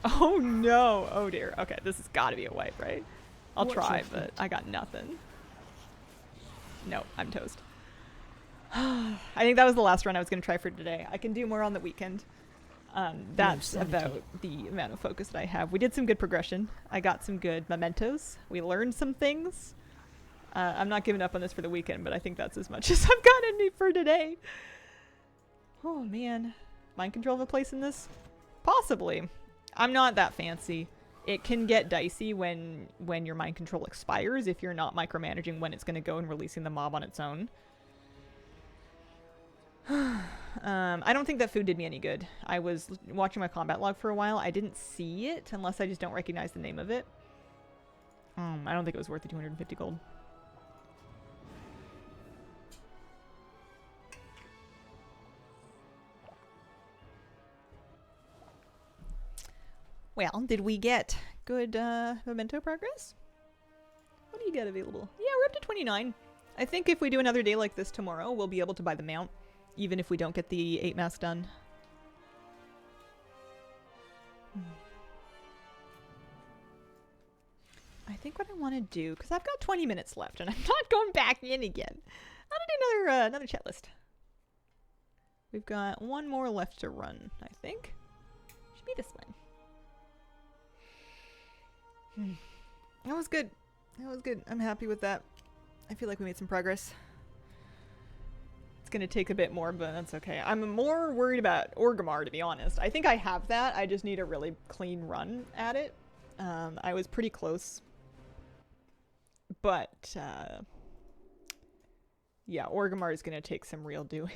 Oh no! Oh dear. Okay, this has got to be a wipe, right? I'll try, but I got nothing. No, I'm toast. I think that was the last run I was going to try for today. I can do more on the weekend. That's about the amount of focus that I have. We did some good progression. I got some good mementos. We learned some things. I'm not giving up on this for the weekend, but I think that's as much as I've got in me for today. Oh man. Mind control have a place in this? Possibly. I'm not that fancy. It can get dicey when your mind control expires if you're not micromanaging when it's going to go and releasing the mob on its own. I don't think that food did me any good. I was watching my combat log for a while. I didn't see it unless I just don't recognize the name of it. I don't think it was worth the 250 gold. Well, did we get good memento progress? What do you get available? Yeah, we're up to 29. I think if we do another day like this tomorrow, we'll be able to buy the mount, even if we don't get the 8 mask done. I think what I want to do, because I've got 20 minutes left, and I'm not going back in again. I want to do another chat list. We've got one more left to run, I think. Should be this one. That was good. That was good. I'm happy with that. I feel like we made some progress. It's going to take a bit more, but that's okay. I'm more worried about Orgrimmar, to be honest. I think I have that. I just need a really clean run at it. I was pretty close. But, yeah, Orgrimmar is going to take some real doing.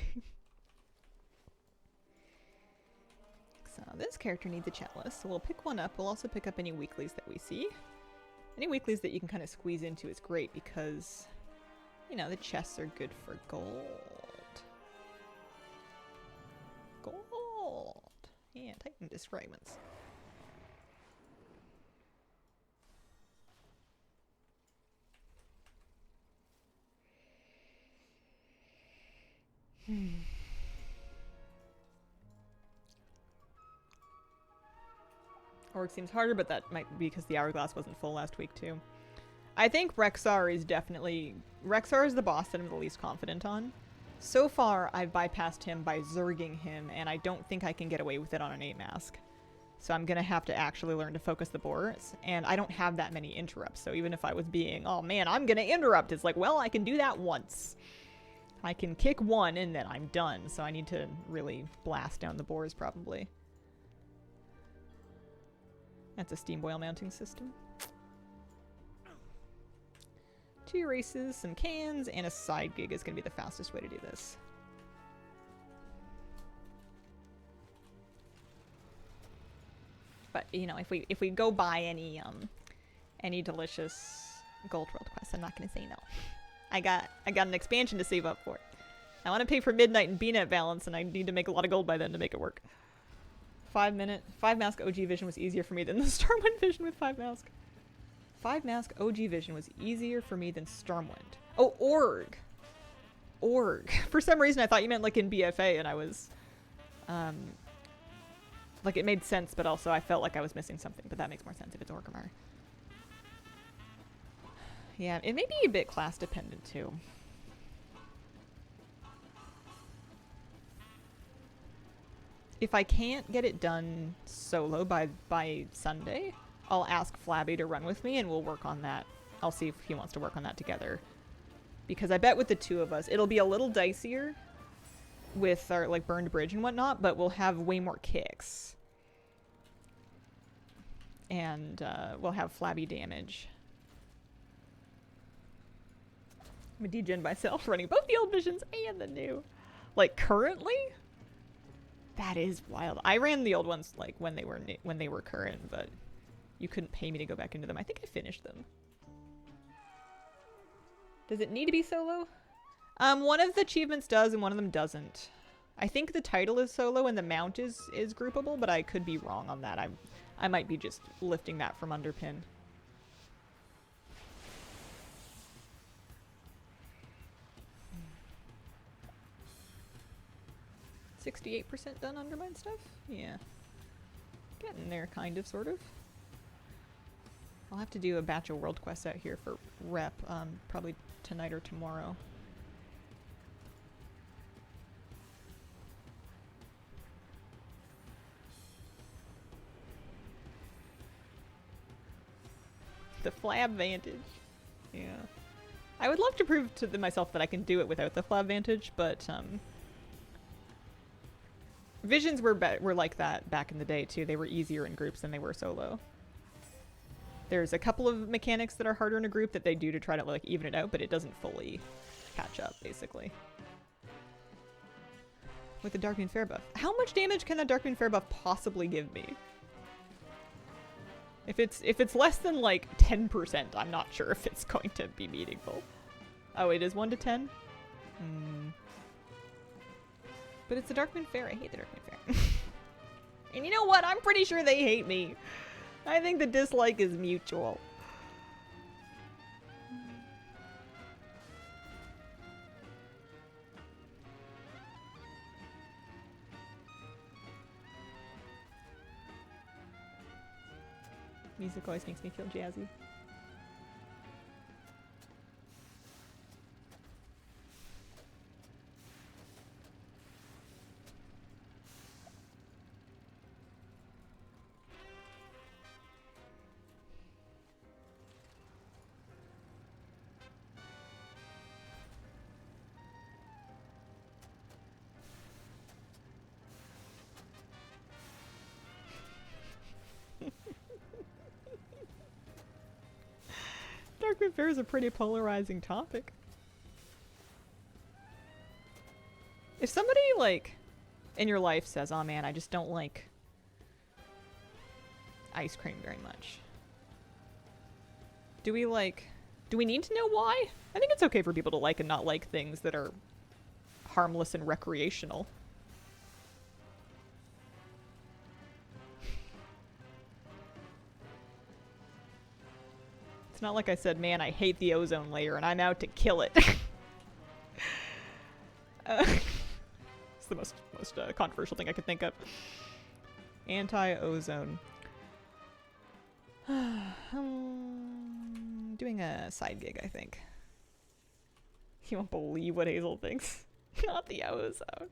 So this character needs a chat list, so we'll pick one up. We'll also pick up any weeklies that we see. Any weeklies that you can kind of squeeze into is great because, you know, the chests are good for gold. Gold! Yeah, Titan Disfragments. Orc seems harder, but that might be because the hourglass wasn't full last week too. I think Rexxar is definitely... Rexxar is the boss that I'm the least confident on. So far, I've bypassed him by zerging him, and I don't think I can get away with it on an 8 mask. So I'm gonna have to actually learn to focus the boars, and I don't have that many interrupts, so even if I was being, oh man, I'm gonna interrupt, it's like, well, I can do that once. I can kick one, and then I'm done, so I need to really blast down the boars, probably. That's a steam boil mounting system. 2 races, some cans, and a side gig is going to be the fastest way to do this. But, you know, if we go buy any delicious gold world quests, I'm not going to say no. I got an expansion to save up for. I want to pay for Midnight and BNet balance, and I need to make a lot of gold by then to make it work. 5 mask OG vision was easier for me than the Stormwind vision with 5 mask. 5 mask OG vision was easier for me than Stormwind. Oh, org. Org. For some reason I thought you meant like in BFA, and I was like it made sense, but also I felt like I was missing something, but that makes more sense if it's Orgrimmar. Yeah, it may be a bit class dependent too. If I can't get it done solo by Sunday, I'll ask Flabby to run with me and we'll work on that. I'll see if he wants to work on that together. Because I bet with the 2 of us, it'll be a little dicier with our like burned bridge and whatnot, but we'll have way more kicks. And we'll have Flabby damage. I'm a degen myself running both the old visions and the new. Like currently? That is wild. I ran the old ones like when they were current, but you couldn't pay me to go back into them. I think I finished them. Does it need to be solo? One of the achievements does and one of them doesn't. I think the title is solo and the mount is groupable, but I could be wrong on that. I might be just lifting that from Underpin. 68% done Undermine stuff? Yeah. Getting there, kind of, sort of. I'll have to do a batch of world quests out here for rep, probably tonight or tomorrow. The Flab Vantage. Yeah. I would love to prove to myself that I can do it without the Flab Vantage, but, Visions were like that back in the day, too. They were easier in groups than they were solo. There's a couple of mechanics that are harder in a group that they do to try to, like, even it out, but it doesn't fully catch up, basically. With the Darkmoon Fair buff. How much damage can the Darkmoon Fair buff possibly give me? If it's less than, like, 10%, I'm not sure if it's going to be meaningful. Oh, it is 1 to 10? Hmm. But it's the Darkmoon Fair. I hate the Darkmoon Fair. And you know what? I'm pretty sure they hate me. I think the dislike is mutual. Music always makes me feel jazzy. Dark Affair is a pretty polarizing topic. If somebody, like, in your life says, oh man, I just don't like ice cream very much. Do we need to know why? I think it's okay for people to like and not like things that are harmless and recreational. It's not like I said, man, I hate the ozone layer and I'm out to kill it. It's the most controversial thing I could think of. Anti-ozone. Doing a side gig, I think. You won't believe what Hazel thinks. Not the ozone.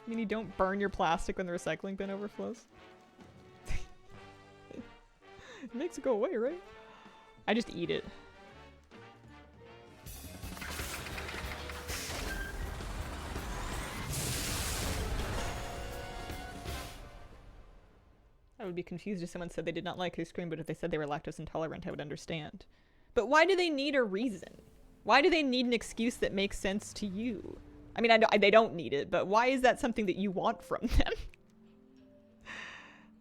I mean, you don't burn your plastic when the recycling bin overflows. It makes it go away, right? I just eat it. I would be confused if someone said they did not like ice cream, but if they said they were lactose intolerant, I would understand. But why do they need a reason? Why do they need an excuse that makes sense to you? I mean, they don't need it, but why is that something that you want from them?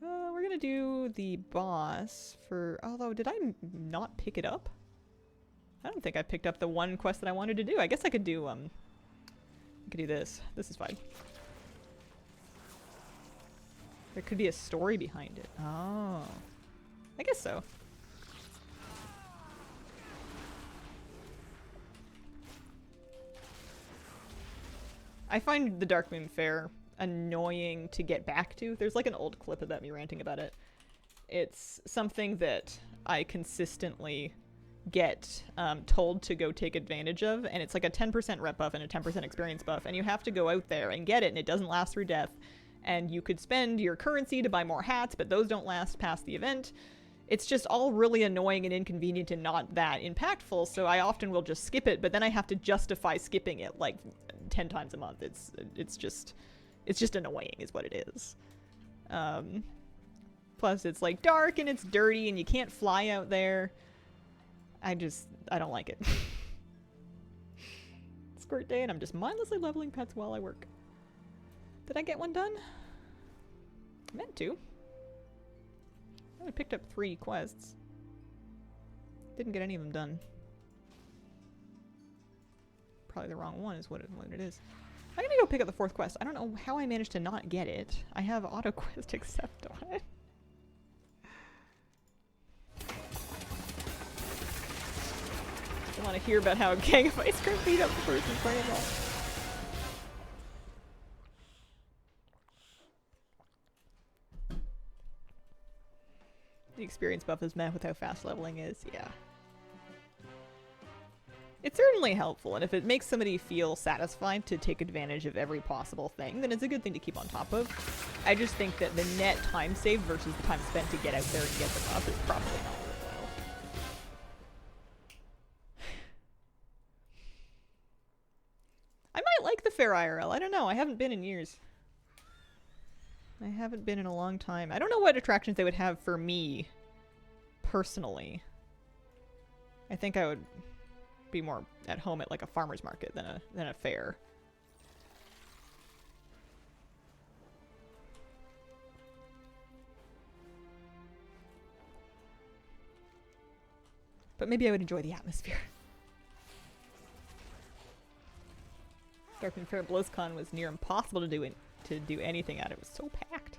We're gonna do the boss for... Although, did I not pick it up? I don't think I picked up the one quest that I wanted to do. I guess I could do, I could do this. This is fine. There could be a story behind it. Oh. I guess so. I find the Dark Moon Fair annoying to get back to. There's like an old clip about me ranting about it. It's something that I consistently get told to go take advantage of, and it's like a 10% rep buff and a 10% experience buff, and you have to go out there and get it, and it doesn't last through death. And you could spend your currency to buy more hats, but those don't last past the event. It's just all really annoying and inconvenient and not that impactful, so I often will just skip it, but then I have to justify skipping it like 10 times a month. It's just annoying is what it is. Plus it's like dark and it's dirty and you can't fly out there. I don't like it. Squirt day and I'm just mindlessly leveling pets while I work. Did I get one done? I meant to. I only picked up 3 quests. Didn't get any of them done. Probably the wrong one is what it is. I'm gonna go pick up the 4th quest. I don't know how I managed to not get it. I have auto quest accept on it. I want to hear about how a gang of ice cream beat up the person playing that. The experience buff is met with how fast leveling is, yeah. It's certainly helpful, and if it makes somebody feel satisfied to take advantage of every possible thing, then it's a good thing to keep on top of. I just think that the net time saved versus the time spent to get out there and get the buff is probably not worthwhile. I might like the fair IRL, I don't know, I haven't been in years. I haven't been in a long time. I don't know what attractions they would have for me, personally. I think I would be more at home at like a farmer's market than a fair. But maybe I would enjoy the atmosphere. Darkman Fair at BlizzCon was near impossible to do in to do anything at it. It was so packed.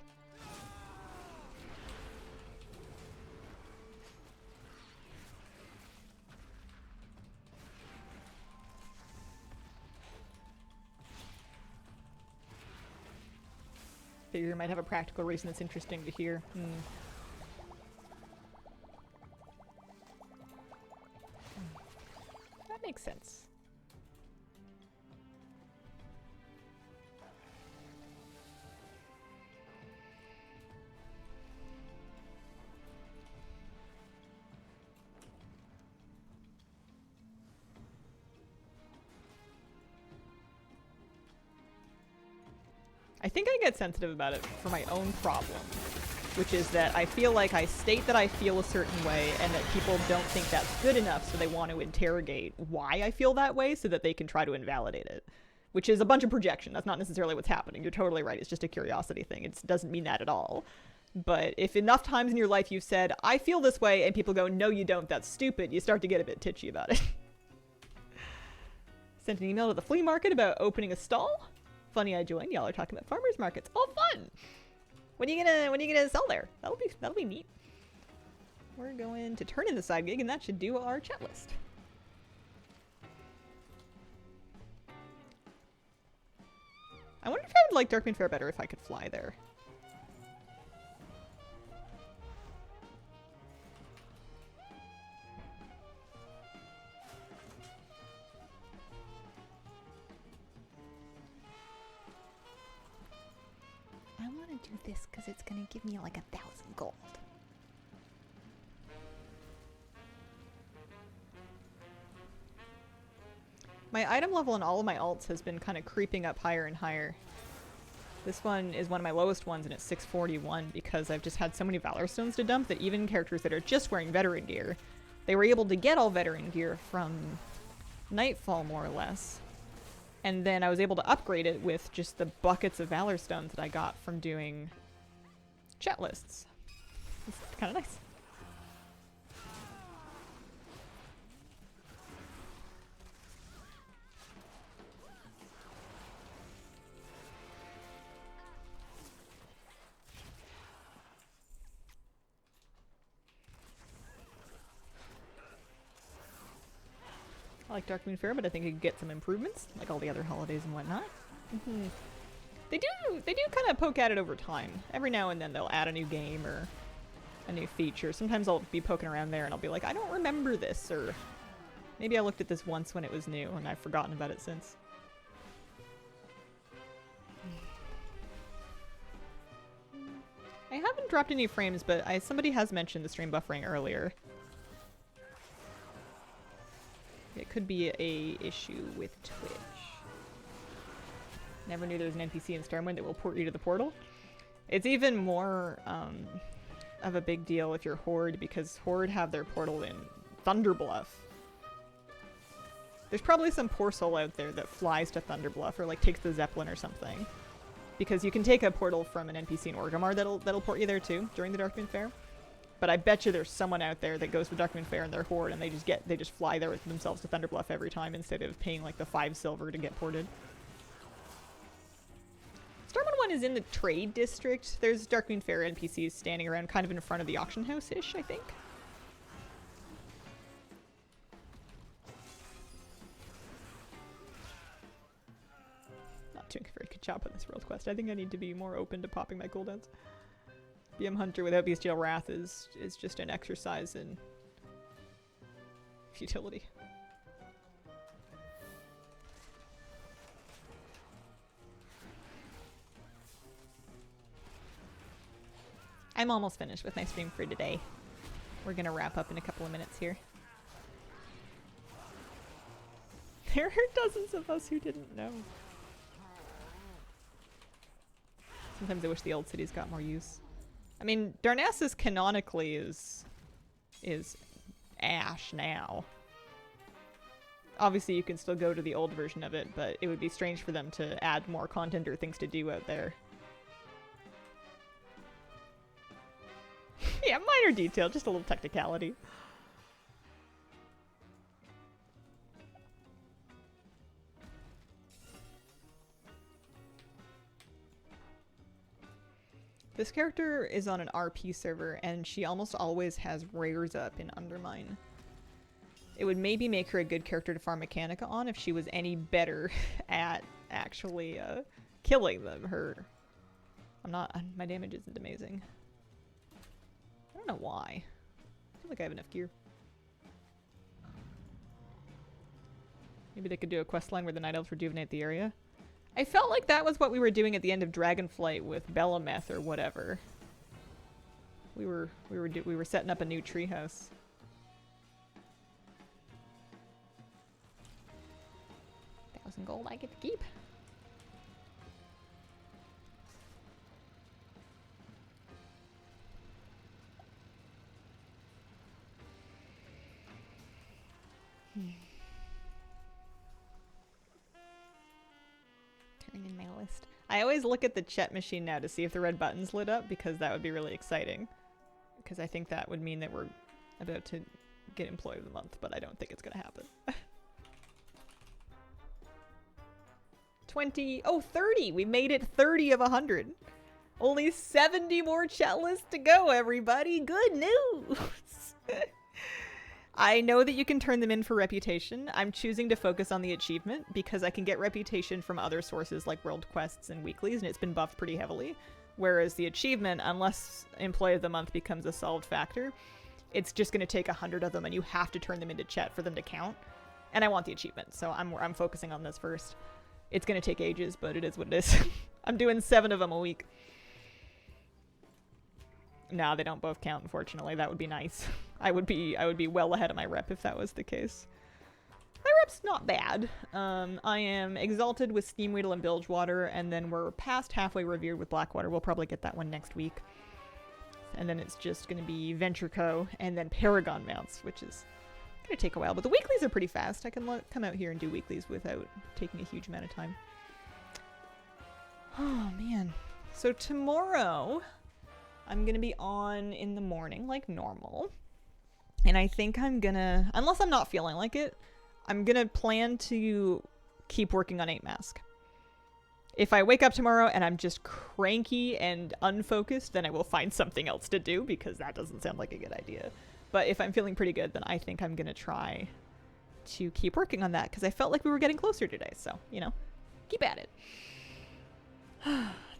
Figure you might have a practical reason that's interesting to hear. That makes sense. I think I get sensitive about it for my own problem, which is that I feel like I state that I feel a certain way and that people don't think that's good enough, so they want to interrogate why I feel that way so that they can try to invalidate it, which is a bunch of projection. That's not necessarily what's happening. You're totally right. It's just a curiosity thing. It doesn't mean that at all. But if enough times in your life you've said, I feel this way, and people go, no, you don't, that's stupid, you start to get a bit titchy about it. Sent an email to the flea market about opening a stall. Funny I joined. Y'all are talking about farmers markets. Oh, fun! When are you gonna sell there? That'll be neat. We're going to turn in the side gig, and that should do our chat list. I wonder if I would like Darkmoon Fair better if I could fly there. I want to do this because it's going to give me like 1,000 gold. My item level on all of my alts has been kind of creeping up higher and higher. This one is one of my lowest ones and it's 641 because I've just had so many Valor Stones to dump that even characters that are just wearing veteran gear, they were able to get all veteran gear from Nightfall more or less. And then I was able to upgrade it with just the buckets of Valor Stones that I got from doing chat lists. It's kind of nice. I like Darkmoon Fair, but I think it could get some improvements, like all the other holidays and whatnot. They do kind of poke at it over time. Every now and then they'll add a new game or a new feature. Sometimes I'll be poking around there and I'll be like, I don't remember this, or maybe I looked at this once when it was new and I've forgotten about it since. I haven't dropped any frames, but somebody has mentioned the stream buffering earlier. It could be a issue with Twitch. Never knew there was an NPC in Stormwind that will port you to the portal. It's even more of a big deal if you're Horde, because Horde have their portal in Thunderbluff. There's probably some poor soul out there that flies to Thunderbluff or like takes the Zeppelin or something. Because you can take a portal from an NPC in Orgrimmar that'll port you there too during the Darkmoon Fair. But I bet you there's someone out there that goes to Darkmoon Fair and they're Horde and they just fly there with themselves to Thunderbluff every time instead of paying like the 5 silver to get ported. Stormwind 1 is in the trade district. There's Darkmoon Fair NPCs standing around kind of in front of the auction house-ish, I think. Not doing a very good job on this world quest. I think I need to be more open to popping my cooldowns. BM Hunter without Bestial Wrath is just an exercise in futility. I'm almost finished with my stream for today. We're gonna wrap up in a couple of minutes here. There are dozens of us who didn't know. Sometimes I wish the old cities got more use. I mean, Darnassus canonically is Ash now. Obviously you can still go to the old version of it, but it would be strange for them to add more content or things to do out there. Yeah, minor detail, just a little technicality. This character is on an RP server, and she almost always has rares up in Undermine. It would maybe make her a good character to farm Mechanica on if she was any better at actually killing them. My damage isn't amazing. I don't know why. I feel like I have enough gear. Maybe they could do a quest line where the Night Elves rejuvenate the area. I felt like that was what we were doing at the end of Dragonflight with Belameth or whatever. We were setting up a new treehouse. $1,000 gold I get to keep. In my list. I always look at the chat machine now to see if the red button's lit up, because that would be really exciting. Because I think that would mean that we're about to get Employee of the Month, but I don't think it's gonna happen. 20. Oh, 30! We made it 30 of 100. Only 70 more chat lists to go, everybody! Good news! I know that you can turn them in for reputation. I'm choosing to focus on the achievement because I can get reputation from other sources like world quests and weeklies, and it's been buffed pretty heavily. Whereas the achievement, unless Employee of the Month becomes a solved factor, it's just going to take 100 of them, and you have to turn them into chat for them to count. And I want the achievement, so I'm focusing on this first. It's going to take ages, but it is what it is. I'm doing 7 of them a week. No, they don't both count, unfortunately. That would be nice. I would be well ahead of my rep if that was the case. My rep's not bad. I am Exalted with Steam Weedle and Bilgewater, and then we're past halfway Revered with Blackwater. We'll probably get that one next week. And then it's just going to be Venture Co. and then Paragon mounts, which is going to take a while. But the weeklies are pretty fast. I can come out here and do weeklies without taking a huge amount of time. Oh, man. So tomorrow, I'm going to be on in the morning like normal. And I think I'm gonna, unless I'm not feeling like it, I'm gonna plan to keep working on 8 Mask. If I wake up tomorrow and I'm just cranky and unfocused, then I will find something else to do, because that doesn't sound like a good idea. But if I'm feeling pretty good, then I think I'm gonna try to keep working on that, because I felt like we were getting closer today. So, you know, keep at it.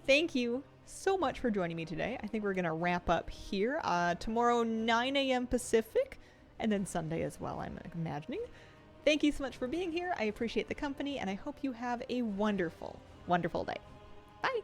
Thank you so much for joining me today. I think we're gonna wrap up here. Tomorrow 9 a.m. Pacific, and then Sunday as well, I'm imagining. Thank you so much for being here. I appreciate the company, and I hope you have a wonderful, wonderful day. Bye!